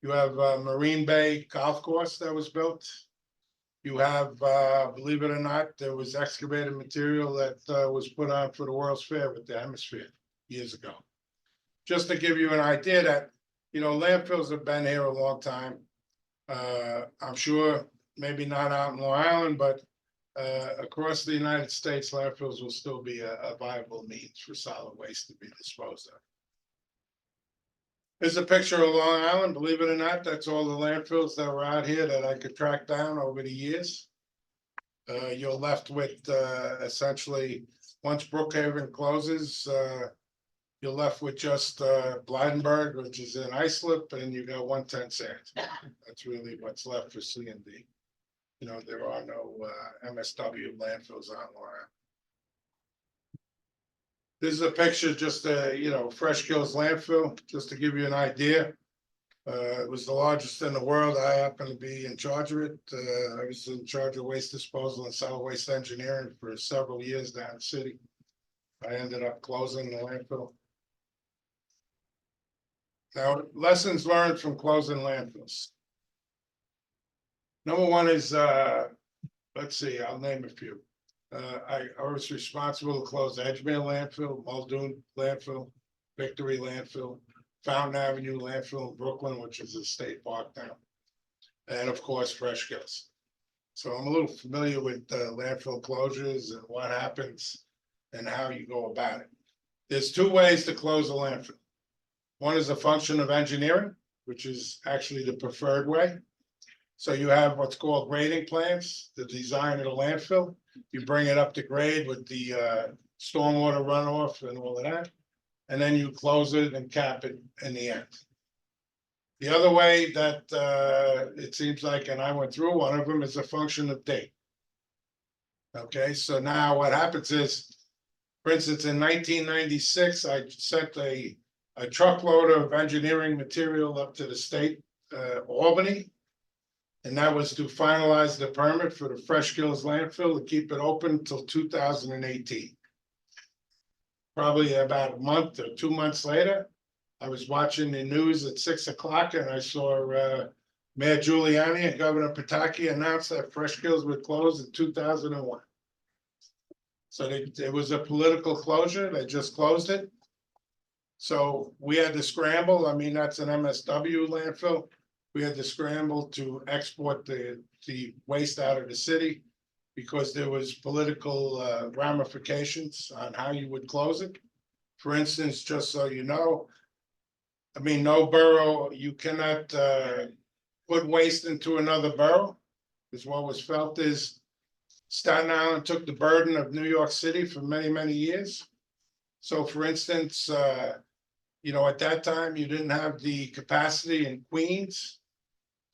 You have Marine Bay Golf Course that was built. You have, believe it or not, there was excavated material that was put on for the World's Fair with the Hemisphere. years ago. Just to give you an idea that, landfills have been here a long time. I'm sure maybe not out in Long Island, but across the United States, landfills will still be a viable means for solid waste to be disposed of. Here's a picture of Long Island. Believe it or not, that's all the landfills that were out here that I could track down over the years. You're left with essentially, once Brookhaven closes, you're left with just Blydenburg, which is in Islip, and you got 110 Sands. That's really what's left for C&D. There are no MSW landfills on Long Island. This is a picture, just Fresh Kills landfill, just to give you an idea. It was the largest in the world. I happen to be in charge of it. I was in charge of waste disposal and solid waste engineering for several years down in the city. I ended up closing the landfill. Now, lessons learned from closing landfills. Number one is, let's see, I'll name a few. I was responsible to close Edgemere landfill, Muldoon landfill, Victory landfill, Fountain Avenue landfill in Brooklyn, which is a state park now. And of course, Fresh Kills. So I'm a little familiar with landfill closures and what happens and how you go about it. There's two ways to close a landfill. One is a function of engineering, which is actually the preferred way. So you have what's called grading plans, the design of the landfill. You bring it up to grade with the stormwater runoff and all of that. And then you close it and cap it in the end. The other way that it seems like, and I went through one of them, is a function of date. Okay, so now what happens is, for instance, in 1996, I sent a truckload of engineering material up to the state, Albany. And that was to finalize the permit for the Fresh Kills landfill to keep it open until 2018. Probably about a month or 2 months later, I was watching the news at 6 o'clock and I saw Mayor Giuliani and Governor Pataki announce that Fresh Kills would close in 2001. So it was a political closure. They just closed it. So we had to scramble. I mean, that's an MSW landfill. We had to scramble to export the waste out of the city because there was political ramifications on how you would close it. For instance, just so you know, I mean, no borough, you cannot put waste into another borough, because what was felt is Staten Island took the burden of New York City for many, many years. So for instance, at that time, you didn't have the capacity in Queens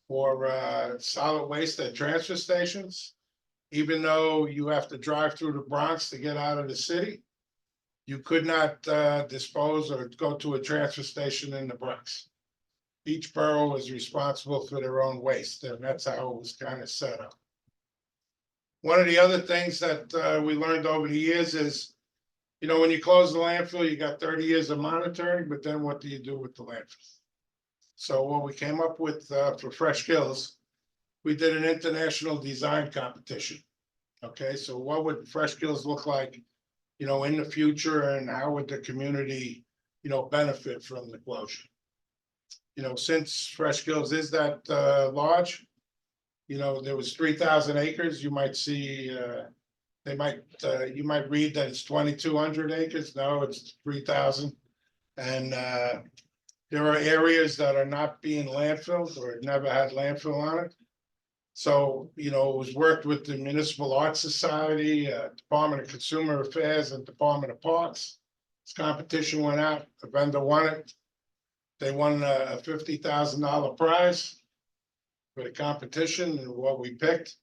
for solid waste at transfer stations. Even though you have to drive through the Bronx to get out of the city, you could not dispose or go to a transfer station in the Bronx. Each borough was responsible for their own waste, and that's how it was kind of set up. One of the other things that we learned over the years is, when you close the landfill, you got 30 years of monitoring, but then what do you do with the landfill? So what we came up with for Fresh Kills, we did an international design competition. Okay, so what would Fresh Kills look like, in the future, and how would the community, benefit from the closure? Since Fresh Kills is that large, there was 3,000 acres. You might see, you might read that it's 2,200 acres. No, it's 3,000. And there are areas that are not being landfilled or never had landfill on it. So, it was worked with the Municipal Art Society, Department of Consumer Affairs, and Department of Parks. This competition went out, a vendor won it. They won a $50,000 prize for the competition and what we picked.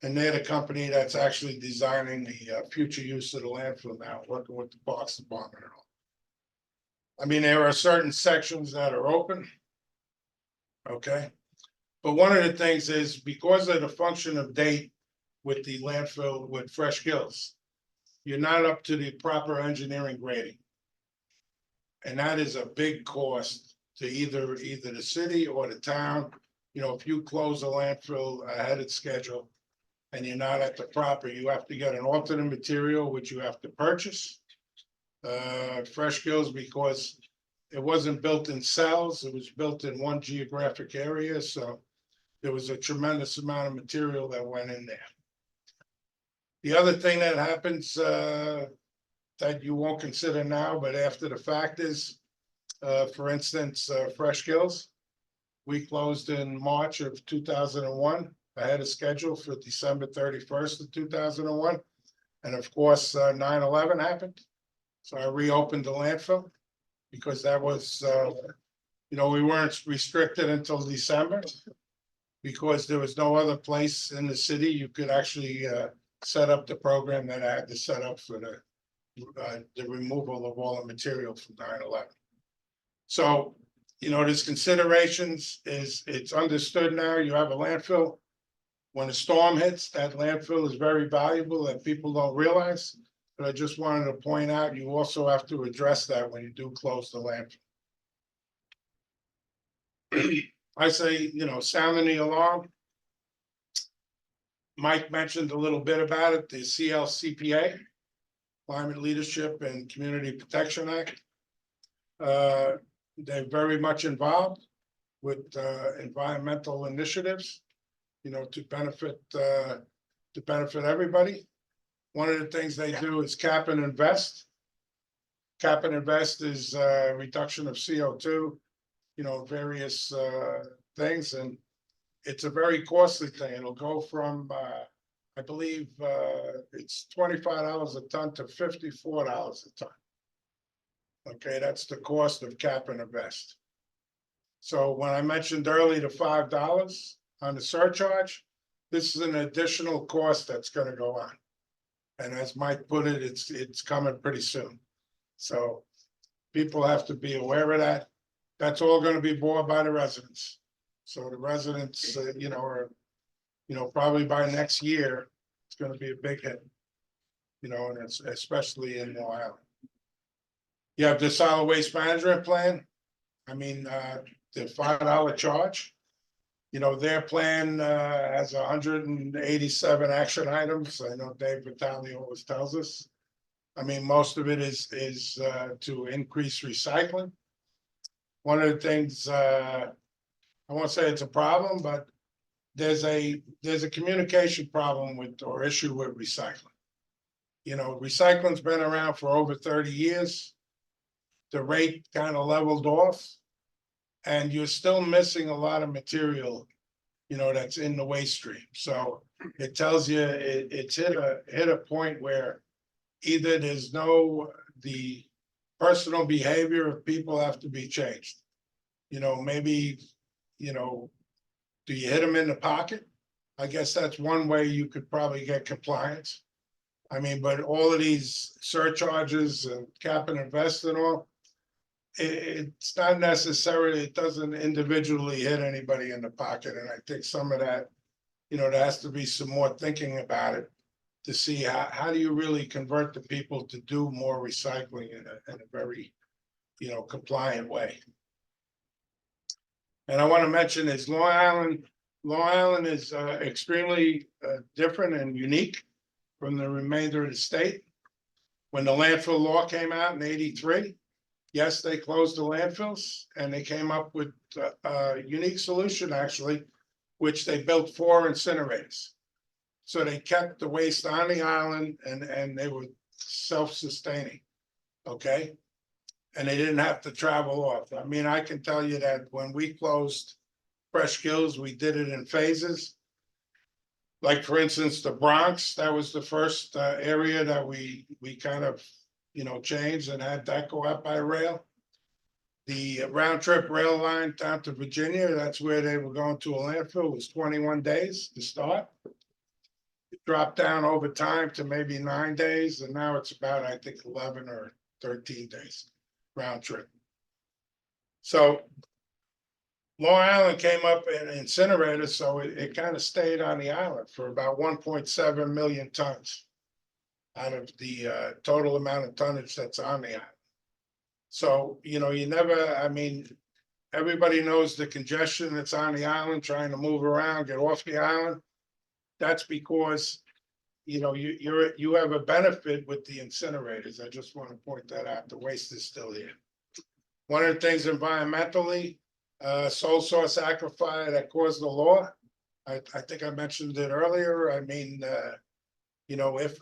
And they're the company that's actually designing the future use of the landfill now, working with the Parks Department and all. I mean, there are certain sections that are open. Okay. But one of the things is, because of the function of date with the landfill with Fresh Kills, you're not up to the proper engineering grading. And that is a big cost to either the city or the town. If you close a landfill ahead of schedule and you're not at the proper, you have to get an alternate material, which you have to purchase. Fresh Gills because it wasn't built in cells, it was built in one geographic area, so there was a tremendous amount of material that went in there. The other thing that happens, that you won't consider now, but after the fact is, for instance, Fresh Gills, we closed in March of 2001, ahead of schedule for December 31st of 2001. And of course, 9/11 happened. So I reopened the landfill because that was, we weren't restricted until December because there was no other place in the city you could actually set up the program that I had to set up for the removal of all the material from 9/11. So, there's considerations, it's understood now, you have a landfill. When a storm hits, that landfill is very valuable that people don't realize. But I just wanted to point out, you also have to address that when you do close the landfill. I say, sounding the alarm. Mike mentioned a little bit about it, the CLCPA, Climate Leadership and Community Protection Act. They're very much involved with environmental initiatives, to benefit everybody. One of the things they do is cap and invest. Cap and invest is reduction of CO2, various things, and it's a very costly thing. It'll go from, I believe, it's $25 a ton to $54 a ton. Okay, that's the cost of cap and invest. So when I mentioned earlier the $5 on the surcharge, this is an additional cost that's going to go on. And as Mike put it, it's coming pretty soon. So people have to be aware of that. That's all going to be borne by the residents. So the residents, probably by next year, it's going to be a big hit, and it's especially in Long Island. You have the solid waste management plan. I mean, the $5 charge. Their plan has 187 action items. I know Dave Vitale always tells us. I mean, most of it is to increase recycling. One of the things, I won't say it's a problem, but there's a communication problem or issue with recycling. Recycling's been around for over 30 years. The rate kind of leveled off. And you're still missing a lot of material, that's in the waste stream. So it tells you it's hit a point where either the personal behavior of people have to be changed. Maybe, do you hit them in the pocket? I guess that's one way you could probably get compliance. I mean, but all of these surcharges and cap and invest and all, it's not necessarily, it doesn't individually hit anybody in the pocket. And I think some of that, there has to be some more thinking about it to see how do you really convert the people to do more recycling in a very, compliant way. And I want to mention is Long Island is extremely different and unique from the remainder of the state. When the landfill law came out in '83, yes, they closed the landfills and they came up with a unique solution, actually, which they built 4 incinerators. So they kept the waste on the island and they were self-sustaining, okay? And they didn't have to travel off. I mean, I can tell you that when we closed Fresh Gills, we did it in phases. Like, for instance, the Bronx, that was the first area that we kind of changed and had that go out by rail. The round trip rail line down to Virginia, that's where they were going to a landfill, was 21 days to start. It dropped down over time to maybe 9 days, and now it's about, I think, 11 or 13 days round trip. So Long Island came up in incinerators, so it kind of stayed on the island for about 1.7 million tons out of the total amount of tonnage that's on the island. So, you never, I mean, everybody knows the congestion that's on the island, trying to move around, get off the island. That's because, you know, you have a benefit with the incinerators. I just want to point that out. The waste is still here. One of the things environmentally, sole source aquifer that caused the law. I think I mentioned it earlier. I mean, you know, if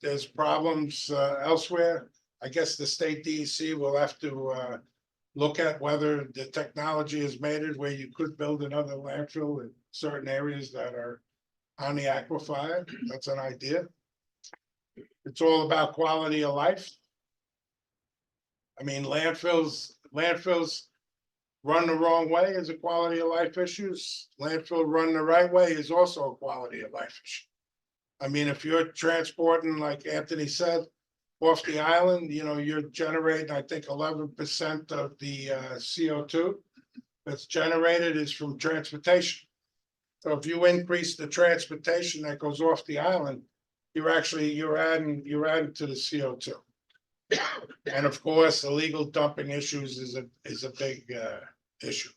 there's problems elsewhere, I guess the state DEC will have to look at whether the technology has made it where you could build another landfill in certain areas that are on the aquifer. That's an idea. It's all about quality of life. I mean, landfills run the wrong way is a quality of life issues. Landfill run the right way is also a quality of life issue. I mean, if you're transporting, like Anthony said, off the island, you know, you're generating, I think, 11% of the CO2 that's generated is from transportation. So if you increase the transportation that goes off the island, you're adding to the CO2. And of course, illegal dumping issues is a big issue.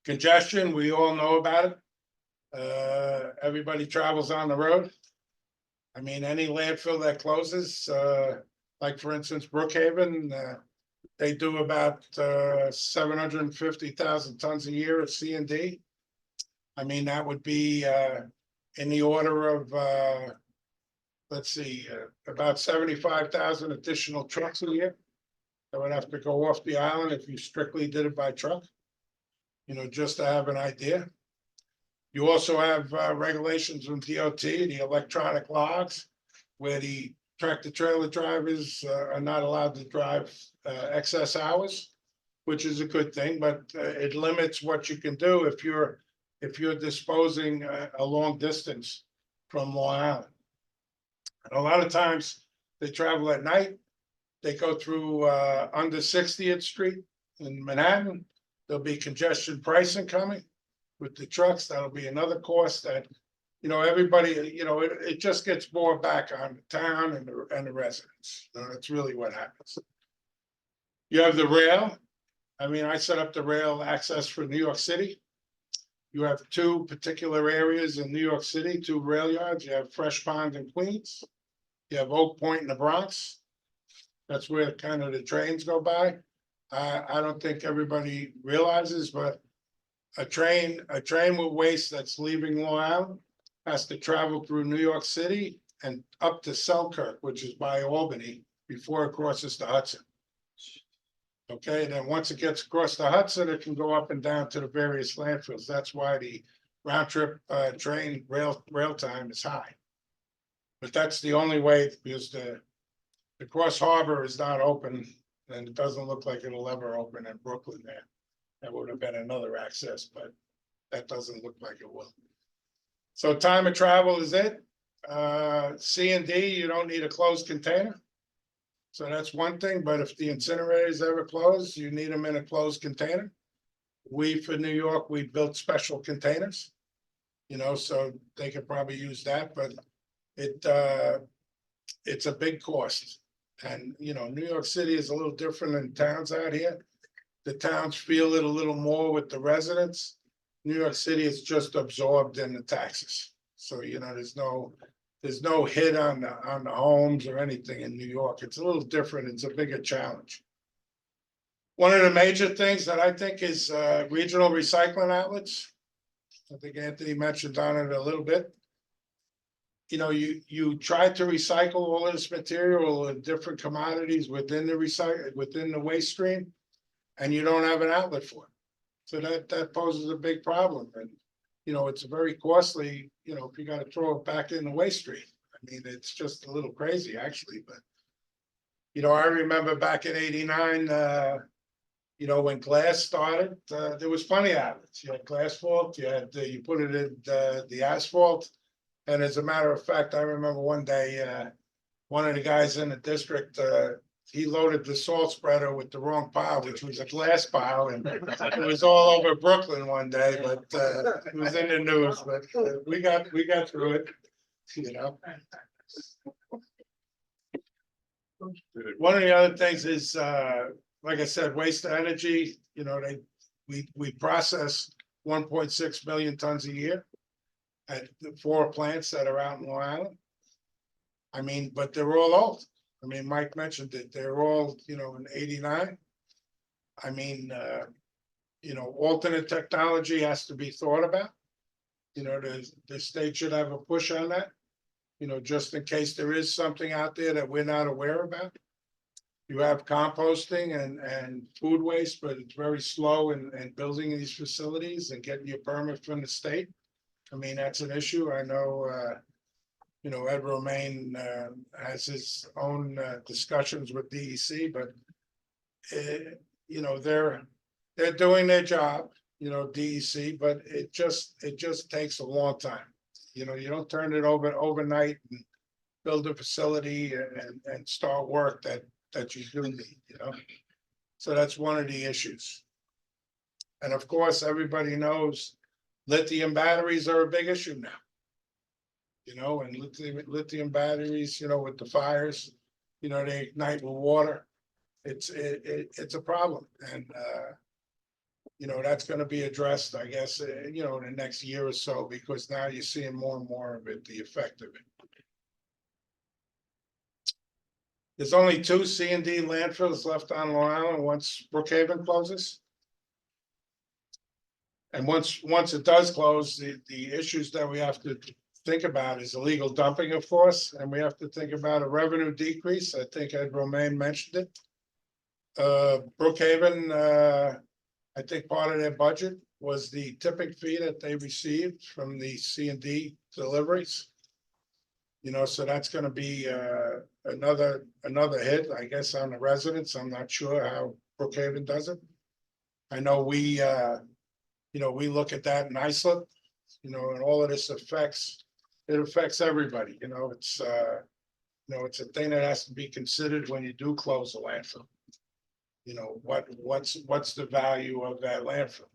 Congestion, we all know about it. Everybody travels on the road. I mean, any landfill that closes, like for instance, Brookhaven, they do about 750,000 tons a year of C&D. I mean, that would be in the order of, let's see, about 75,000 additional trucks a year that would have to go off the island if you strictly did it by truck, you know, just to have an idea. You also have regulations from DOT, the electronic logs, where the tractor trailer drivers are not allowed to drive excess hours, which is a good thing, but it limits what you can do if you're disposing a long distance from Long Island. And a lot of times they travel at night. They go through under 60th Street in Manhattan. There'll be congestion pricing coming with the trucks. That'll be another cost that, you know, everybody, you know, it just gets more back on the town and the residents. That's really what happens. You have the rail. I mean, I set up the rail access for New York City. You have two particular areas in New York City, two rail yards. You have Fresh Pond in Queens. You have Oak Point in the Bronx. That's where kind of the trains go by. I don't think everybody realizes, but a train with waste that's leaving Long Island has to travel through New York City and up to Selkirk, which is by Albany, before it crosses the Hudson. Okay, then once it gets across the Hudson, it can go up and down to the various landfills. That's why the round trip train rail time is high. But that's the only way, because the Cross Harbor is not open, and it doesn't look like it'll ever open in Brooklyn there. That would have been another access, but that doesn't look like it will. So time of travel is it. C&D, you don't need a closed container. So that's one thing, but if the incinerators ever close, you need them in a closed container. We, for New York, we built special containers, you know, so they could probably use that, but it's a big cost. And, you know, New York City is a little different than towns out here. The towns feel it a little more with the residents. New York City is just absorbed in the taxes. So, you know, there's no hit on the homes or anything in New York. It's a little different. It's a bigger challenge. One of the major things that I think is regional recycling outlets. I think Anthony mentioned on it a little bit. You know, you try to recycle all of this material and different commodities within the waste stream, and you don't have an outlet for it. So that poses a big problem. And you know, it's very costly, you know, if you got to throw it back in the waste stream. I mean, it's just a little crazy actually, but you know, I remember back in '89, you know, when glass started, there was plenty of outlets. You had glass fault, you put it in the asphalt. And as a matter of fact, I remember one day, one of the guys in the district, he loaded the salt spreader with the wrong pile, which was a glass pile, and it was all over Brooklyn one day, but it was in the news, but we got through it, you know. One of the other things is, like I said, waste to energy, you know, we process 1.6 million tons a year. at the 4 plants that are out in Long Island. I mean, but they're all old. I mean, Mike mentioned that they're all, in '89. I mean, alternate technology has to be thought about. The state should have a push on that, just in case there is something out there that we're not aware about. You have composting and food waste, but it's very slow in building these facilities and getting your permit from the state. I mean, that's an issue. I know, Ed Romaine has his own discussions with DEC, but they're doing their job, DEC, but it just takes a long time. You don't turn it over overnight and build a facility and start work that you do need, So that's one of the issues. And of course, everybody knows lithium batteries are a big issue now. And lithium batteries, with the fires, they ignite with water. It's a problem. And, that's going to be addressed, I guess, in the next year or so, because now you're seeing more and more of it, the effect of it. There's only 2 C&D landfills left on Long Island once Brookhaven closes. And once it does close, the issues that we have to think about is illegal dumping, of course, and we have to think about a revenue decrease. I think Ed Romaine mentioned it. Brookhaven, I think part of their budget was the tipping fee that they received from the C&D deliveries. So that's going to be another hit, I guess, on the residents. I'm not sure how Brookhaven does it. I know we look at that in Islip, and all of this affects everybody. It's it's a thing that has to be considered when you do close a landfill. What's the value of that landfill?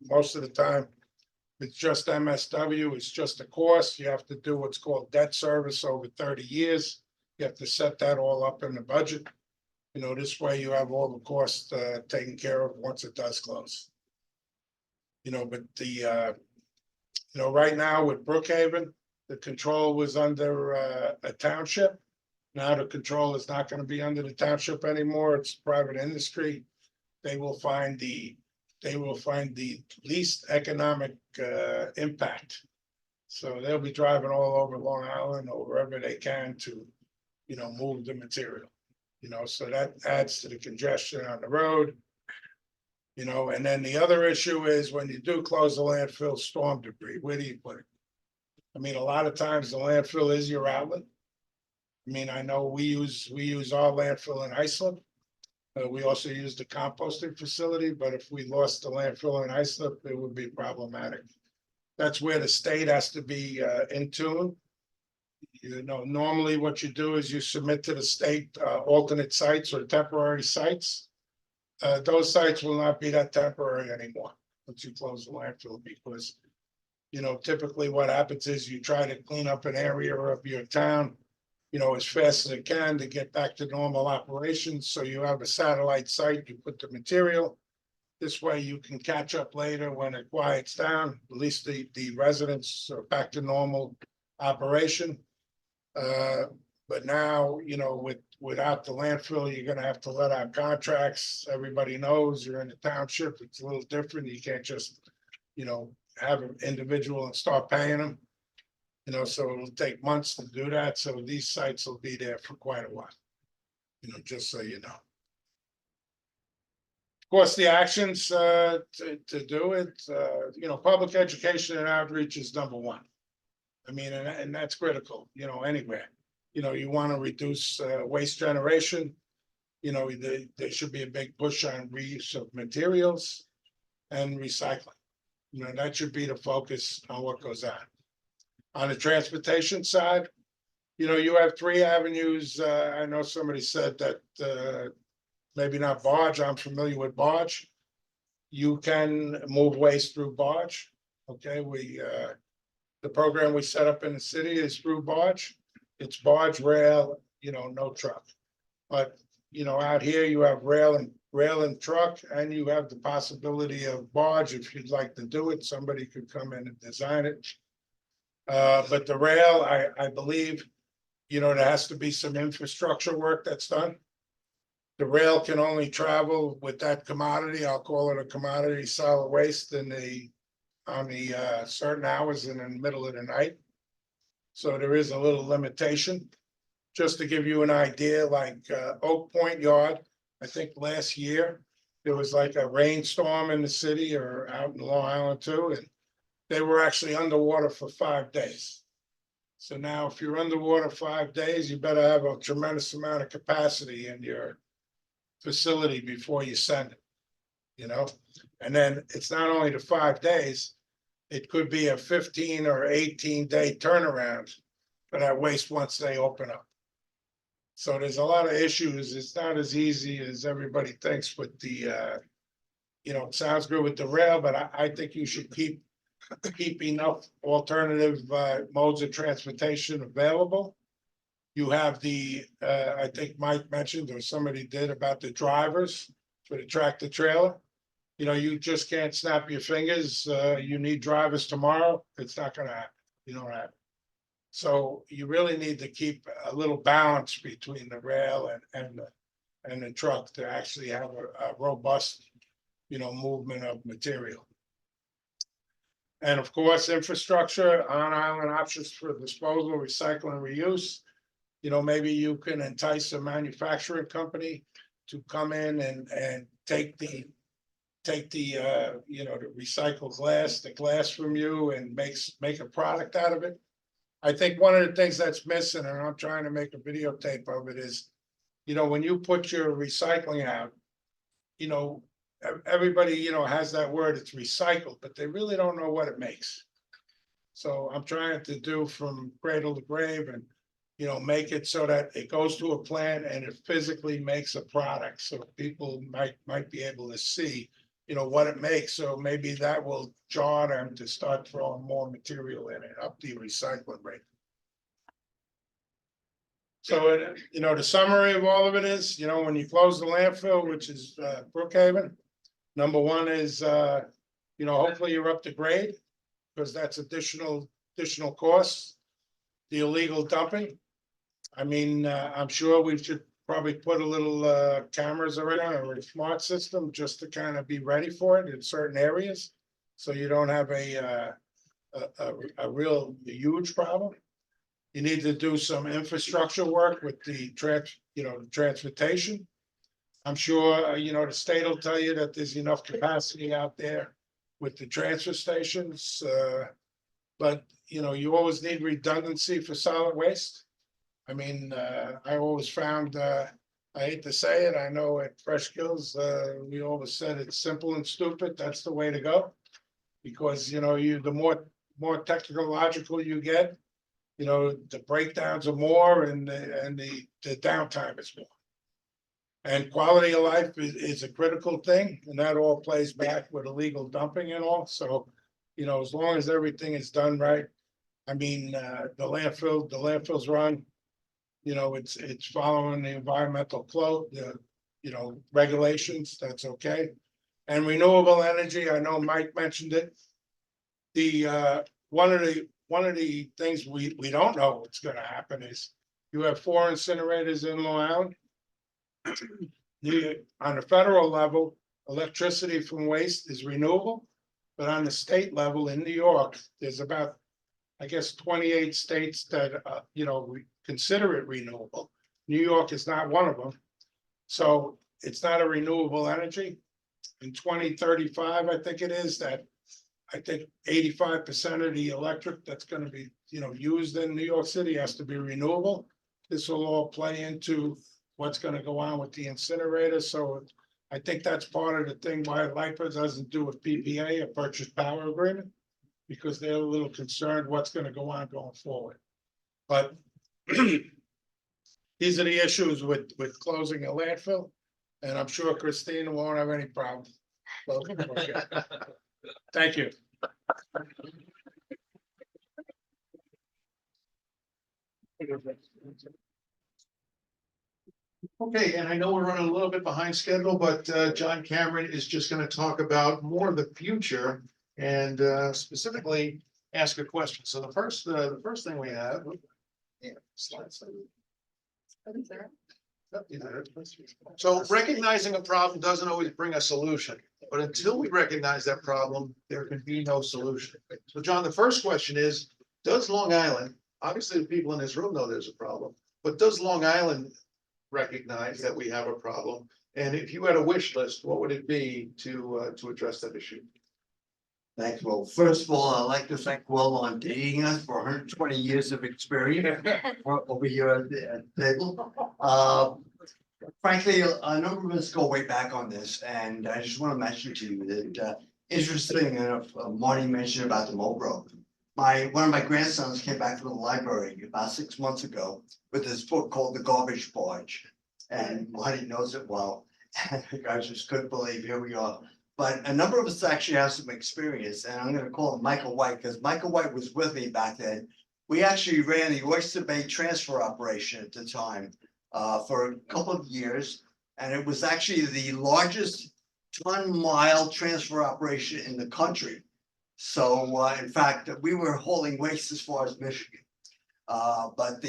Most of the time, it's just MSW, it's just a cost. You have to do what's called debt service over 30 years. You have to set that all up in the budget. This way you have all the costs taken care of once it does close. But right now with Brookhaven, the control was under a township. Now the control is not going to be under the township anymore. It's private industry. They will find the least economic impact. So they'll be driving all over Long Island or wherever they can to, move the material. So that adds to the congestion on the road. And then the other issue is when you do close the landfill, storm debris, where do you put it? I mean, a lot of times the landfill is your outlet. I mean, I know we use our landfill in Islip. We also use the composting facility, but if we lost the landfill in Islip, it would be problematic. That's where the state has to be in tune. Normally what you do is you submit to the state alternate sites or temporary sites. Those sites will not be that temporary anymore once you close the landfill, because, typically what happens is you try to clean up an area of your town, as fast as it can to get back to normal operations. So you have a satellite site, you put the material. This way you can catch up later when it quiets down. At least the residents are back to normal operation. But now, without the landfill, you're gonna have to let out contracts. Everybody knows you're in the township. It's a little different. You can't just, have an individual and start paying them. So it'll take months to do that. So these sites will be there for quite a while, just so you know. Of course, the actions to do it, public education and outreach is number one. I mean, and that's critical, anywhere. You want to reduce waste generation. There should be a big push on reuse of materials and recycling. That should be the focus on what goes on. On the transportation side, you have 3 avenues. I know somebody said that maybe not barge. I'm familiar with barge. You can move waste through barge. Okay, the program we set up in the city is through barge. It's barge, rail, no truck. But out here you have rail and truck, and you have the possibility of barge if you'd like to do it. Somebody could come in and design it. But the rail, I believe, there has to be some infrastructure work that's done. The rail can only travel with that commodity, I'll call it a commodity solid waste on the certain hours in the middle of the night. So there is a little limitation. Just to give you an idea, like Oak Point Yard, I think last year, there was like a rainstorm in the city or out in Long Island too, and they were actually underwater for 5 days. So now if you're underwater 5 days, you better have a tremendous amount of capacity in your facility before you send it. And then it's not only the 5 days, it could be a 15 or 18-day turnaround for that waste once they open up. So there's a lot of issues. It's not as easy as everybody thinks with the, it sounds good with the rail, but I think you should keep enough alternative modes of transportation available. You have I think Mike mentioned, or somebody did, about the drivers for the tractor trailer. You just can't snap your fingers. You need drivers tomorrow. It's not gonna happen. You don't have it. So you really need to keep a little balance between the rail and the truck to actually have a robust, movement of material. And of course, infrastructure, on-island options for disposal, recycle, and reuse. Maybe you can entice a manufacturing company to come in and take the the recycled glass, the glass from you, and make a product out of it. I think one of the things that's missing, and I'm trying to make a videotape of it, is, when you put your recycling out, everybody, has that word, it's recycled, but they really don't know what it makes. So I'm trying to do from cradle to grave and, make it so that it goes to a plant and it physically makes a product. So people might be able to see, what it makes. So maybe that will jar them to start throwing more material in it, up the recycling rate. So, the summary of all of it is, when you close the landfill, which is Brookhaven, number one is, hopefully you're up to grade, because that's additional costs. The illegal dumping. I mean, I'm sure we should probably put a little cameras around or a smart system just to kind of be ready for it in certain areas. So you don't have a real huge problem. You need to do some infrastructure work with the transportation. I'm sure, the state will tell you that there's enough capacity out there with the transfer stations. But, you always need redundancy for solid waste. I mean, I always found, I hate to say it, I know at Fresh Skills, we always said it's simple and stupid. That's the way to go. Because, the more technological you get, the breakdowns are more and the downtime is more. And quality of life is a critical thing, and that all plays back with illegal dumping and all. So, as long as everything is done right, I mean, the landfills run, it's following the environmental code, regulations, that's okay. And renewable energy, I know Mike mentioned it. One of the things we don't know what's gonna happen is you have 4 incinerators in Long Island. On the federal level, electricity from waste is renewable, but on the state level in New York, there's about, I guess, 28 states that, consider it renewable. New York is not one of them. So it's not a renewable energy. In 2035, I think it is, that I think 85% of the electric that's gonna be, used in New York City has to be renewable. This will all play into what's gonna go on with the incinerator. So I think that's part of the thing why LIPA doesn't do a PPA, a purchase power agreement, because they're a little concerned what's gonna go on going forward. But these are the issues with closing a landfill, and I'm sure Christina won't have any problem. Well, okay. Thank you. Okay, and I know we're running a little bit behind schedule, but John Cameron is just gonna talk about more of the future and specifically ask a question. So the first thing we have. Yeah, slides. So recognizing a problem doesn't always bring a solution, but until we recognize that problem, there can be no solution. So John, the first question is, does Long Island, obviously the people in this room know there's a problem, but does Long Island recognize that we have a problem? And if you had a wish list, what would it be to address that issue? Thanks. Well, first of all, I'd like to thank Will on dating us for 120 years of experience over here at the table. Frankly, a number of us go way back on this, and I just want to mention to you that interesting enough, Marty mentioned about the Mobro. One of my grandsons came back from the library about 6 months ago with this book called The Garbage Barge, and Marty knows it well. I just couldn't believe here we are. But a number of us actually have some experience, and I'm going to call him Michael White, because Michael White was with me back then. We actually ran the Oyster Bay transfer operation at the time for a couple of years, and it was actually the largest ton-mile transfer operation in the country. So, in fact, we were hauling waste as far as Michigan. But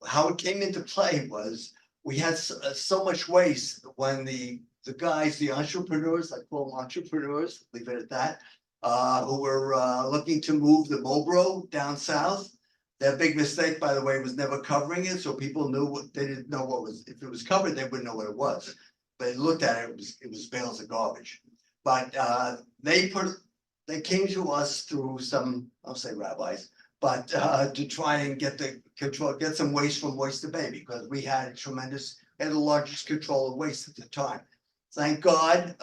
how it came into play was we had so much waste when the guys, the entrepreneurs, I call them entrepreneurs, leave it at that, who were looking to move the Mobro down south. Their big mistake, by the way, was never covering it, so people they didn't know what was, if it was covered, they wouldn't know what it was. But they looked at it, it was bales of garbage. But they came to us through some, I'll say rabbis, but to try and get some waste from Oyster Bay, because we had the largest control of waste at the time. Thank God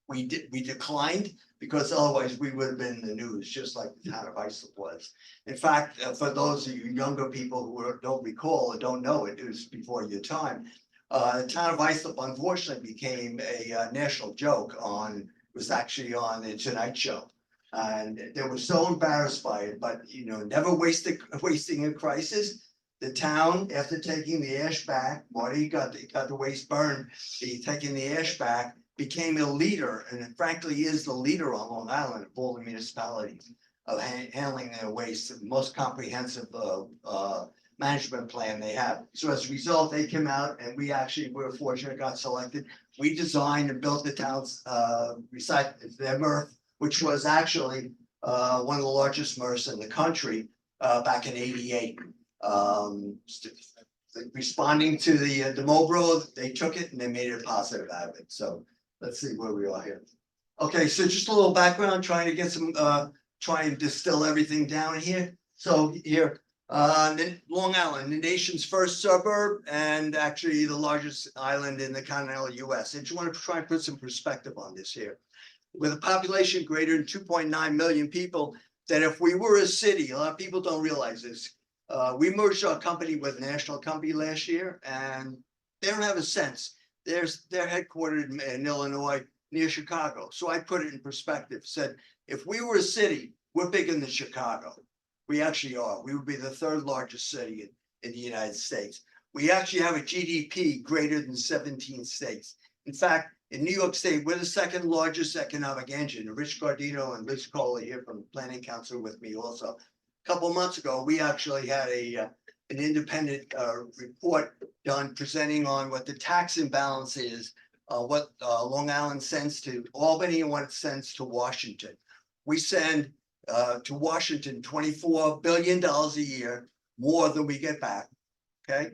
we declined, because otherwise we would have been in the news, just like the town of Islip was. In fact, for those of you younger people who don't recall or don't know it, it was before your time. The town of Islip unfortunately became a national joke it was actually on the Tonight Show. And they were so embarrassed by it, but never wasting a crisis. The town, after taking the ash back, Marty got the waste burned, taking the ash back, became a leader, and frankly is the leader on Long Island of all the municipalities of handling their waste, the most comprehensive management plan they have. So as a result, they came out, and we actually were fortunate, got selected. We designed and built the town's their MRF, which was actually one of the largest MRFs in the country back in '88. Responding to the Mobro, they took it and they made it positive out of it. So let's see where we are here. Okay, so just a little background, trying to get some, try and distill everything down here. So here, Long Island, the nation's first suburb, and actually the largest island in the continental US. And you want to try and put some perspective on this here. With a population greater than 2.9 million people, that if we were a city, a lot of people don't realize this. We merged our company with a national company last year, and they don't have a sense. They're headquartered in Illinois, near Chicago. So I put it in perspective, said, if we were a city, we're bigger than Chicago. We actually are. We would be the third largest city in the United States. We actually have a GDP greater than 17 states. In fact, in New York State, we're the second largest economic engine. Rich Gardino and Liz Kohler here from the Planning Council with me also. A couple of months ago, we actually had an independent report done presenting on what the tax imbalance is, what Long Island sends to Albany and what it sends to Washington. We send to Washington $24 billion a year, more than we get back. Okay,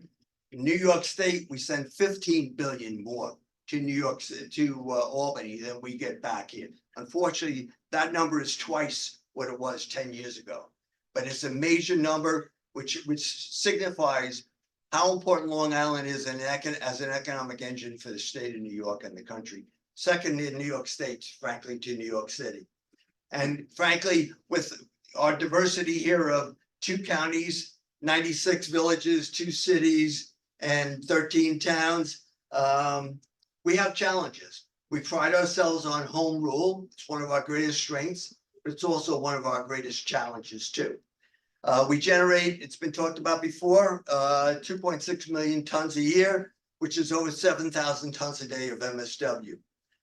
in New York State, we send 15 billion more to New York, to Albany than we get back here. Unfortunately, that number is twice what it was 10 years ago. But it's a major number, which signifies how important Long Island is as an economic engine for the state of New York and the country. Second in New York State, frankly, to New York City. And frankly, with our diversity here of 2 counties, 96 villages, 2 cities, and 13 towns, we have challenges. We pride ourselves on home rule. It's one of our greatest strengths, but it's also one of our greatest challenges too. We generate, it's been talked about before, 2.6 million tons a year, which is over 7,000 tons a day of MSW.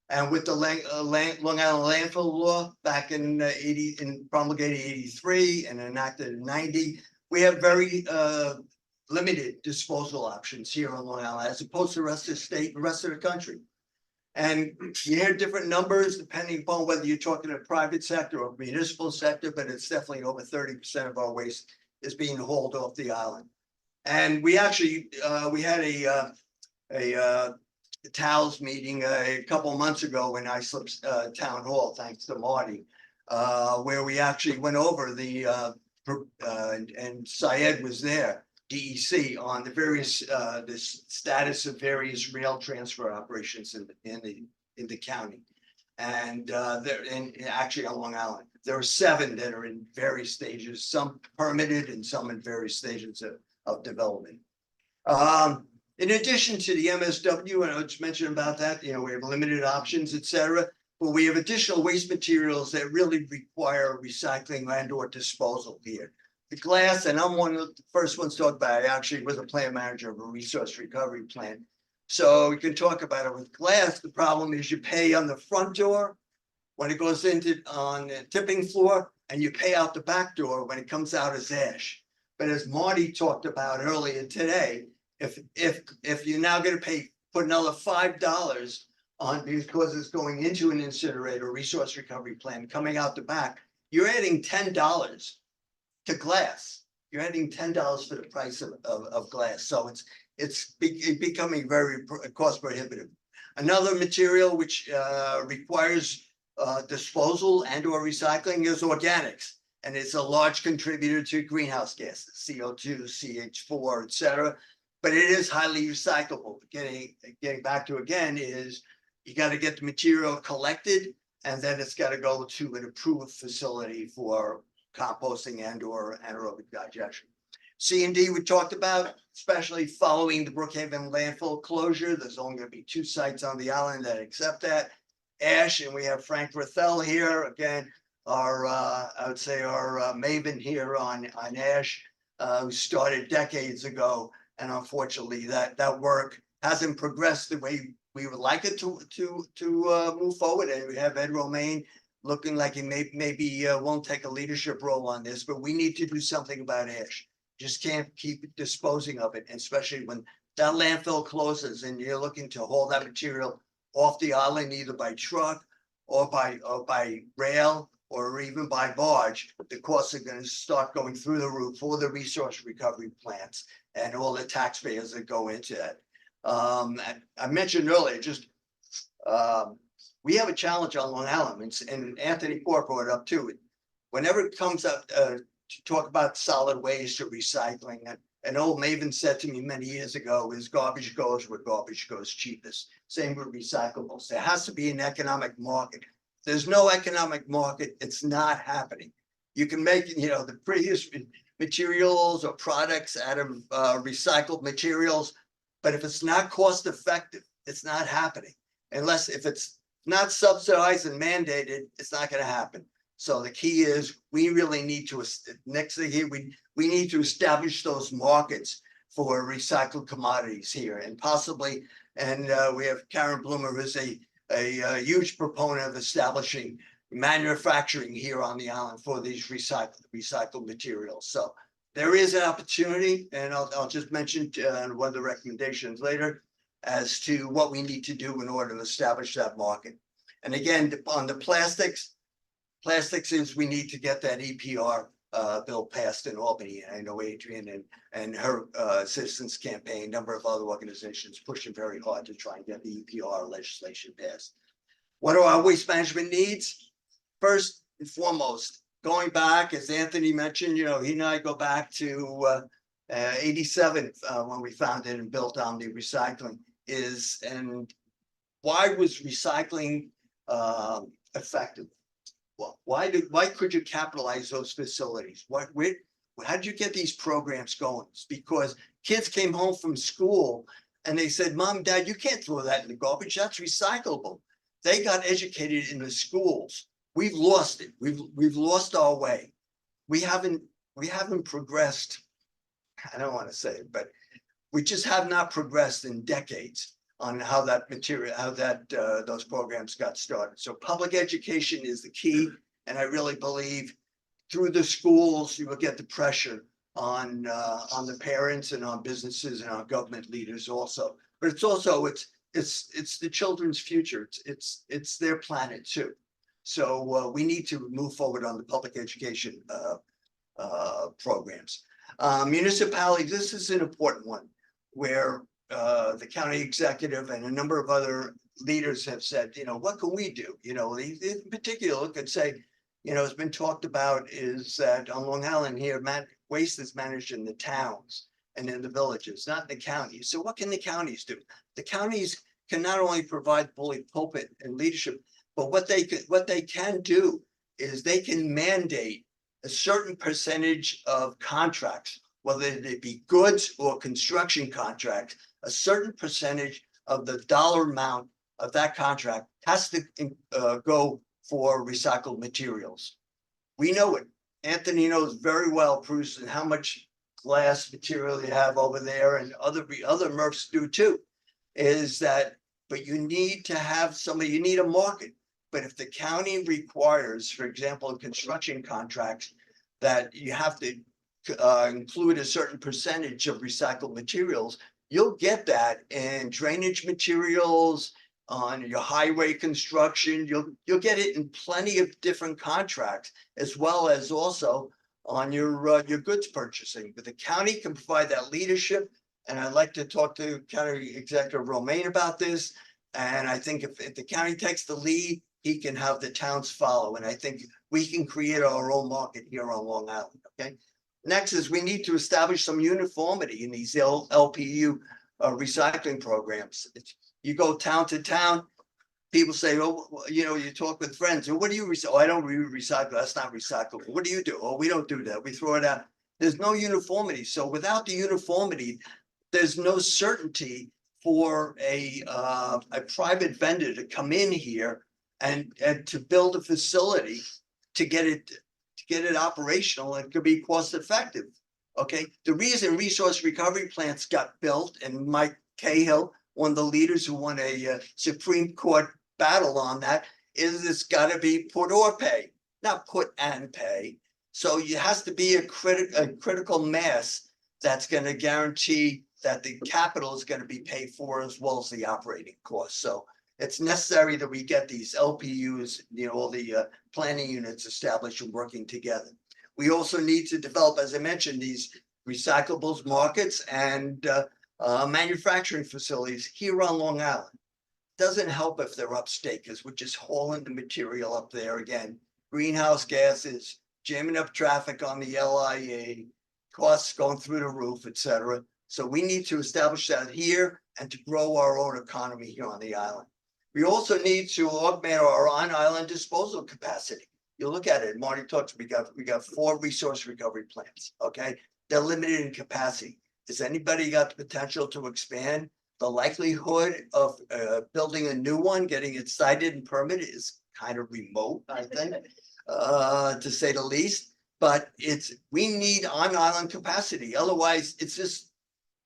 And with the Long Island landfill law back in promulgated 83 and enacted in 90, we have very limited disposal options here on Long Island as opposed to the rest of the state, the rest of the country. And you hear different numbers depending upon whether you're talking a private sector or municipal sector, but it's definitely over 30% of our waste is being hauled off the island. And we actually, we had a TALS meeting a couple of months ago in Islip Town Hall, thanks to Marty, where we actually went over the, and Syed was there, DEC, on the various, the status of various rail transfer operations in the county. And there, and actually on Long Island, there are 7 that are in various stages, some permitted and some in various stages of development. In addition to the MSW, and I just mentioned about that, we have limited options, et cetera, but we have additional waste materials that really require recycling and or disposal here. The glass, and I'm one of the first ones to talk about it, I actually was a plant manager of a resource recovery plant. So we can talk about it with glass. The problem is you pay on the front door when it goes into on the tipping floor, and you pay out the back door when it comes out as ash. But as Marty talked about earlier today, if you're now going to put another $5 on because it's going into an incinerator resource recovery plant coming out the back, you're adding $10 to glass. You're adding $10 for the price of glass. So it's becoming very cost prohibitive. Another material which requires disposal and or recycling is organics. And it's a large contributor to greenhouse gases, CO2, CH4, et cetera. But it is highly recyclable. Getting back to again is you got to get the material collected, and then it's got to go to an approved facility for composting and or anaerobic digestion. C&D we talked about, especially following the Brookhaven landfill closure. There's only going to be 2 sites on the island that accept that. Ash, and we have Frank Rathel here again. Our I would say our maven here on ash, who started decades ago. And unfortunately, that work hasn't progressed the way we would like it to move forward. And we have Ed Romaine looking like he maybe won't take a leadership role on this, but we need to do something about ash. Just can't keep disposing of it, and especially when that landfill closes and you're looking to haul that material off the island, either by truck or by rail or even by barge. The costs are going to start going through the roof for the resource recovery plants and all the taxpayers that go into that. I mentioned earlier, just we have a challenge on Long Island, and Anthony Poor brought it up too. Whenever it comes up to talk about solid waste or recycling, an old maven said to me many years ago is garbage goes where garbage goes cheapest. Same with recyclables. There has to be an economic market. There's no economic market. It's not happening. You can make, the prettiest materials or products out of recycled materials, but if it's not cost effective, it's not happening. Unless if it's not subsidized and mandated, it's not going to happen. So the key is we really need to, next thing here, we need to establish those markets for recycled commodities here, and possibly, and we have Karen Bloomer, who's a huge proponent of establishing manufacturing here on the island for these recycled materials. So there is an opportunity, and I'll just mention one of the recommendations later as to what we need to do in order to establish that market. And again, on the plastics is we need to get that EPR bill passed in Albany. And I know Adrian and her assistance campaign, a number of other organizations pushing very hard to try and get the EPR legislation passed. What are our waste management needs? First and foremost, going back, as Anthony mentioned, he and I go back to 87 when we founded and built Omni Recycling. And why was recycling effective? Well, why could you capitalize those facilities? How did you get these programs going? It's because kids came home from school and they said, Mom, Dad, you can't throw that in the garbage. That's recyclable. They got educated in the schools. We've lost it. We've lost our way. We haven't progressed. I don't want to say it, but we just have not progressed in decades on how that material, how that, those programs got started. So public education is the key, and I really believe through the schools, you will get the pressure on the parents and on businesses and on government leaders also. But it's also, it's the children's future. It's their planet too. So we need to move forward on the public education programs. Municipalities, this is an important one where the county executive and a number of other leaders have said, you know, what can we do? You know, in particular, could say, you know, it's been talked about is that on Long Island here, waste is managed in the towns and in the villages, not in the counties. So what can the counties do? The counties can not only provide bully pulpit and leadership, but what they can do is they can mandate a certain percentage of contracts, whether they be goods or construction contracts, a certain percentage of the dollar amount of that contract has to go for recycled materials. We know it. Anthony knows very well, Bruce, and how much glass material you have over there, and other MRFs do too, is that, but you need to have somebody, you need a market. But if the county requires, for example, in construction contracts, that you have to include a certain percentage of recycled materials, you'll get that in drainage materials, on your highway construction, you'll get it in plenty of different contracts, as well as also on your goods purchasing. But the county can provide that leadership, and I'd like to talk to County Executive Romaine about this. And I think if the county takes the lead, he can have the towns follow. And I think we can create our own market here on Long Island, okay? Next is we need to establish some uniformity in these LPU recycling programs. You go town to town, people say, oh, you know, you talk with friends, and what do you recycle? Oh, I don't recycle, that's not recyclable. What do you do? Oh, we don't do that, we throw it out. There's no uniformity. So without the uniformity, there's no certainty for a private vendor to come in here and to build a facility to get it operational and could be cost effective. Okay, the reason resource recovery plants got built, and Mike Cahill, one of the leaders who won a Supreme Court battle on that, is it's got to be put or pay, not put and pay. So it has to be a critical mass that's going to guarantee that the capital is going to be paid for as well as the operating costs. So it's necessary that we get these LPUs, you know, all the planning units established and working together. We also need to develop, as I mentioned, these recyclables markets and manufacturing facilities here on Long Island. Doesn't help if they're upstate, because we're just hauling the material up there again. Greenhouse gases, jamming up traffic on the LIA, costs going through the roof, etc. So we need to establish that here and to grow our own economy here on the island. We also need to augment our on-island disposal capacity. You look at it, Marty talks, we got 4 resource recovery plants, okay? They're limited in capacity. Has anybody got the potential to expand? The likelihood of building a new one, getting it sited and permitted is kind of remote, I think, to say the least. But we need on-island capacity. Otherwise, it's just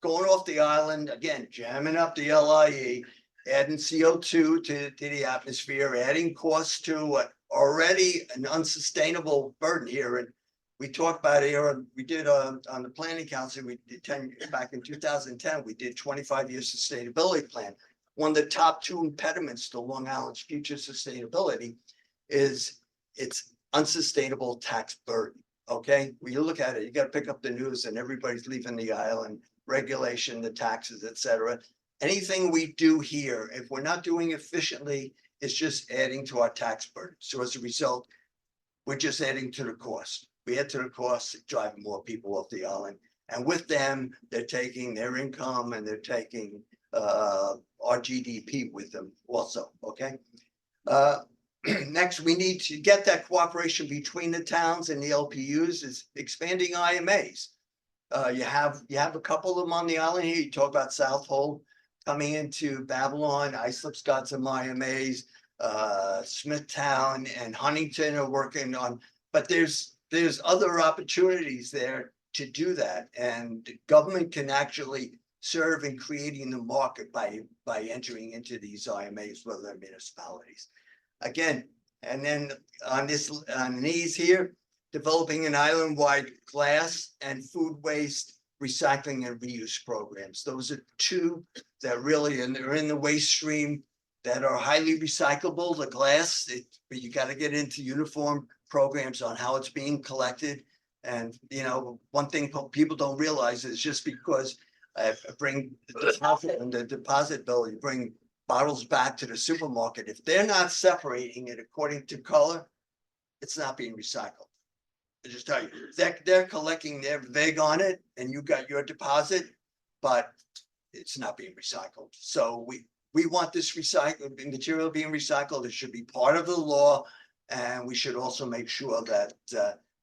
going off the island, again, jamming up the LIE, adding CO2 to the atmosphere, adding costs to what already an unsustainable burden here. And we talked about it here, we did on the planning council, we did back in 2010, we did 25-year sustainability plan. One of the top 2 impediments to Long Island's future sustainability is its unsustainable tax burden, okay? When you look at it, you got to pick up the news and everybody's leaving the island, regulation, the taxes, etc. Anything we do here, if we're not doing efficiently, it's just adding to our tax burden. So as a result, we're just adding to the cost. We add to the cost, driving more people off the island. And with them, they're taking their income and they're taking our GDP with them also, okay? Next, we need to get that cooperation between the towns and the LPUs is expanding IMAs. You have a couple of them on the island here. You talk about Southold coming into Babylon. Islip's got some IMAs. Smithtown and Huntington are working on, but there's other opportunities there to do that. And government can actually serve in creating the market by entering into these IMAs, whether they're municipalities. Again, and then on these here, developing an island-wide glass and food waste recycling and reuse programs. Those are two that really, and they're in the waste stream that are highly recyclable, the glass, but you gotta get into uniform programs on how it's being collected. And, you know, one thing people don't realize is just because I bring the deposit and the deposit bill, you bring bottles back to the supermarket, if they're not separating it according to color, it's not being recycled. I just tell you, they're collecting their vig on it and you got your deposit, but it's not being recycled. So we want this recycled material being recycled. It should be part of the law. And we should also make sure that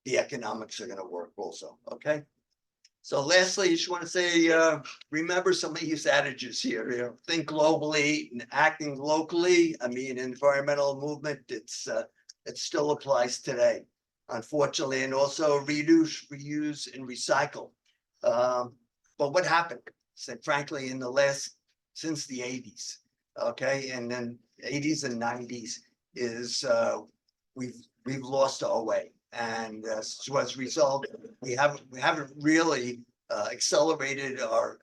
the economics are gonna work also, okay? So lastly, I just want to say, remember some of these adages here, you know, think globally and acting locally. I mean, environmental movement, it still applies today, unfortunately, and also reduce, reuse, and recycle. But what happened? So frankly, in the since the 80s, okay, and then 80s and 90s is we've lost our way. And so as a result, we haven't really accelerated our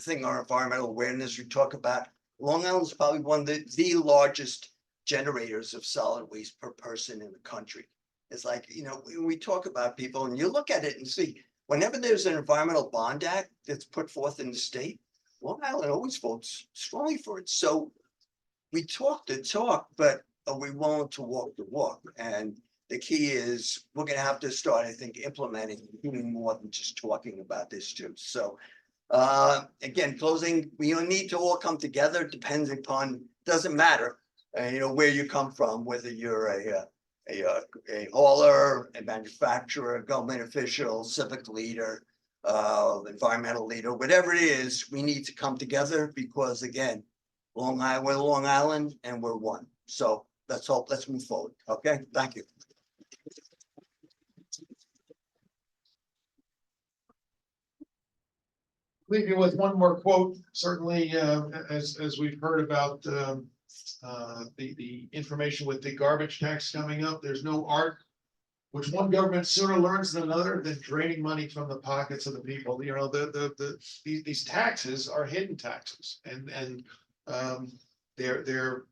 environmental awareness. We talk about Long Island is probably one of the largest generators of solid waste per person in the country. It's like, you know, when we talk about people and you look at it and see, whenever there's an environmental bond act that's put forth in the state, Long Island always votes strongly for it. So we talk the talk, but are we willing to walk the walk? And the key is we're going to have to start, I think, implementing, doing more than just talking about this too. So again, closing, we need to all come together, depends upon, doesn't matter, you know, where you come from, whether you're a hauler, a manufacturer, a government official, civic leader, environmental leader, whatever it is, we need to come together because again, we're Long Island and we're one. So that's all, let's move forward. Okay, thank you. Leave you with one more quote, certainly, as we've heard about, the information with the garbage tax coming up, there's no art which one government sooner learns than another than draining money from the pockets of the people. You know, these taxes are hidden taxes and they're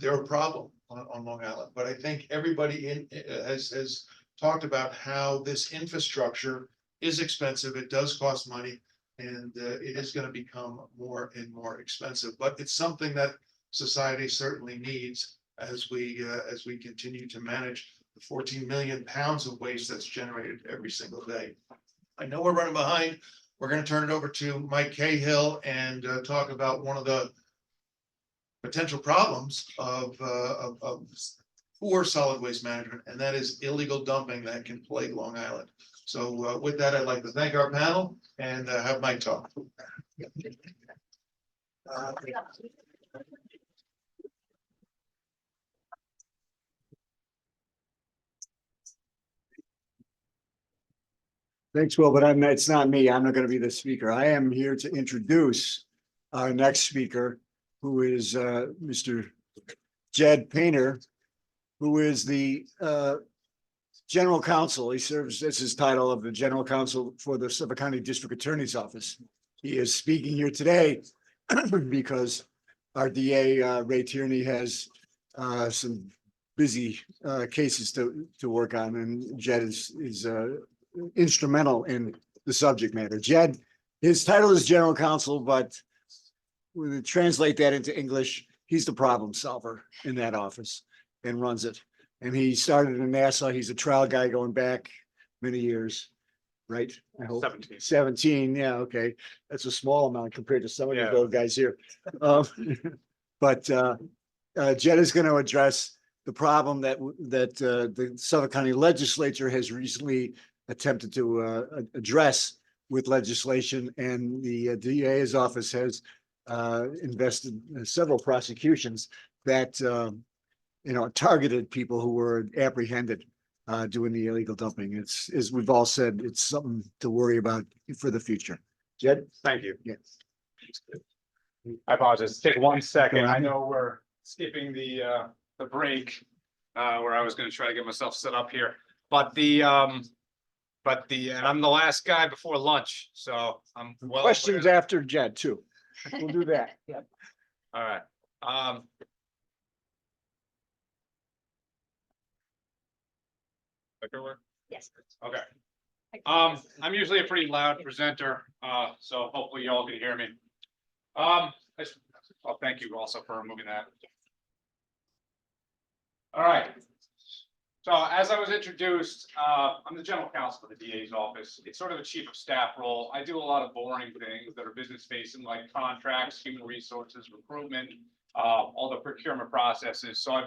a problem on Long Island. But I think everybody has talked about how this infrastructure is expensive. It does cost money. And it is going to become more and more expensive, but it's something that society certainly needs as we continue to manage the 14 million pounds of waste that's generated every single day. I know we're running behind. We're going to turn it over to Mike Cahill and talk about one of the potential problems of poor solid waste management, and that is illegal dumping that can plague Long Island. So with that, I'd like to thank our panel and have Mike talk. Thanks, Will, but it's not me. I'm not going to be the speaker. I am here to introduce our next speaker, who is Mr. Jed Painter, who is the General Counsel. He serves as his title of the General Counsel for the Suffolk County District Attorney's Office. He is speaking here today because our DA, Ray Tierney, has some busy cases to work on, and Jed is instrumental in the subject matter. Jed, his title is General Counsel, but we translate that into English, he's the problem solver in that office and runs it. And he started in NASA. He's a trial guy going back many years, right? I hope 17. Yeah, okay. That's a small amount compared to some of the old guys here. But Jed is going to address the problem that the Suffolk County Legislature has recently attempted to address with legislation, and the DA's office has invested in several prosecutions that targeted people who were apprehended doing the illegal dumping. It's, as we've all said, it's something to worry about for the future. Jed? Thank you. Yeah. I apologize. Take 1 second. I know we're skipping the break, where I was gonna try to get myself set up here. But and I'm the last guy before lunch, so I'm well. Questions after Jed too. We'll do that. Yep. All right. Clicker work? Yes. Okay. I'm usually a pretty loud presenter, so hopefully y'all can hear me. Well, thank you also for removing that. All right. So as I was introduced, I'm the general counsel of the DA's office. It's sort of a chief of staff role. I do a lot of boring things that are business facing, like contracts, human resources, recruitment, all the procurement processes. So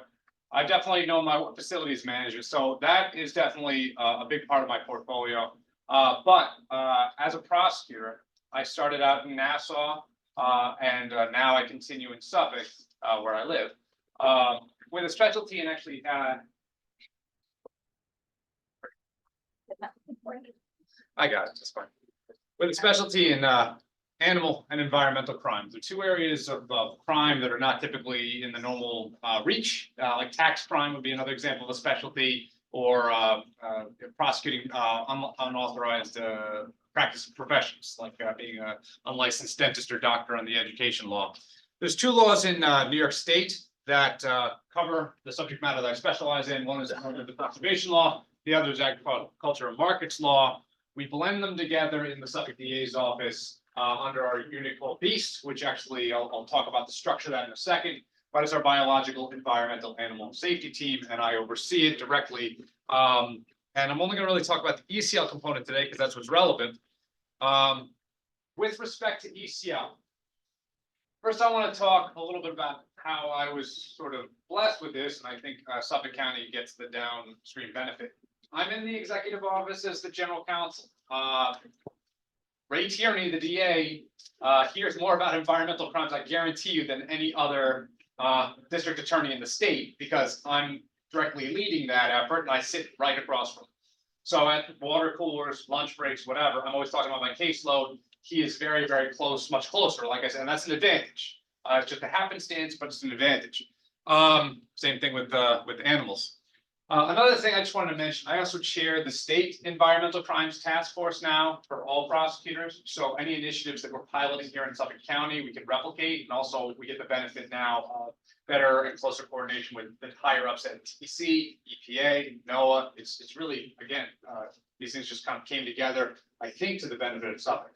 I definitely know my facilities manager. So that is definitely a big part of my portfolio. But as a prosecutor, I started out in Nassau, and now I continue in Suffolk, where I live, with a specialty in actually. I got it. That's fine. With a specialty in animal and environmental crimes. They're two areas of crime that are not typically in the normal reach. Like tax crime would be another example of a specialty, or prosecuting unauthorized practice professions, like being an unlicensed dentist or doctor on the education law. There's two laws in New York State that cover the subject matter that I specialize in. One is the conservation law. The other is agriculture and markets law. We blend them together in the Suffolk DA's office under our unit called BEAST, which actually I'll talk about the structure of that in a second. But it's our biological, environmental, animal safety team, and I oversee it directly. And I'm only going to really talk about the ECL component today because that's what's relevant. With respect to ECL, first I want to talk a little bit about how I was sort of blessed with this, and I think Suffolk County gets the downstream benefit. I'm in the executive office as the general counsel. Ray Tierney, the DA, hears more about environmental crimes, I guarantee you, than any other district attorney in the state, because I'm directly leading that effort and I sit right across from him. So at water coolers, lunch breaks, whatever, I'm always talking about my caseload. He is very, very close, much closer, like I said, and that's an advantage. It's just a happenstance, but it's an advantage. Same thing with animals. Another thing I just wanted to mention, I also chair the State Environmental Crimes Task Force now for all prosecutors. So any initiatives that we're piloting here in Suffolk County, we can replicate, and also we get the benefit now of better and closer coordination with the higher ups at TC, EPA, NOAA. It's really, again, these things just kind of came together, I think, to the benefit of Suffolk.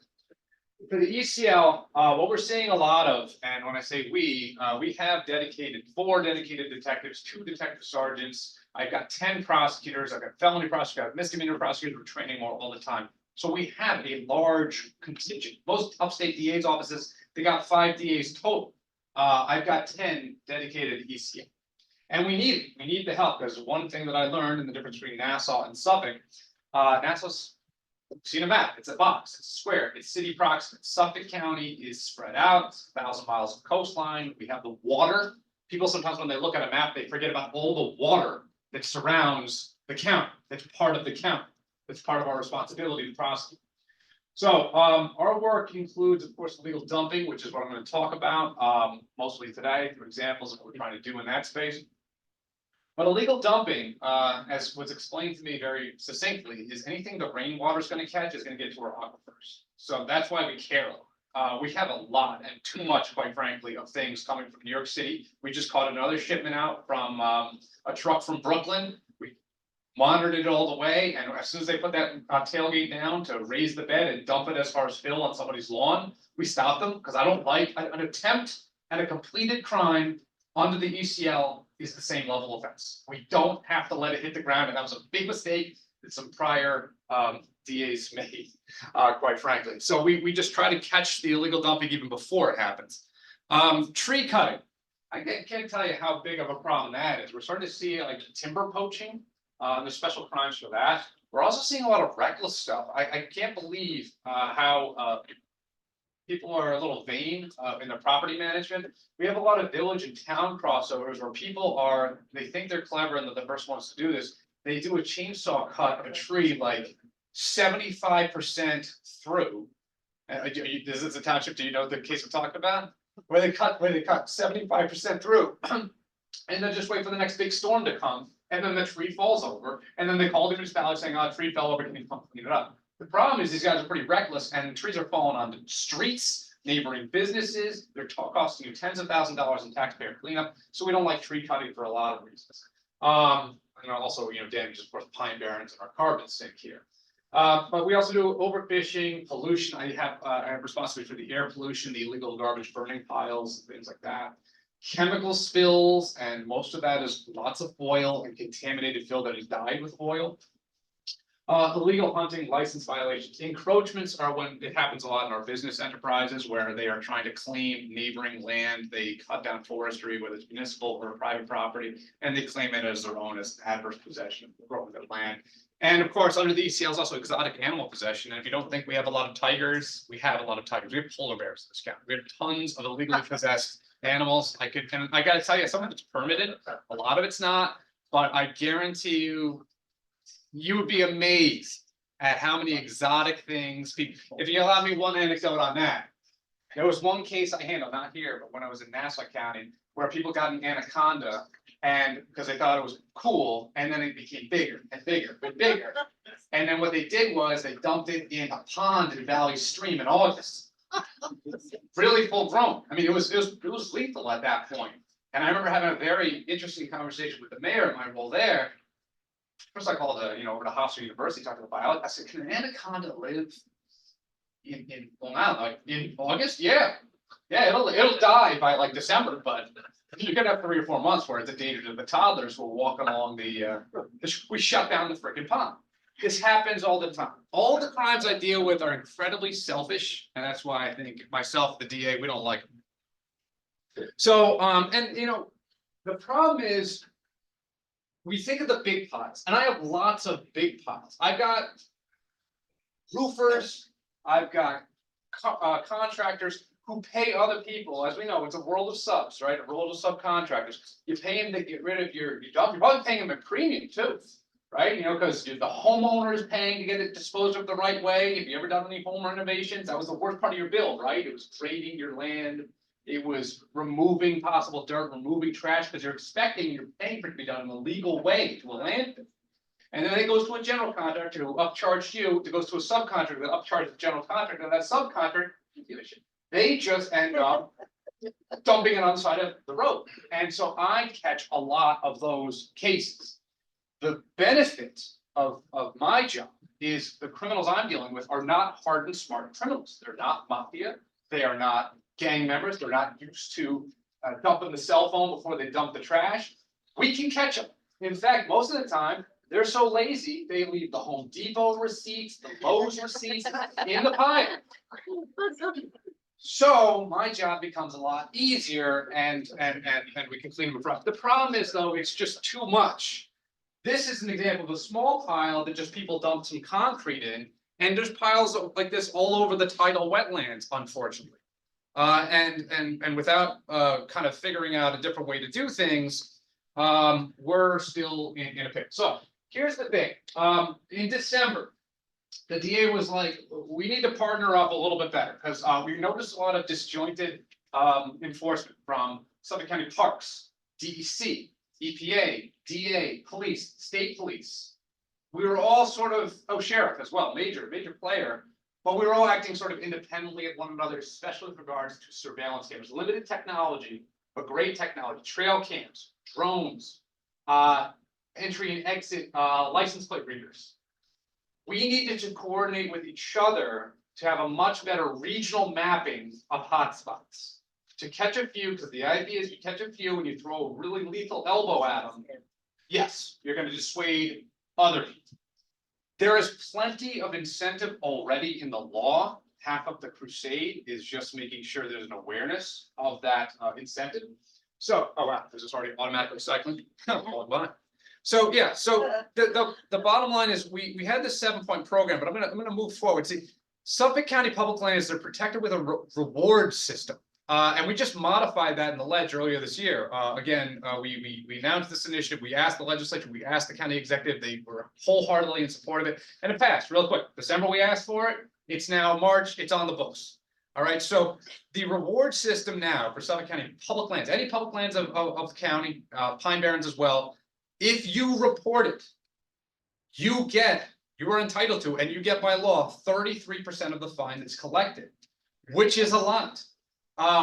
For the ECL, what we're seeing a lot of, and when I say we have 4 dedicated detectives, 2 detective sergeants. I've got 10 prosecutors. I've got felony prosecutors, I've got misdemeanor prosecutors. We're training more all the time. So we have a large contingent. Most upstate DA's offices, they got 5 DAs total. I've got 10 dedicated ECL. And we need it. We need the help, because one thing that I learned in the difference between Nassau and Suffolk, Nassau's, seen a map, it's a box, it's a square, it's city proximate. Suffolk County is spread out, it's 1,000 miles of coastline. We have the water. People sometimes when they look at a map, they forget about all the water that surrounds the county. That's part of the county. That's part of our responsibility to prosecute. So our work includes, of course, legal dumping, which is what I'm going to talk about mostly today, through examples of what we're trying to do in that space. But illegal dumping, as was explained to me very succinctly, is anything the rainwater is going to catch is going to get to our aquifers. So that's why we care. We have a lot, and too much, quite frankly, of things coming from New York City. We just caught another shipment out from a truck from Brooklyn. We monitored it all the way, and as soon as they put that tailgate down to raise the bed and dump it as far as fill on somebody's lawn, we stopped them, because I don't like an attempt at a completed crime under the ECL is the same level of offense. We don't have to let it hit the ground, and that was a big mistake that some prior DAs made, quite frankly. So we just try to catch the illegal dumping even before it happens. Tree cutting. I can't tell you how big of a problem that is. We're starting to see like timber poaching. There's special crimes for that. We're also seeing a lot of reckless stuff. I can't believe how people are a little vain in their property management. We have a lot of village and town crossovers where people they think they're clever and they're the first ones to do this. They do a chainsaw cut of a tree like 75% through, This is a township, do you know the case we're talking about? Where they cut 75% through. And then just wait for the next big storm to come, and then the tree falls over, and then they call the municipality saying, oh, tree fell over, can you come clean it up? The problem is these guys are pretty reckless, and trees are falling onto streets, neighboring businesses, they're costing you tens of thousands of dollars in taxpayer cleanup, so we don't like tree cutting for a lot of reasons. And also, damages, of course, pine barrens and our carbon sink here. But we also do overfishing, pollution. I have responsibility for the air pollution, the illegal garbage burning piles, things like that. Chemical spills, and most of that is lots of oil and contaminated fill that has died with oil. Illegal hunting, license violations, encroachments are when it happens a lot in our business enterprises where they are trying to claim neighboring land. They cut down forestry, whether it's municipal or private property, and they claim it as their own as adverse possession of the land. And of course, under the ECL is also exotic animal possession. And if you don't think we have a lot of tigers, we have a lot of tigers. We have polar bears in this county. We have tons of illegally possessed animals. I gotta tell you, some of it's permitted, a lot of it's not, but I guarantee you would be amazed at how many exotic things people. If you allow me one anecdote on that, there was one case I handled, not here, but when I was in Nassau County, where people got an anaconda, and because they thought it was cool, and then it became bigger and bigger and bigger. And then what they did was they dumped it in a pond in Valley Stream in August. Really full grown. I mean, it was lethal at that point. And I remember having a very interesting conversation with the mayor in my role there. First I called over to Hofstra University, talking to biology. I said, can an anaconda live in Long Island, like in August? Yeah, it'll die by like December, but you're gonna have 3 or 4 months where it's a danger to the toddlers who are walking along we shut down the freaking pond. This happens all the time. All the crimes I deal with are incredibly selfish, and that's why I think myself, the DA, we don't like them. So, the problem is, we think of the big piles, and I have lots of big piles. I've got roofers, I've got contractors who pay other people. As we know, it's a world of subs, right? A world of subcontractors. You pay them to get rid of your dump. You're probably paying them a premium too, right? Because the homeowner is paying to get it disposed of the right way. Have you ever done any home renovations? That was the worst part of your bill, right? It was grading your land. It was removing possible dirt, removing trash, because you're paying for it to be done in a legal way to a landfill. And then it goes to a general contractor who upcharged you. It goes to a subcontractor that upcharges the general contractor. And that subcontractor, they just end up dumping it on the side of the road. And so I catch a lot of those cases. The benefit of my job is the criminals I'm dealing with are not hardened, smart criminals. They're not mafia. They are not gang members. They're not used to dumping the cell phone before they dump the trash. We can catch them. In fact, most of the time, they're so lazy, they leave the Home Depot receipts, the Lowe's receipts in the pile. So my job becomes a lot easier, and we can clean them up. The problem is, though, it's just too much. This is an example of a small pile that just people dump some concrete in, and there's piles like this all over the tidal wetlands, unfortunately. And without kind of figuring out a different way to do things, we're still in a pit. So here's the thing. In December, the DA was like, we need to partner up a little bit better, because we noticed a lot of disjointed enforcement from Suffolk County Parks, DEC, EPA, DA, police, state police. We were all sort of, sheriff as well, major player, but we were all acting sort of independently of one another, especially with regards to surveillance cameras. Limited technology, but great technology. Trail cams, drones, entry and exit license plate readers. We needed to coordinate with each other to have a much better regional mapping of hotspots. To catch a few, because the idea is you catch a few and you throw a really lethal elbow at them. Yes, you're going to dissuade other people. There is plenty of incentive already in the law. Half of the crusade is just making sure there's an awareness of that incentive. So, oh wow, this is already automatically cycling. So yeah, so the bottom line is we had this 7-point program, but I'm gonna move forward. See, Suffolk County public lands, they're protected with a reward system. And we just modified that in the ledge earlier this year. We announced this initiative. We asked the legislature, we asked the county executive, they were wholeheartedly in support of it, and it passed real quick. December we asked for it, It's now March, it's on the books. All right, so the reward system now for Suffolk County public lands, any public lands of the county, Pine Barrens as well, if you report it, you are entitled to, and you get by law, 33% of the fine that's collected, which is a lot.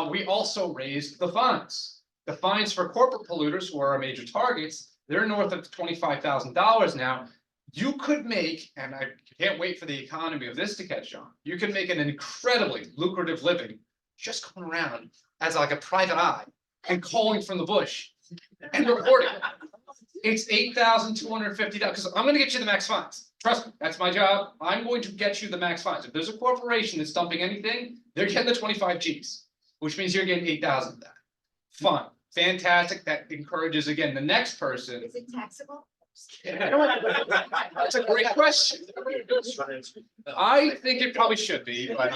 We also raised the fines. The fines for corporate polluters, who are our major targets, they're north of $25,000 now. You could make, and I can't wait for the economy of this to catch on, you can make an incredibly lucrative living just going around as like a private eye and calling from the bush and reporting. It's $8,250 because I'm going to get you the max fines. Trust me, that's my job. I'm going to get you the max fines. If there's a corporation that's dumping anything, they're getting the 25 G's, which means you're getting 8,000 of that. Fun, fantastic. That encourages again the next person. Is it taxable? That's a great question. I think it probably should be, but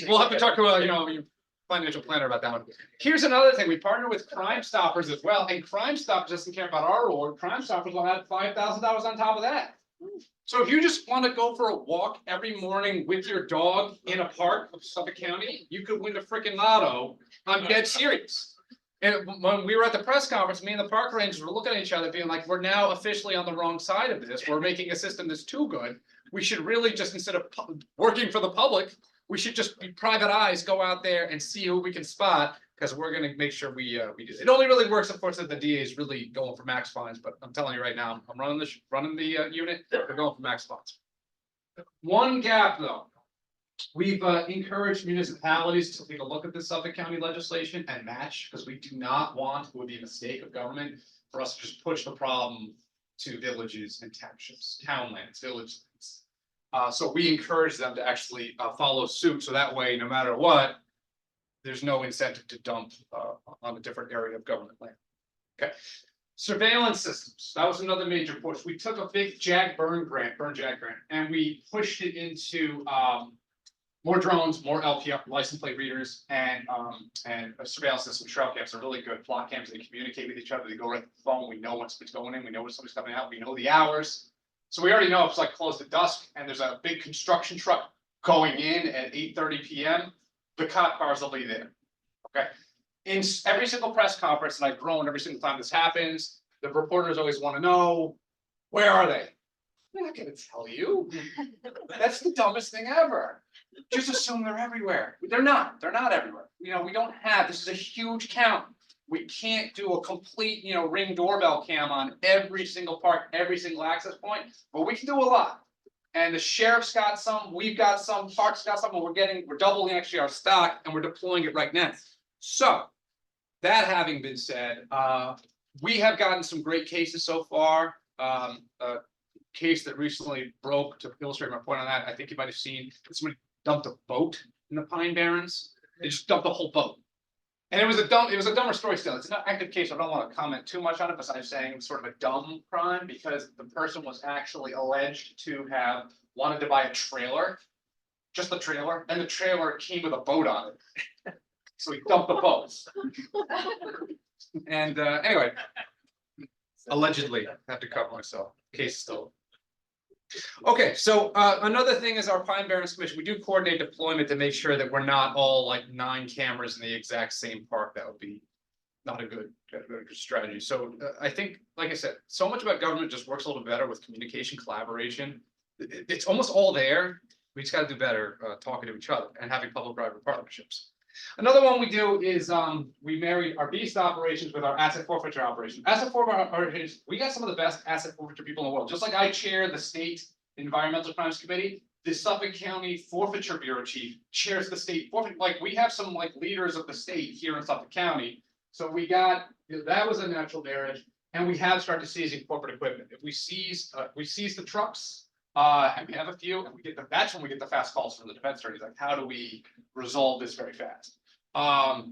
we'll have to talk to your financial planner about that one. Here's another thing. We partner with Crime Stoppers as well, and Crime Stoppers doesn't care about our reward. Crime Stoppers will add $5,000 on top of that. So if you just want to go for a walk every morning with your dog in a park of Suffolk County, you could win the freaking lotto. I'm dead serious. And when we were at the press conference, me and the park rangers were looking at each other being like, we're now officially on the wrong side of this. We're making a system that's too good. We should really just, instead of working for the public, we should just be private eyes, go out there and see who we can spot, because we're going to make sure we do. It only really works, of course, if the DA is really going for max fines. But I'm telling you right now, I'm running the unit. They're going for max fines. One gap, though. We've encouraged municipalities to take a look at the Suffolk County legislation and match, because we do not want, it would be a mistake of government for us to just push the problem to villages and townships, townlands, villages. So we encourage them to actually follow suit, so that way, no matter what, there's no incentive to dump on a different area of government land. Okay. Surveillance systems, that was another major push. We took a big burn jag grant, and we pushed it into more drones, more LPR license plate readers, and a surveillance system. Trail cams are really good. Plot cams, they communicate with each other. They go right to the phone. We know what's going in. We know when somebody's coming out. We know the hours. So we already know if it's like close to dusk and there's a big construction truck going in at 8:30 p.m. The cop cars will be there. Okay. In every single press conference, and I've grown every single time this happens, the reporters always want to know, where are they? I'm not going to tell you. That's the dumbest thing ever. Just assume they're everywhere. They're not. They're not everywhere. We don't have. This is a huge count. We can't do a complete, Ring doorbell cam on every single park, every single access point, but we can do a lot. And the sheriff's got some. We've got some. Parks got some. And we're doubling actually our stock, and we're deploying it right now. So, that having been said, we have gotten some great cases so far. A case that recently broke, to illustrate my point on that, I think you might have seen somebody dumped a boat in the Pine Barrens. They just dumped the whole boat. And it was a dumber story still. It's not an active case, so I don't want to comment too much on it, besides saying it was sort of a dumb crime, because the person was actually alleged to have wanted to buy a trailer, just the trailer, and the trailer came with a boat on it. So he dumped the boats. And anyway, allegedly, I have to cover myself. Case still. Okay, so another thing is our Pine Barrens Commission. We do coordinate deployment to make sure that we're not all like 9 cameras in the exact same park. That would be not a good strategy. So I think, like I said, so much about government just works a little better with communication, collaboration. It's almost all there. We just got to do better talking to each other and having public-private partnerships. Another one we do is we married our beast operations with our asset forfeiture operation. Asset forfeiture operations, we got some of the best asset forfeiture people in the world. Just like I chair the state environmental crimes committee, the Suffolk County Forfeiture Bureau chief chairs the state forfeiture. Like we have some like leaders of the state here in Suffolk County. So we got, that was a natural marriage, and we have started seizing corporate equipment. If we seize the trucks, and we have a few, and that's when we get the fast calls from the defense attorneys. Like, how do we resolve this very fast?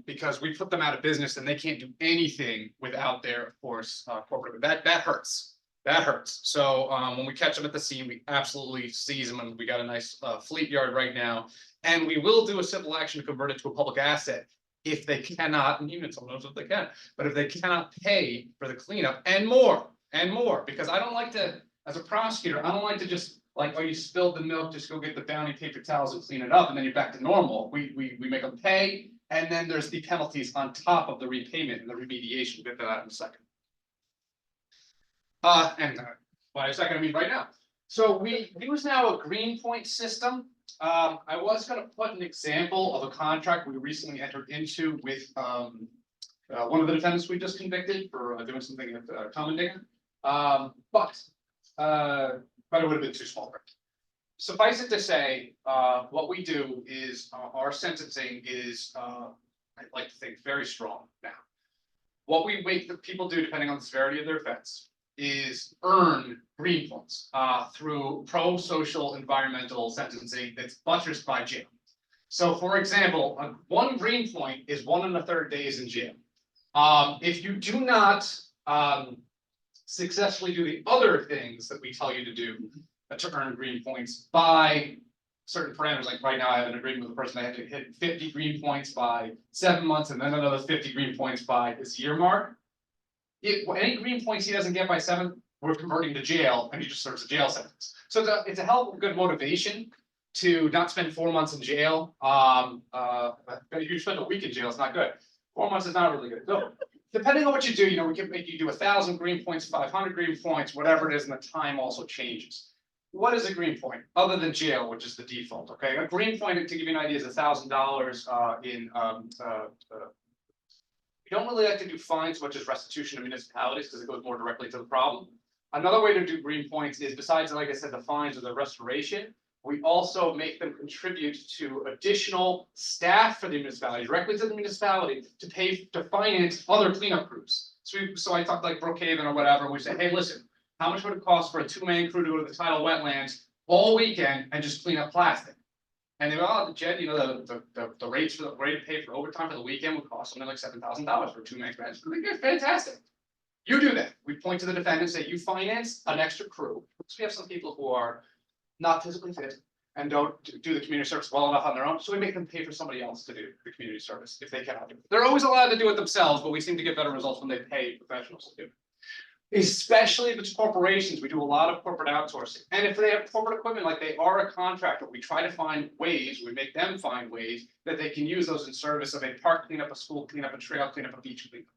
Because we put them out of business, and they can't do anything without their, of course, corporate. That hurts. That hurts. So when we catch them at the scene, we absolutely seize them, and we got a nice fleet yard right now. And we will do a civil action to convert it to a public asset if they cannot, and even sometimes if they can, but if they cannot pay for the cleanup and more, because I don't like to. As a prosecutor, I don't like to just Like, oh, you spilled the milk, just go get the Bounty paper towels and clean it up, and then you're back to normal. We make them pay, and then there's the penalties on top of the repayment and the remediation. We'll get to that in a second. By a second, I mean right now. So we use now a green point system. I was gonna put an example of a contract we recently entered into with one of the defendants we just convicted for doing something at common digging. But it would have been too small for it. Suffice it to say, what we do is our sentencing is, I'd like to think, very strong now. What we make the people do, depending on the severity of their offense, is earn green points through pro-social environmental sentencing that's buttressed by jail. So, for example, one green point is 1 1/3 days in jail. If you do not successfully do the other things that we tell you to do to earn green points by certain parameters, like right now I have an agreement with a person, I have to hit 50 green points by 7 months and then another 50 green points by this year mark. Any green points he doesn't get by 7, we're converting to jail and he just serves a jail sentence. So it's a hell of a good motivation to not spend 4 months in jail. If you spend a week in jail, it's not good. 4 months is not really good. So depending on what you do, we can make you do 1,000 green points, 500 green points, whatever it is, and the time also changes. What is a green point other than jail, which is the default? Okay, a green point, to give you an idea, is $1,000 in. We don't really like to do fines, much as restitution to municipalities, because it goes more directly to the problem. Another way to do green points is, besides, like I said, the fines or the restoration, we also make them contribute to additional staff for the municipality, directly to the municipality, to pay to finance other cleanup crews. So I talked like Brookhaven or whatever, and we say, hey, listen, how much would it cost for a 2-man crew to go to the tidal wetlands all weekend and just clean up plastic? And they go, oh, Jed, the rates for the rate to pay for overtime for the weekend would cost something like $7,000 for a 2-man crew. It's fantastic. You do that. We point to the defendant and say, you finance an extra crew. So we have some people who are not physically fit and don't do the community service well enough on their own. So we make them pay for somebody else to do the community service if they cannot do it. They're always allowed to do it themselves, but we seem to get better results when they pay professionals to do it. Especially if it's corporations, we do a lot of corporate outsourcing. And if they have corporate equipment, like they are a contractor, we try to find ways, we make them find ways that they can use those in service of a park cleanup, a school cleanup, a trail cleanup, a beach cleanup.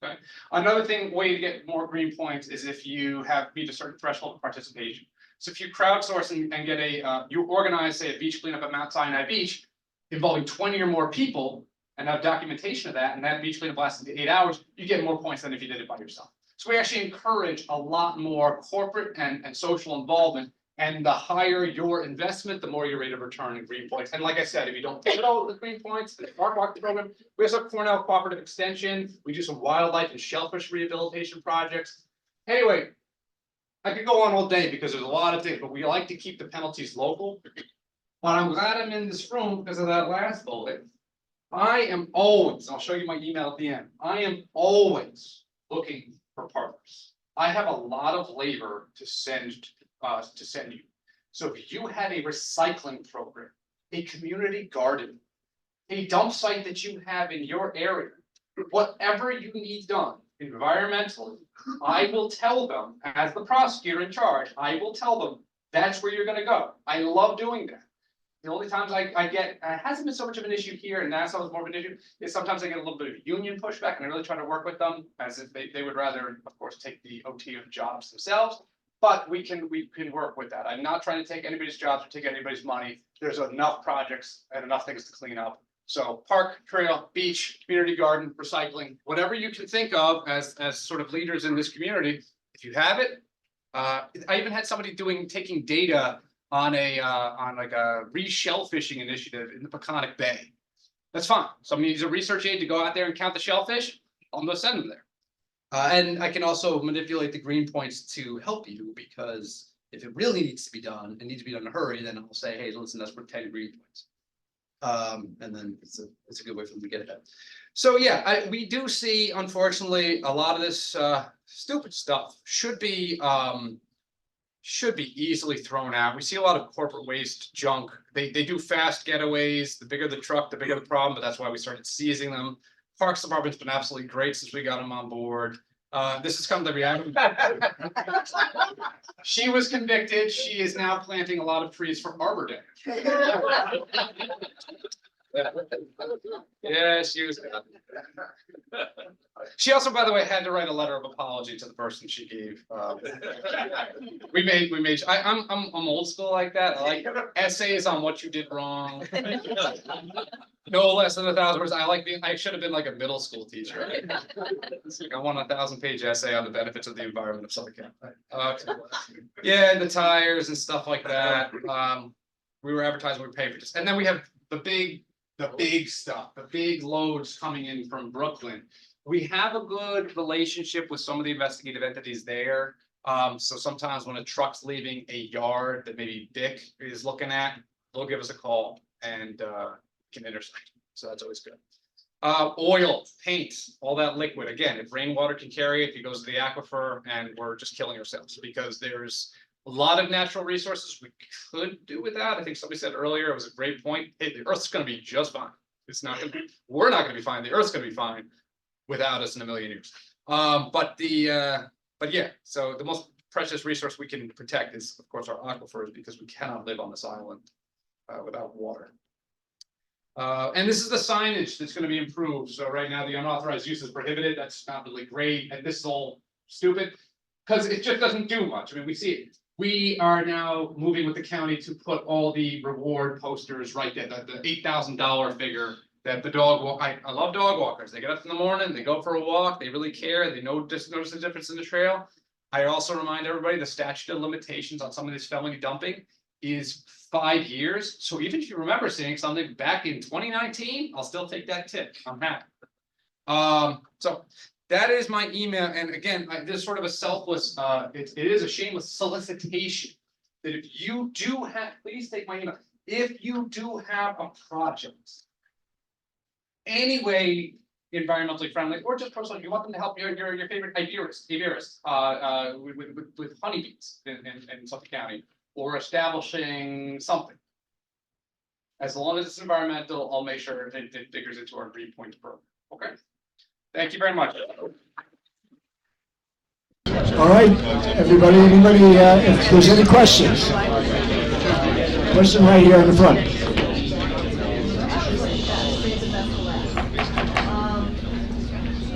Okay. Another way to get more green points is if you meet a certain threshold of participation. So if you crowdsource and get you organize, say, a beach cleanup at Mount Sinai Beach involving 20 or more people and have documentation of that, and that beach cleanup lasts 8 hours, you get more points than if you did it by yourself. So we actually encourage a lot more corporate and social involvement, and the higher your investment, the more your rate of return in green points. And like I said, if you don't get all the green points, the park walk program, we also have Cornell Cooperative Extension, we do some wildlife and shellfish rehabilitation projects. Anyway, I could go on all day because there's a lot of things, but we like to keep the penalties local. But I'm glad I'm in this room because of that last bullet. I am always, I'll show you my email at the end, I am always looking for partners. I have a lot of labor to send you. So if you have a recycling program, a community garden, a dump site that you have in your area, whatever you need done environmentally, I will tell them, as the prosecutor in charge, I will tell them that's where you're going to go. I love doing that. The only times I get, it hasn't been so much of an issue here, and Nassau is more of an issue, is sometimes I get a little bit of union pushback, and I really try to work with them, as if they would rather, of course, take the OT of jobs themselves. But we can work with that. I'm not trying to take anybody's jobs or take anybody's money. There's enough projects and enough things to clean up. So park, trail, beach, community garden, recycling, whatever you can think of as sort of leaders in this community, if you have it. I even had somebody taking data on like a re-shellfishing initiative in the Peconic Bay. That's fine. Somebody needs a research aid to go out there and count the shellfish. I'm gonna send them there. And I can also manipulate the green points to help you, because if it really needs to be done, it needs to be done in a hurry, then I'll say, hey, listen, that's for 10 green points. And then it's a good way for them to get it out. So yeah, we do see, unfortunately, a lot of this stupid stuff should be easily thrown out. We see a lot of corporate waste junk. They do fast getaways. The bigger the truck, the bigger the problem, but that's why we started seizing them. Parks Department's been absolutely great since we got them on board. This has come to reality. She was convicted. She is now planting a lot of trees for Arbor Day. Yeah, she was. She also, by the way, had to write a letter of apology to the person she gave. We made. I'm old school like that. I like essays on what you did wrong. No less than 1,000 words. I should have been like a middle school teacher. I want a 1,000-page essay on the benefits of the environment of Southern California. Yeah, and the tires and stuff like that. We were advertising, we were paying for this, and then we have the big stuff, the big loads coming in from Brooklyn. We have a good relationship with some of the investigative entities there. So sometimes when a truck's leaving a yard that maybe Dick is looking at, they'll give us a call and can intersect. So that's always good. Oil, paint, all that liquid. Again, if rainwater can carry it, it goes to the aquifer, and we're just killing ourselves because there's a lot of natural resources we could do without. I think somebody said earlier, it was a great point. Hey, the Earth's going to be just fine. It's not going to be. We're not going to be fine. The Earth's going to be fine without us in a million years. But yeah. So the most precious resource we can protect is, of course, our aquifers, because we cannot live on this island without water. And this is the signage that's going to be improved. So right now the unauthorized use is prohibited. That's not really great. And this is all stupid because it just doesn't do much. I mean, we see it. We are now moving with the county to put all the reward posters right there, the $8,000 figure that the dog walk. I love dog walkers. They get up in the morning, they go for a walk, they really care, they notice the difference in the trail. I also remind everybody the statute of limitations on some of this felony dumping is 5 years. So even if you remember seeing something back in 2019, I'll still take that tip. I'm happy. So that is my email. And again, this is sort of a selfless, it is a shameless solicitation that if you do have, please take my email. If you do have a project, anyway, environmentally friendly, or just personal, you want them to help your favorite aviarist with honeybees in Suffolk County, or establishing something. As long as it's environmental, I'll make sure it figures into our Green Point program. Okay. Thank you very much. All right, everybody, if there's any questions? Question right here in the front. Do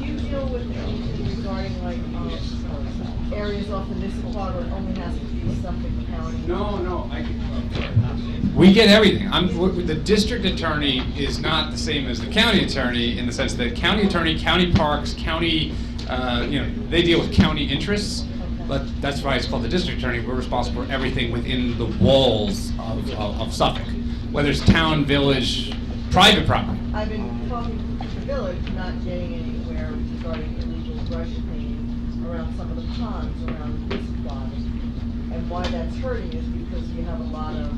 you deal with anything regarding like areas off the municipal park where it only has to be Suffolk County? No, we get everything. The district attorney is not the same as the county attorney in the sense that county attorney, county parks, county, they deal with county interests, but that's why it's called the district attorney. We're responsible for everything within the walls of Suffolk, whether it's town, village, private property. I've been talking to the village, not getting anywhere regarding illegal brush cleaning around some of the ponds around the disc bottom. And why that's hurting is because you have a lot of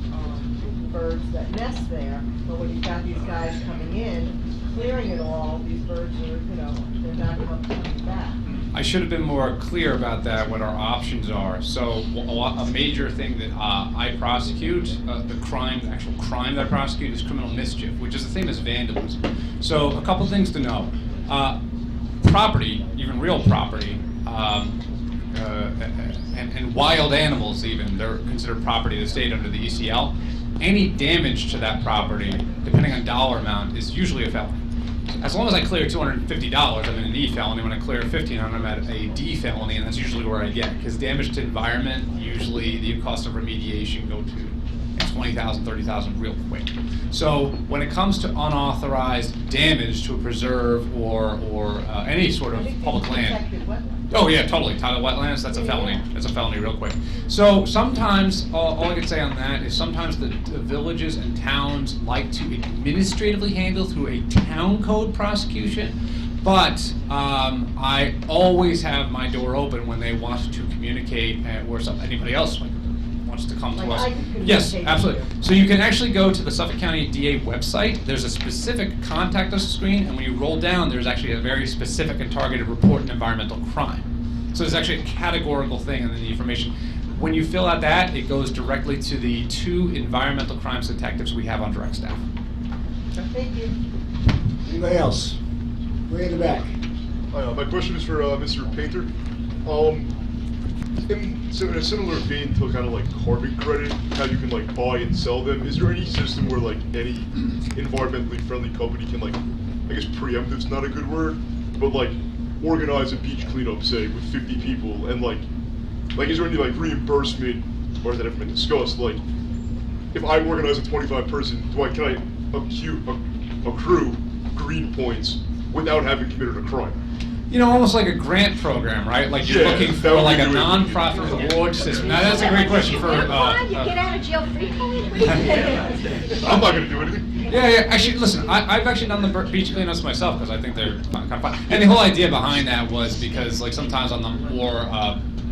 birds that nest there, but when you've got these guys coming in, clearing it all, these birds are, they're not coming back. I should have been more clear about that, what our options are. So a major thing that I prosecute, the actual crime that I prosecute is criminal mischief, which is the same as vandalism. So a couple things to know. Property, even real property, and wild animals even, they're considered property of the state under the ECL. Any damage to that property, depending on dollar amount, is usually a felony. As long as I clear $250, I'm in an E felony. When I clear $1,500, I'm at a D felony, and that's usually where I get. Because damage to environment, usually the cost of remediation go to $20,000, $30,000 real quick. So when it comes to unauthorized damage to a preserve or any sort of public land. Oh yeah, totally. Tidal wetlands, that's a felony. That's a felony real quick. So sometimes, all I can say on that is sometimes the villages and towns like to administratively handle through a town code prosecution, but I always have my door open when they want to communicate or anybody else wants to come to us. Yes, absolutely. So you can actually go to the Suffolk County DA website. There's a specific contact us screen, and when you roll down, there's actually a very specific and targeted report an environmental crime. So there's actually a categorical thing in the information. When you fill out that, it goes directly to the 2 environmental crimes detectives we have on direct staff. Thank you. Anybody else? Way in the back. My question is for Mr. Painter. In a similar vein to kind of like carbon credit, how you can like buy and sell them, is there any system where like any environmentally friendly company can like, I guess preemptive's not a good word, but like organize a beach cleanup, say, with 50 people, and like is there any like reimbursement, or has that ever been discussed? Like, if I organize a 25-person, can I accrue green points without having committed a crime? You know, almost like a grant program, right? Like you're Yeah, looking that for would like be a good. non-profit award system. Now, that's a great question for, You get out of jail free card? I'm not gonna do anything. Yeah. Actually, listen, I've actually done the beach cleanups myself because I think they're kind of fun. And the whole idea behind that was because, like, sometimes on the more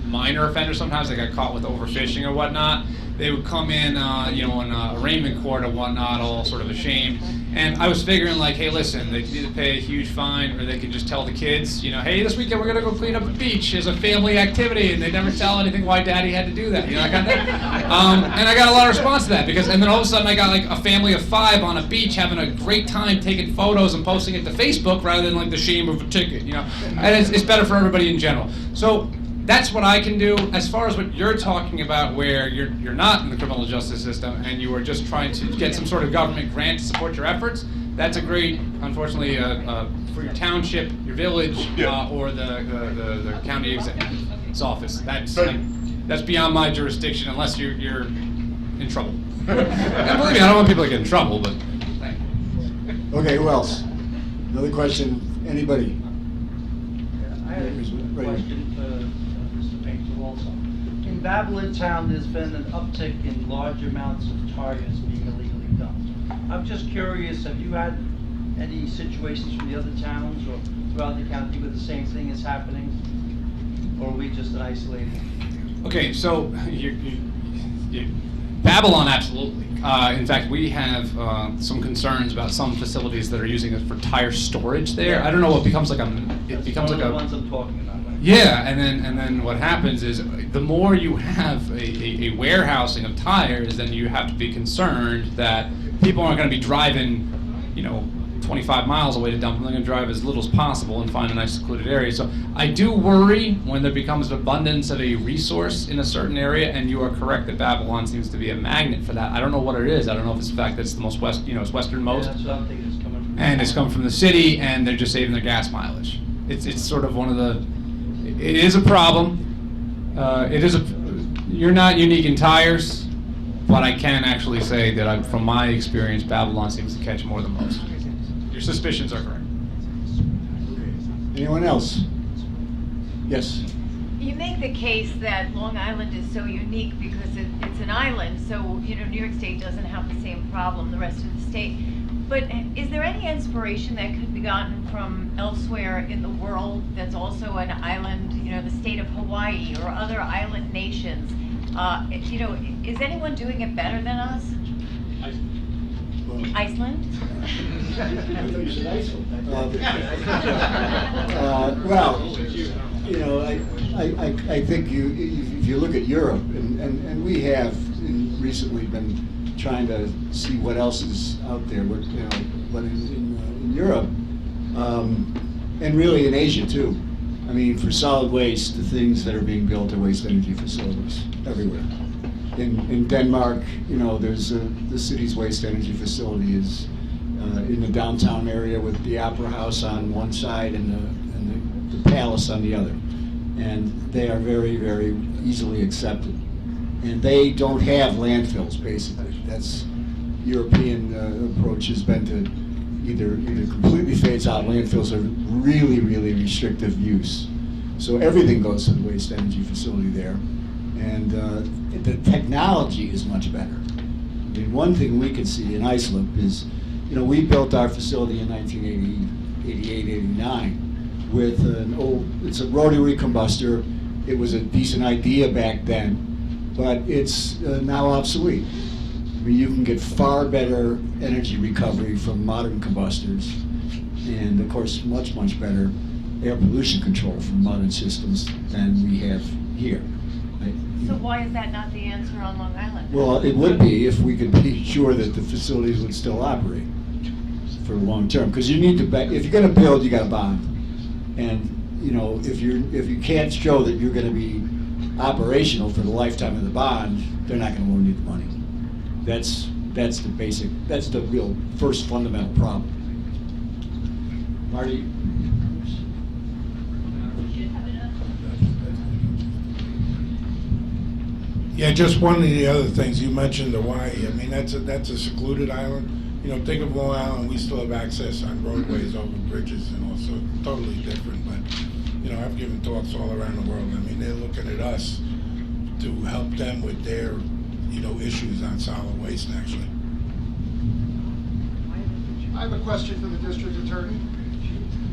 minor offenders, sometimes they got caught with overfishing or whatnot. They would come in, you know, in a arraignment court or whatnot, all sort of ashamed. And I was figuring, like, hey, listen, they could either pay a huge fine or they could just tell the kids, you know, hey, this weekend we're gonna go clean up the beach as a family activity, and they never tell anything why Daddy had to do that, you know, that kind of thing. And I got a lot of response to that because, and then all of a sudden I got like a family of 5 on a beach having a great time taking photos and posting it to Facebook rather than like the shame of a ticket, you know. And it's better for everybody in general. So that's what I can do. As far as what you're talking about, where you're not in the criminal justice system and you are just trying to get some sort of government grant to support your efforts, that's a great, unfortunately, for your township, your village, or the county executive's office. That's beyond my jurisdiction unless you're in trouble. And believe me, I don't want people to get in trouble, but thank you. Okay, who else? Another question, anybody? I have a question for Mr. Painter also. In Babylon town, there's been an uptick in large amounts of tires being illegally dumped. I'm just curious, have you had any situations from the other towns or throughout the county where the same thing is happening? Or are we just isolated? Okay, so Babylon, absolutely. In fact, we have some concerns about some facilities that are using it for tire storage there. I don't know what becomes like the ones I'm talking about. Right? Yeah, and then what happens is the more you have a warehousing of tires, then you have to be concerned that people aren't going to be driving, you know, 25 miles away to dump them. They're going to drive as little as possible and find a nice secluded area. So I do worry when there becomes an abundance of a resource in a certain area, and you are correct that Babylon seems to be a magnet for that. I don't know what it is. I don't know if it's the fact that it's the most it's westernmost. Yeah, that's what I'm thinking. It's coming from. And it's come from the city, and they're just saving their gas mileage. It's sort of one of the. It is a problem. You're not unique in tires, but I can actually say that from my experience, Babylon seems to catch more than most. Your suspicions are correct. Anyone else? Yes. You make the case that Long Island is so unique because it's an island, so, you know, New York State doesn't have the same problem the rest of the state. But is there any inspiration that could be gotten from elsewhere in the world that's also an island, you know, the state of Hawaii or other island nations? You know, is anyone doing it better than us? Iceland? Well, you know, I think if you look at Europe, and we have recently been trying to see what else is out there, but in Europe, and really in Asia too. I mean, for solid waste, the things that are being built are waste energy facilities everywhere. In Denmark, you know, there's the city's waste energy facility is in the downtown area with the Opera House on one side and the palace on the other. And they are very, very easily accepted. And they don't have landfills, basically. That's European approach has been to either completely phase out landfills or really, really restrictive use. So everything goes to the waste energy facility there. And the technology is much better. I mean, one thing we can see in Islip is, you know, we built our facility in 1988, 89 with it's a rotary combustor. It was a decent idea back then, but it's now obsolete. I mean, you can get far better energy recovery from modern combustors, and of course, much, much better air pollution control from modern systems than we have here. So why is that not the answer on Long Island? Well, it would be if we could be sure that the facilities would still operate for long term. Because you need to, if you're going to build, you got to bond. And, you know, if you can't show that you're gonna be operational for the lifetime of the bond, they're not gonna loan you the money. That's the real first fundamental problem. Marty? Yeah, just one of the other things, you mentioned Hawaii, I mean, that's a secluded island. You know, think of Long Island, we still have access on roadways, over bridges and also totally different, but, you know, I've given talks all around the world. I mean, they're looking at us to help them with their, you know, issues on solid waste, actually. I have a question for the district attorney.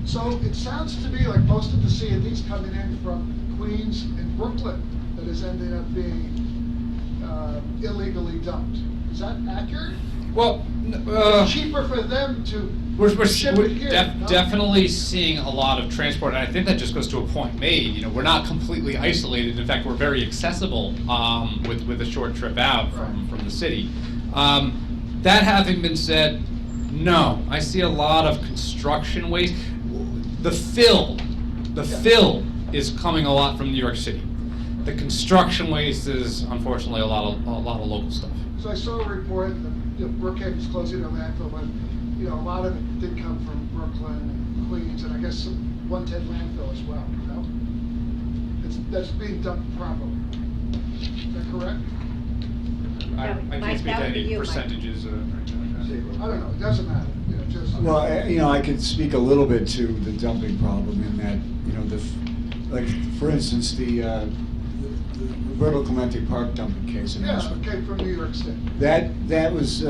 So it sounds to me like most of the C&Ds coming in from Queens and Brooklyn that has ended up being illegally dumped. Is that accurate? Well, It's cheaper for them to We're ship it here. no? definitely seeing a lot of transport, and I think that just goes to a point made. You know, we're not completely isolated. In fact, we're very accessible with a short trip out from the city. That having been said, no, I see a lot of construction waste. The fill is coming a lot from New York City. The construction waste is unfortunately a lot of local stuff. So I saw a report that Brookhaven is closing a landfill, but you know, a lot of it did come from Brooklyn and Queens, and I guess some 110 landfill as well. You know, that's being dumped properly. Is that correct? I can't speak to any percentages. I don't know. It doesn't matter. You know, just Well, you know, I could speak a little bit to the dumping problem in that, you know, like, for instance, the Roberto Clemente Park dumping case in Islip. came from New York State. That was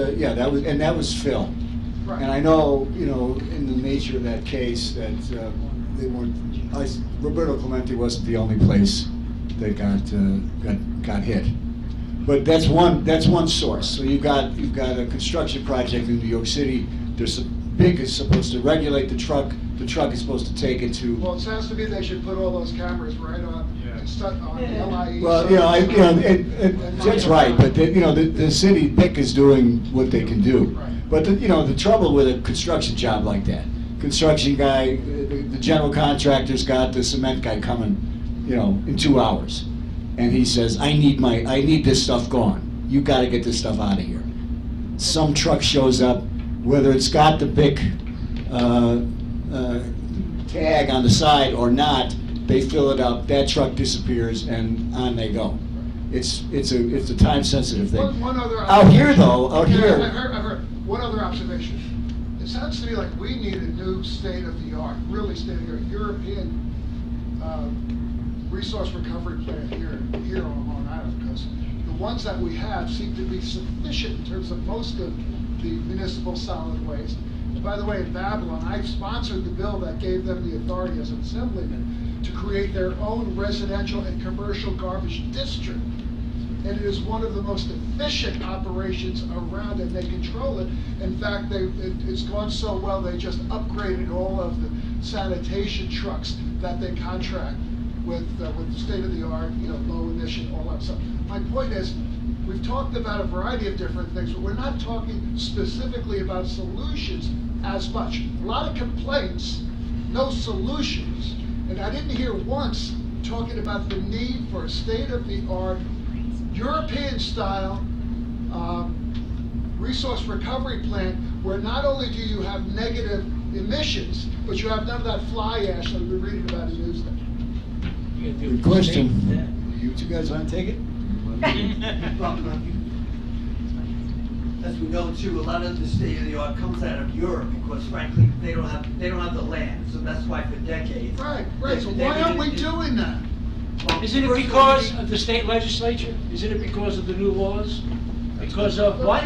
Phil. Right. And I know, you know, in the nature of that case that they weren't. Roberto Clemente wasn't the only place that got hit. But that's one source. So you've got a construction project in New York City. There's BIC is supposed to regulate the truck. The truck is supposed to take it to. Well, it sounds to me they should put all those cameras right on the LIE. Well, you know, Jed's right, but you know, the city BIC is doing what they can do. Right. But you know, the trouble with a construction job like that, construction guy, the general contractor's got the cement guy coming, you know, in 2 hours, and he says, I need this stuff gone. You got to get this stuff out of here. Some truck shows up, whether it's got the BIC tag on the side or not. They fill it up, that truck disappears, and on they go. It's a time-sensitive thing. One other Out here, observation. though, out here. I've heard. One other observation. It sounds to me like we need a new state-of-the-art, really state-of-the-art, European resource recovery plant here on Long Island, because the ones that we have seem to be sufficient in terms of most of the municipal solid waste. And by the way, in Babylon, I sponsored the bill that gave them the authority as an assemblyman to create their own residential and commercial garbage district. And it is one of the most efficient operations around, and they control it. In fact, it's gone so well, they just upgraded all of the sanitation trucks that they contract with state-of-the-art, you know, low emission, all that stuff. My point is, we've talked about a variety of different things, but we're not talking specifically about solutions as much. A lot of complaints, no solutions. And I didn't hear once talking about the need for a state-of-the-art, European-style resource recovery plant where not only do you have negative emissions, but you have none of that fly ash that we've been reading about in Newsday. Good question. You two guys want to take it? As we know too, a lot of the state of the art comes out of Europe because frankly, they don't have the land, so that's why for decades. Right, so why aren't we doing that? Isn't it because of the state legislature? Isn't it because of the new laws? Because of what?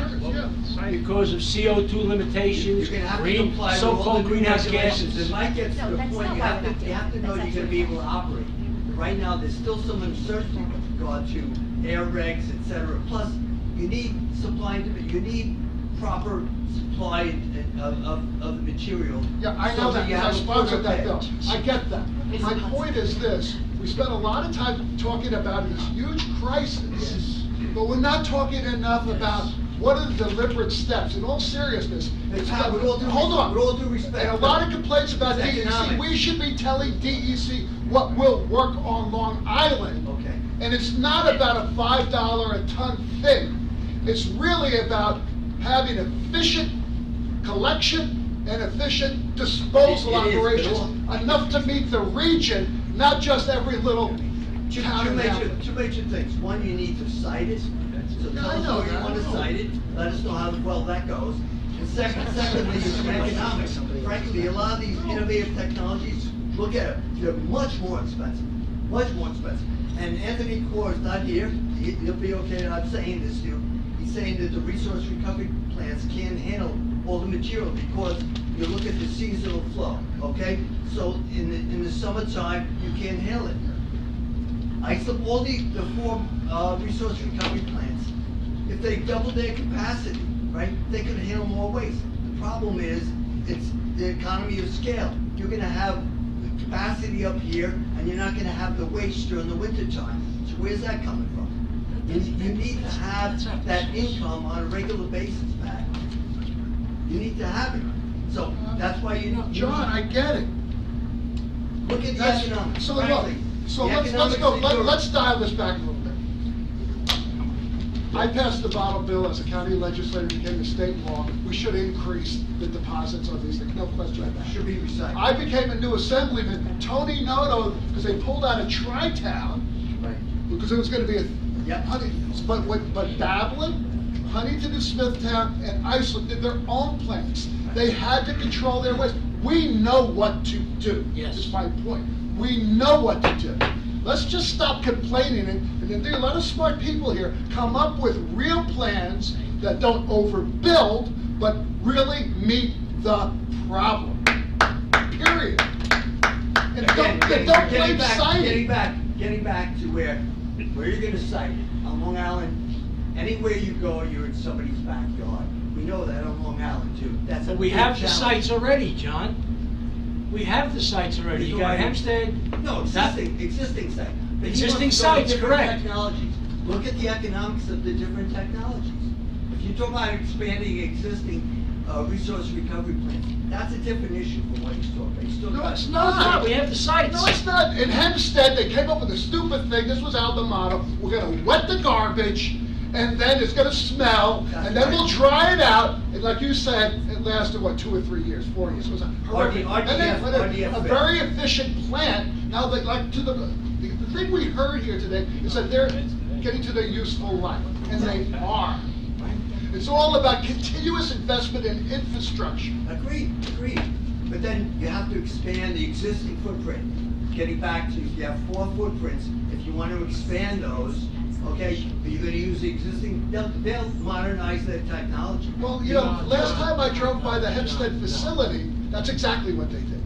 Because of CO2 limitations, You're gonna have to apply to all the so-called new greenhouse regulations. gases. It might get to the point you have to know you're gonna be able to operate. Right now, there's still some uncertainty with regard to air regs, et cetera. Plus, you need supply, you need proper supply of the material. Yeah, I know that, because I sponsored that bill. I get that. My point is this, we spent a lot of time talking about this huge crisis, but we're not talking enough about what are the deliberate steps? In all seriousness, it's Pat, with all due hold on. with all due respect, And a lot of complaints about it's DEC. economics. We should be telling DEC what will work on Long Island. Okay. And it's not about a $5 a ton thing. It's really about having efficient collection and efficient disposal It is, operations, enough to meet the region, not just every little town and hamlet. Two major things. One, you need to cite it. So Yeah, tell I us know where you that. want to cite it. Let us know how well that goes. And secondly, is economics. Frankly, a lot of these innovative technologies, look at it, they're much more expensive. Much more expensive. And Anthony Core is not here. He'll be okay that I'm saying this to you. He's saying that the resource recovery plants can't handle all the material because you look at the seasonal flow, okay? So in the summertime, you can't handle it. Islip, all the four resource recovery plants, if they double their capacity, right, they could handle more waste. The problem is, it's the economy of scale. You're gonna have the capacity up here, and you're not gonna have the waste during the winter time. So where's that coming from? You need to have that income on a regular basis, Pat. You need to have it. So that's why you. John, I get it. Look at the That's- economics. So look, frankly. so The let's economics go, in Europe- let's dial this back a little bit. I passed the bottle bill as a county legislator, became a state law. We should increase the deposits on these things, no question about it. Should be recycled. I became a new assemblyman, Tony Noto, because they pulled out of Tri-Town, Right. because it was gonna be a, Yep. but Babylon, Huntington and Smithtown, and Islip did their own plans. They had to control their waste. We know what to do. Yes. Is my point. We know what to do. Let's just stop complaining and then there are a lot of smart people here, come up with real plans that don't overbuild, but really meet the problem. Period. And Again, don't blame citing. getting back to where you're gonna cite it. On Long Island, anywhere you go, you're in somebody's backyard. We know that on Long Island too. That's a But we big have the challenge. sites already, John. We have the sites already. You got Hempstead. No, existing site. But he Existing wants to go to sites, different correct. Technologies. Look at the economics of the different technologies. If you talk about expanding existing resource recovery plants, that's a different issue from what he's talking about. He's talking No, about. it's not. We have the sites. No, it's not. In Hempstead, they came up with a stupid thing. This was out the motto. We're gonna wet the garbage, and then it's gonna smell, and then we'll dry it out. And like you said, it lasted, what, 2 or 3 years, 4 years? It was a horrific. And then put a very efficient plant. Now, they like to the thing we heard here today is that they're getting to their useful life, and they are. It's all about continuous investment in infrastructure. Agreed. But then you have to expand the existing footprint. Getting back to, if you have 4 footprints, if you want to expand those, okay, you're gonna use the existing, they'll modernize their technology. Well, you know, last time I drove by the Hempstead facility, that's exactly what they did.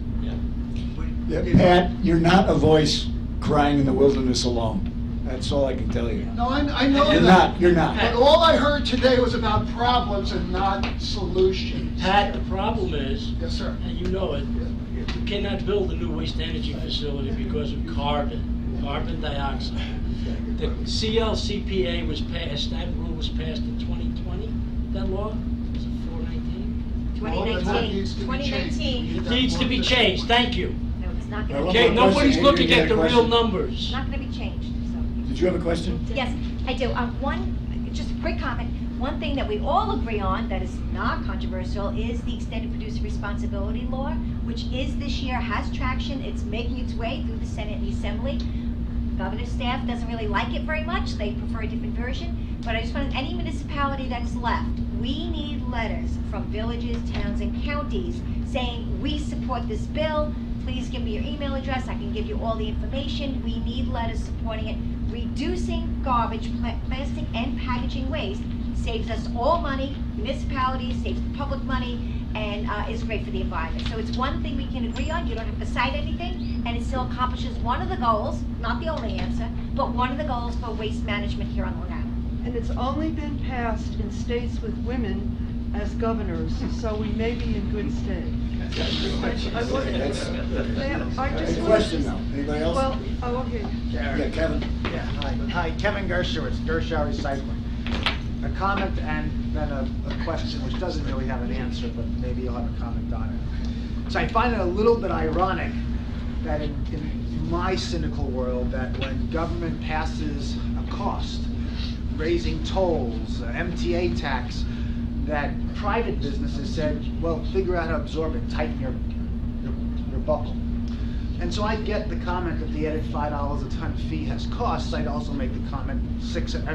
Yeah, Pat, you're not a voice crying in the wilderness alone. That's all I can tell you. No, I know You're that. not, you're not. But all I heard today was about problems and not solutions. Pat, the problem is, Yes, sir. and you know it, you cannot build a new waste energy facility because of carbon dioxide. The CLCPA was passed, that rule was passed in 2020, that law? Was it 419? All of that needs to be changed. 2019. It needs to be changed, thank you. No, it's not Well, gonna, Okay, one more nobody's question. looking You had at a the real question? numbers. it's not gonna be changed, so. Did you have a question? Yes, I do. Just a quick comment. One thing that we all agree on that is not controversial is the extended producer responsibility law, which is this year, has traction. It's making its way through the Senate and the Assembly. Governor's staff doesn't really like it very much. They prefer a different version. But I just want any municipality that's left, we need letters from villages, towns, and counties saying, we support this bill. Please give me your email address. I can give you all the information. We need letters supporting it. Reducing garbage, plastic, and packaging waste saves us all money, municipalities, saves the public money, and is great for the environment. So it's one thing we can agree on. You don't have to cite anything, and it still accomplishes one of the goals, not the only answer, but one of the goals for waste management here on Long Island. And it's only been passed in states with women as governors, so we may be in good stead. Question now, anybody else? Well, oh, okay. Yeah, Kevin. Yeah, hi, Kevin Gershowitz, Gershow Recycling. a comment and then a question which doesn't really have an answer, but maybe you'll have a comment on it. So I find it a little bit ironic that in my cynical world, that when government passes a cost, raising tolls, MTA tax, that private businesses said, well, figure out how to absorb it, tighten your buckle. And so I get the comment that the added $5 a ton fee has costs. I'd also make the comment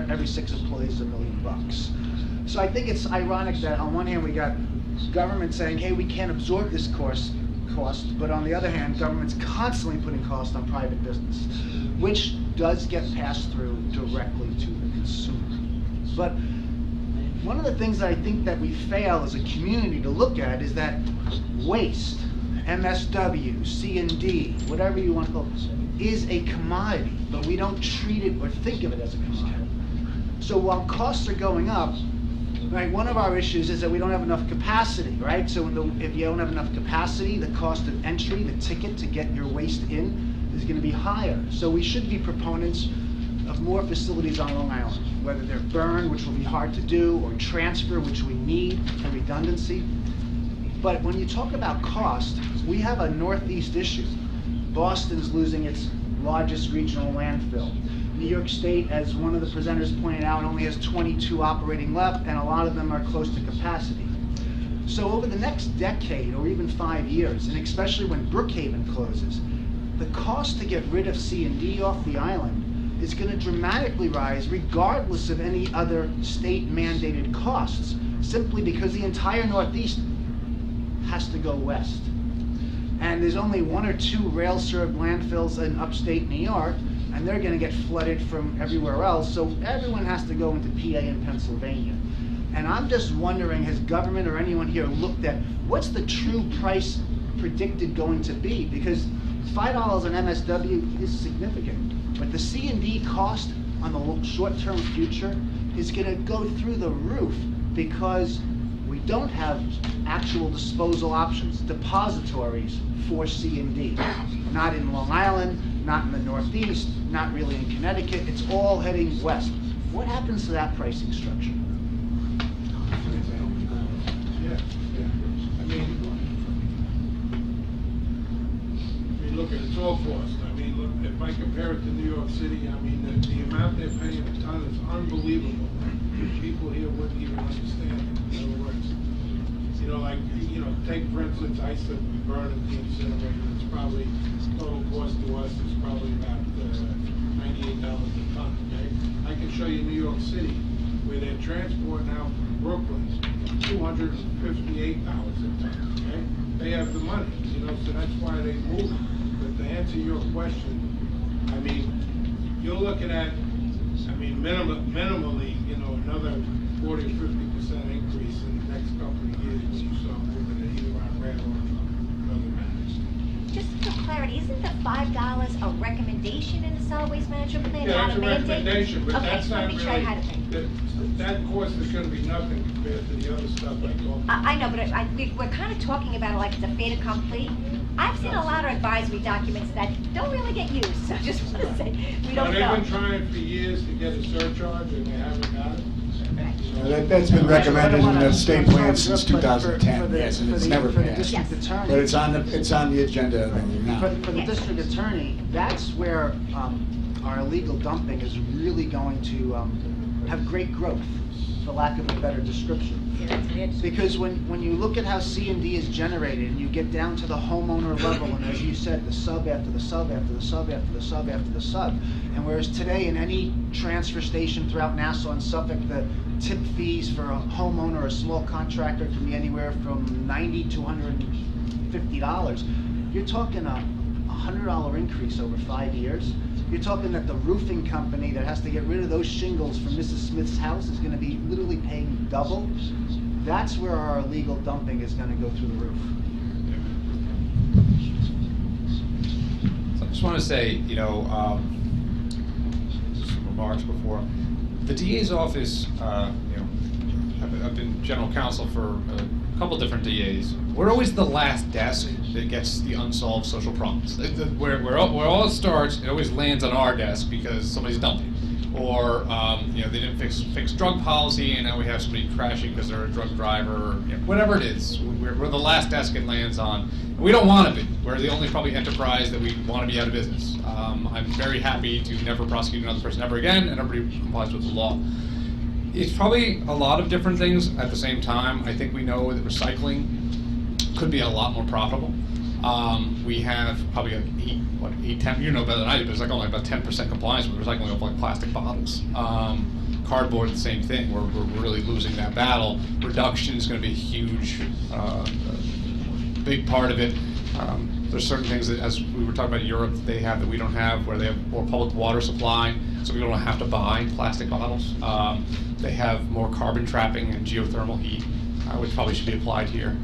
every 6 employees is $1 million. So I think it's ironic that on one hand we got government saying, hey, we can't absorb this cost, but on the other hand, government's constantly putting cost on private business, which does get passed through directly to the consumer. But one of the things that I think that we fail as a community to look at is that waste, MSW, C&D, whatever you want to call it, is a commodity, but we don't treat it or think of it as a commodity. So while costs are going up, right, one of our issues is that we don't have enough capacity, right? So if you don't have enough capacity, the cost of entry, the ticket to get your waste in, is going to be higher. So we should be proponents of more facilities on Long Island, whether they're burn, which will be hard to do, or transfer, which we need for redundancy. But when you talk about cost, we have a Northeast issue. Boston's losing its largest regional landfill. New York State, as one of the presenters pointed out, only has 22 operating left, and a lot of them are close to capacity. So over the next decade, or even 5 years, and especially when Brookhaven closes, the cost to get rid of C&D off the island is going to dramatically rise regardless of any other state-mandated costs, simply because the entire Northeast has to go west. And there's only 1 or 2 rail-served landfills in upstate New York, and they're going to get flooded from everywhere else, so everyone has to go into PA and Pennsylvania. And I'm just wondering, has government or anyone here looked at what's the true price predicted going to be? Because $5 on MSW is significant, but the C&D cost on the short-term future is going to go through the roof because we don't have actual disposal options, depositories for C&D. Not in Long Island, not in the Northeast, not really in Connecticut. It's all heading west. What happens to that pricing structure? Look at its all cost. I mean, look, if I compare it to New York City, I mean, the amount they're paying a ton is unbelievable. People here wouldn't even understand it. In other words, take for instance, Islip, we burn at the incinerator. It's probably, total cost to us is probably about $98 a ton, okay? I can show you New York City, where they're transporting out from Brooklyn, $258 a ton, okay? They have the money, so that's why they move. But to answer your question, I mean, you're looking at, minimally, another 40 or 50% increase in the next couple of years when you start moving it either on rail or other matters. Just for clarity, isn't the $5 a recommendation in the solid waste management plan? Yeah, not it's a mandate? recommendation, but Okay, that's just wanna not make sure I had it really, right. that cost is gonna be nothing compared to the other stuff I talked about. I know, but we're kind of talking about it like it's a fait accompli. I've seen a lot of advisory documents that don't really get used, so just want to say, we don't know. They've been trying for years to get a surcharge and they haven't got it. That's been recommended in the state plan since 2010, yes, and it's never For the passed. district attorney. But it's on the agenda now. For the district attorney, that's where our illegal dumping is really going to have great growth, for lack of a better description. Because when you look at how C&D is generated, and you get down to the homeowner level, and as you said, the sub after the sub after the sub after the sub after the sub, and whereas today in any transfer station throughout Nassau and Suffolk, the tip fees for a homeowner or a small contractor can be anywhere from $90 to $150. You're talking a $100 increase over 5 years. You're talking that the roofing company that has to get rid of those shingles from Mrs. Smith's house is going to be literally paying double. That's where our illegal dumping is going to go through the roof. So I just want to say, some remarks before. The DA's office, I've been general counsel for a couple different DAs. We're always the last desk that gets the unsolved social problems. Where all it starts, it always lands on our desk because somebody's dumping. or, they didn't fix drug policy, and now we have somebody crashing because they're a drug driver, or whatever it is. We're the last desk it lands on. We don't want to be. We're the only probably enterprise that we want to be out of business. I'm very happy to never prosecute another person ever again, and everybody complies with the law. It's probably a lot of different things at the same time. I think we know that recycling could be a lot more profitable. We have probably like 10, you know better than I do, but it's like only about 10% compliance with recycling of like plastic bottles. Cardboard, the same thing. We're really losing that battle. Reduction is going to be a huge, big part of it. There's certain things that, as we were talking about in Europe, they have that we don't have, where they have more public water supply, so we don't have to buy plastic bottles. They have more carbon trapping and geothermal heat, which probably should be applied here.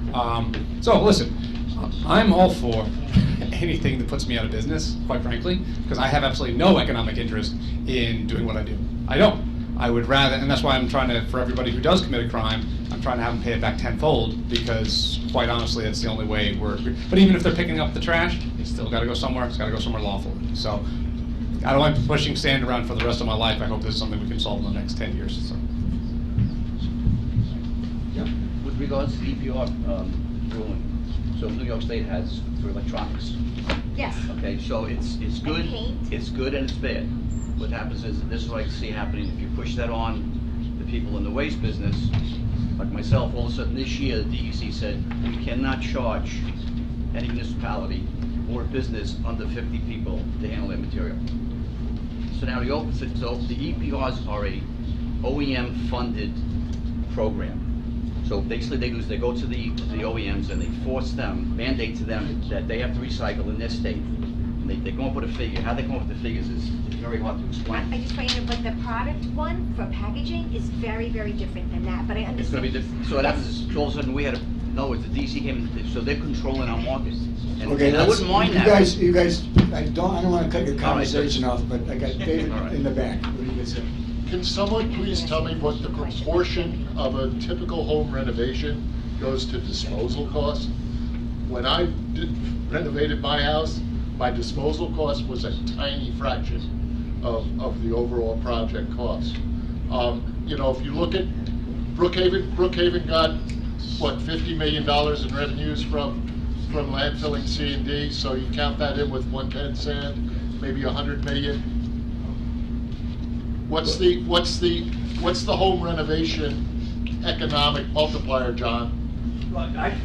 So listen, I'm all for anything that puts me out of business, quite frankly, because I have absolutely no economic interest in doing what I do. I don't. I would rather, and that's why I'm trying to, for everybody who does commit a crime, I'm trying to have them pay it back tenfold, because quite honestly, that's the only way but even if they're picking up the trash, it's still gotta go somewhere, it's gotta go somewhere lawful. So, I don't like pushing sand around for the rest of my life. I hope this is something we can solve in the next 10 years. So. Yeah. With regards to the EPR ruling, so New York State has for electronics. Yes. Okay, so it's good. paint. It's good and it's bad. What happens is, and this is what I see happening, if you push that on the people in the waste business, like myself, all of a sudden this year, the DEC said, we cannot charge any municipality or business under 50 people to handle their material. So now the EPRs are a OEM-funded program. So basically they go to the OEMs and they force them, mandate to them that they have to recycle in their state. And they come up with a figure. How they come up with the figures is very hard to explain. I just want you to know, but the product one for packaging is very, very different than that, but I understand. It's gonna be different. So what happens is, all of a sudden we had to, no, it's the DC came, so they're controlling our market. And Okay, I wouldn't mind that. You guys, I don't wanna cut your conversation off, but I got David in the back. What do you guys say? Can someone please tell me what the proportion of a typical home renovation goes to disposal costs? When I renovated my house, my disposal cost was a tiny fraction of the overall project cost. If you look at Brookhaven got, what, $50 million in revenues from landfilling C&D, so you count that in with 110 sand, maybe 100 million. What's the home renovation economic multiplier, John?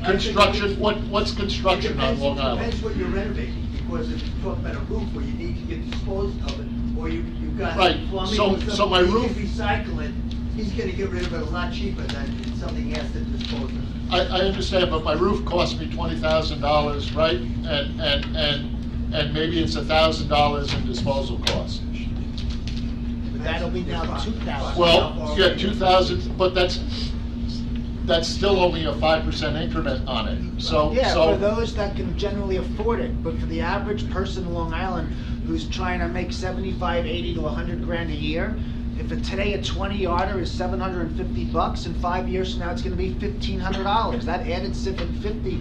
Construction, what's construction on Long Island? It depends what you're renovating, because if you talk about a roof where you need to get disposed of it, or you've got Right. plumbing So or something, my you roof- can recycle it, he's gonna get rid of it a lot cheaper than something he has to dispose of. I understand, but my roof cost me $20,000, right? And maybe it's $1,000 in disposal costs. But that'll be now 2,000. Well, yeah, 2,000, but that's still only a 5% increment on it. So For those that can generally afford it, but for the average person in Long Island who's trying to make 75, 80 to 100 grand a year, if today a 20-yarder is $750, in 5 years from now it's gonna be $1,500. That added $750,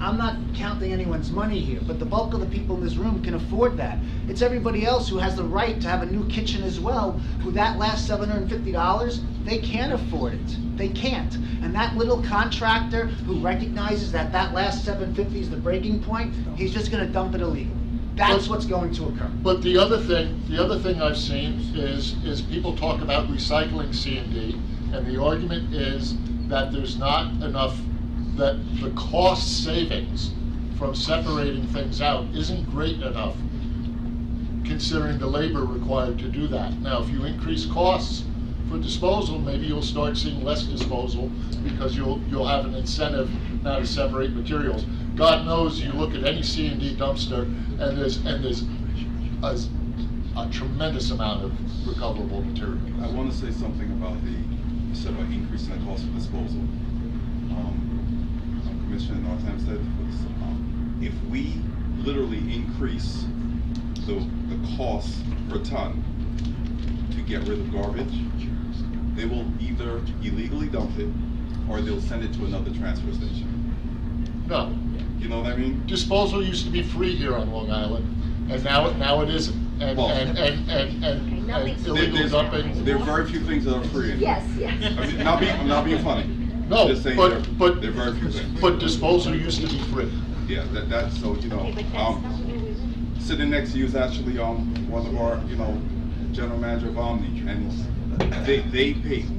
I'm not counting anyone's money here, but the bulk of the people in this room can afford that. It's everybody else who has the right to have a new kitchen as well, who that last $750, they can't afford it. They can't. And that little contractor who recognizes that last $750 is the breaking point, he's just gonna dump it illegally. That's what's going to occur. But the other thing I've seen is people talk about recycling C&D, and the argument is that there's not enough, that the cost savings from separating things out isn't great enough, considering the labor required to do that. Now, if you increase costs for disposal, maybe you'll start seeing less disposal, because you'll have an incentive now to separate materials. God knows, you look at any C&D dumpster, and there's a tremendous amount of recoverable material. I want to say something about you said about increasing the cost of disposal. Commissioner Northampton said, if we literally increase the cost per ton to get rid of garbage, they will either illegally dump it or they'll send it to another transfer station. No. You know what I mean? Disposal used to be free here on Long Island, and now it isn't. And Nothing's illegal There's- dumping. There are very few things that are free. Yes, yes. I mean, I'm not being funny. No, Just saying but, there but, are very few things. but disposal used to be free. Yeah, that's, so, sitting next to you is actually, one of our, general manager of Omni, and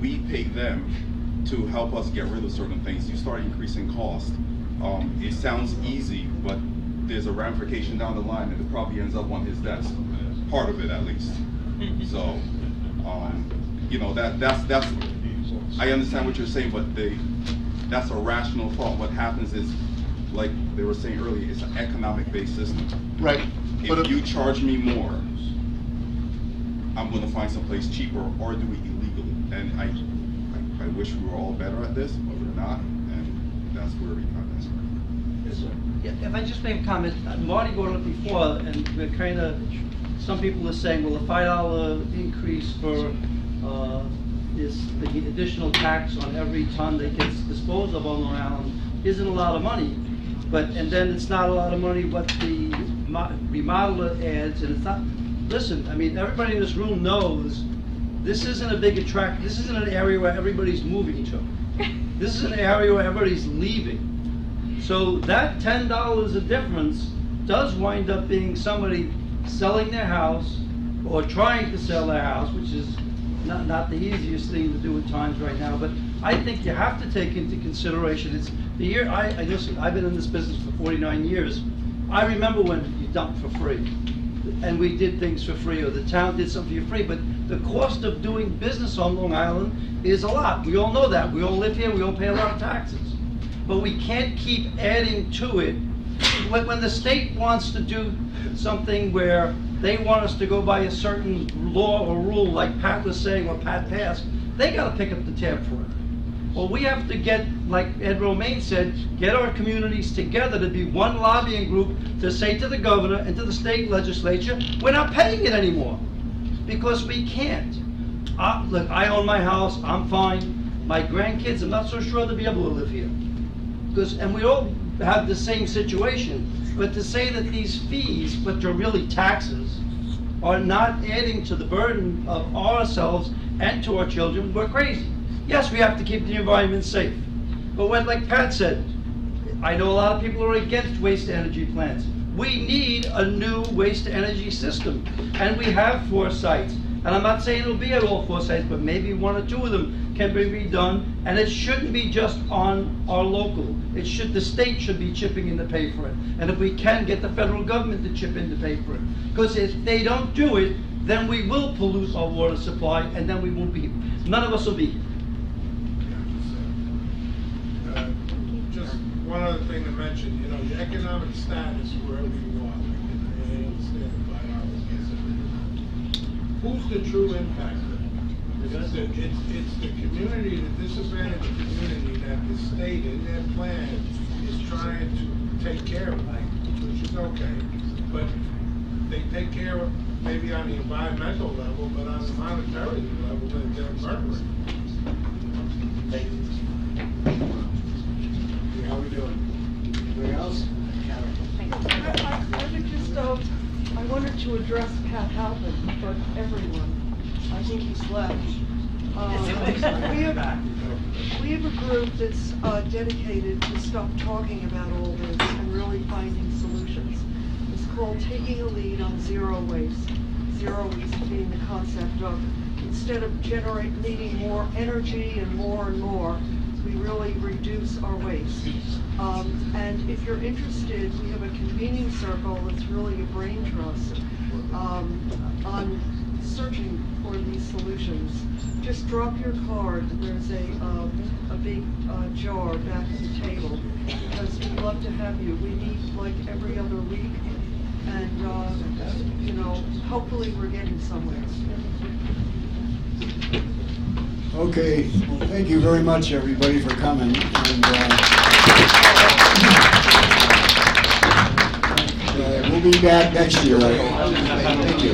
we pay them to help us get rid of certain things. You start increasing cost. It sounds easy, but there's a ramification down the line, and it probably ends up on his desk, part of it at least. So, that's, I understand what you're saying, but that's a rational thought. What happens is, like they were saying earlier, it's an economic-based system. Right. If you charge me more, I'm gonna find someplace cheaper or do it illegally. And I wish we were all better at this, but we're not, and that's where we got this. Yes, sir. Yeah, if I just make a comment, Marty brought it up before, and we're kind of, some people are saying, well, the $5 increase for, is the additional tax on every ton that gets disposed of on Long Island isn't a lot of money. But, and then it's not a lot of money what the remodeler adds, and it's not, listen, I mean, everybody in this room knows this isn't a big this isn't an area where everybody's moving to. This is an area where everybody's leaving. So that $10 of difference does wind up being somebody selling their house or trying to sell their house, which is not the easiest thing to do at times right now. But I think you have to take into consideration, it's the year, listen, I've been in this business for 49 years. I remember when you dumped for free, and we did things for free, or the town did something for free, but the cost of doing business on Long Island is a lot. We all know that. We all live here, we all pay a lot of taxes. But we can't keep adding to it. When the state wants to do something where they want us to go by a certain law or rule, like Pat was saying, or Pat passed, they gotta pick up the tab for it. Well, we have to get, like Ed Romaine said, get our communities together to be one lobbying group to say to the governor and to the state legislature, we're not paying it anymore, because we can't. Look, I own my house, I'm fine. My grandkids, I'm not so sure they'll be able to live here. And we all have the same situation, but to say that these fees, which are really taxes, are not adding to the burden of ourselves and to our children, we're crazy. Yes, we have to keep the environment safe, but when, like Pat said, I know a lot of people are against waste energy plants. We need a new waste energy system, and we have 4 sites. And I'm not saying it'll be at all 4 sites, but maybe 1 or 2 of them can be redone, and it shouldn't be just on our local. The state should be chipping in to pay for it. And if we can, get the federal government to chip in to pay for it. Because if they don't do it, then we will pollute our water supply, and then we won't be, none of us will be here. Just one other thing to mention, the economic status wherever you are, I understand who's the true impactor? It's the community, the disadvantaged community that the state in their plan is trying to take care of, which is okay. But they take care of maybe on the environmental level, but on the monetary level, they're murdering. Thank you. How are we doing? Anything else? I wanted to address Pat Halpin, but everyone, I think he's left. We have a group that's dedicated to stop talking about all this and really finding solutions. It's called Taking a Lead on Zero Waste. Zero waste being the concept of, instead of needing more energy and more, we really reduce our waste. And if you're interested, we have a convening circle that's really a brain trust on searching for these solutions. Just drop your card. There's a big jar back at the table, because we'd love to have you. We meet like every other week, and hopefully we're getting somewhere. Okay, well, thank you very much, everybody, for coming. And, we'll be back next year. Thank you.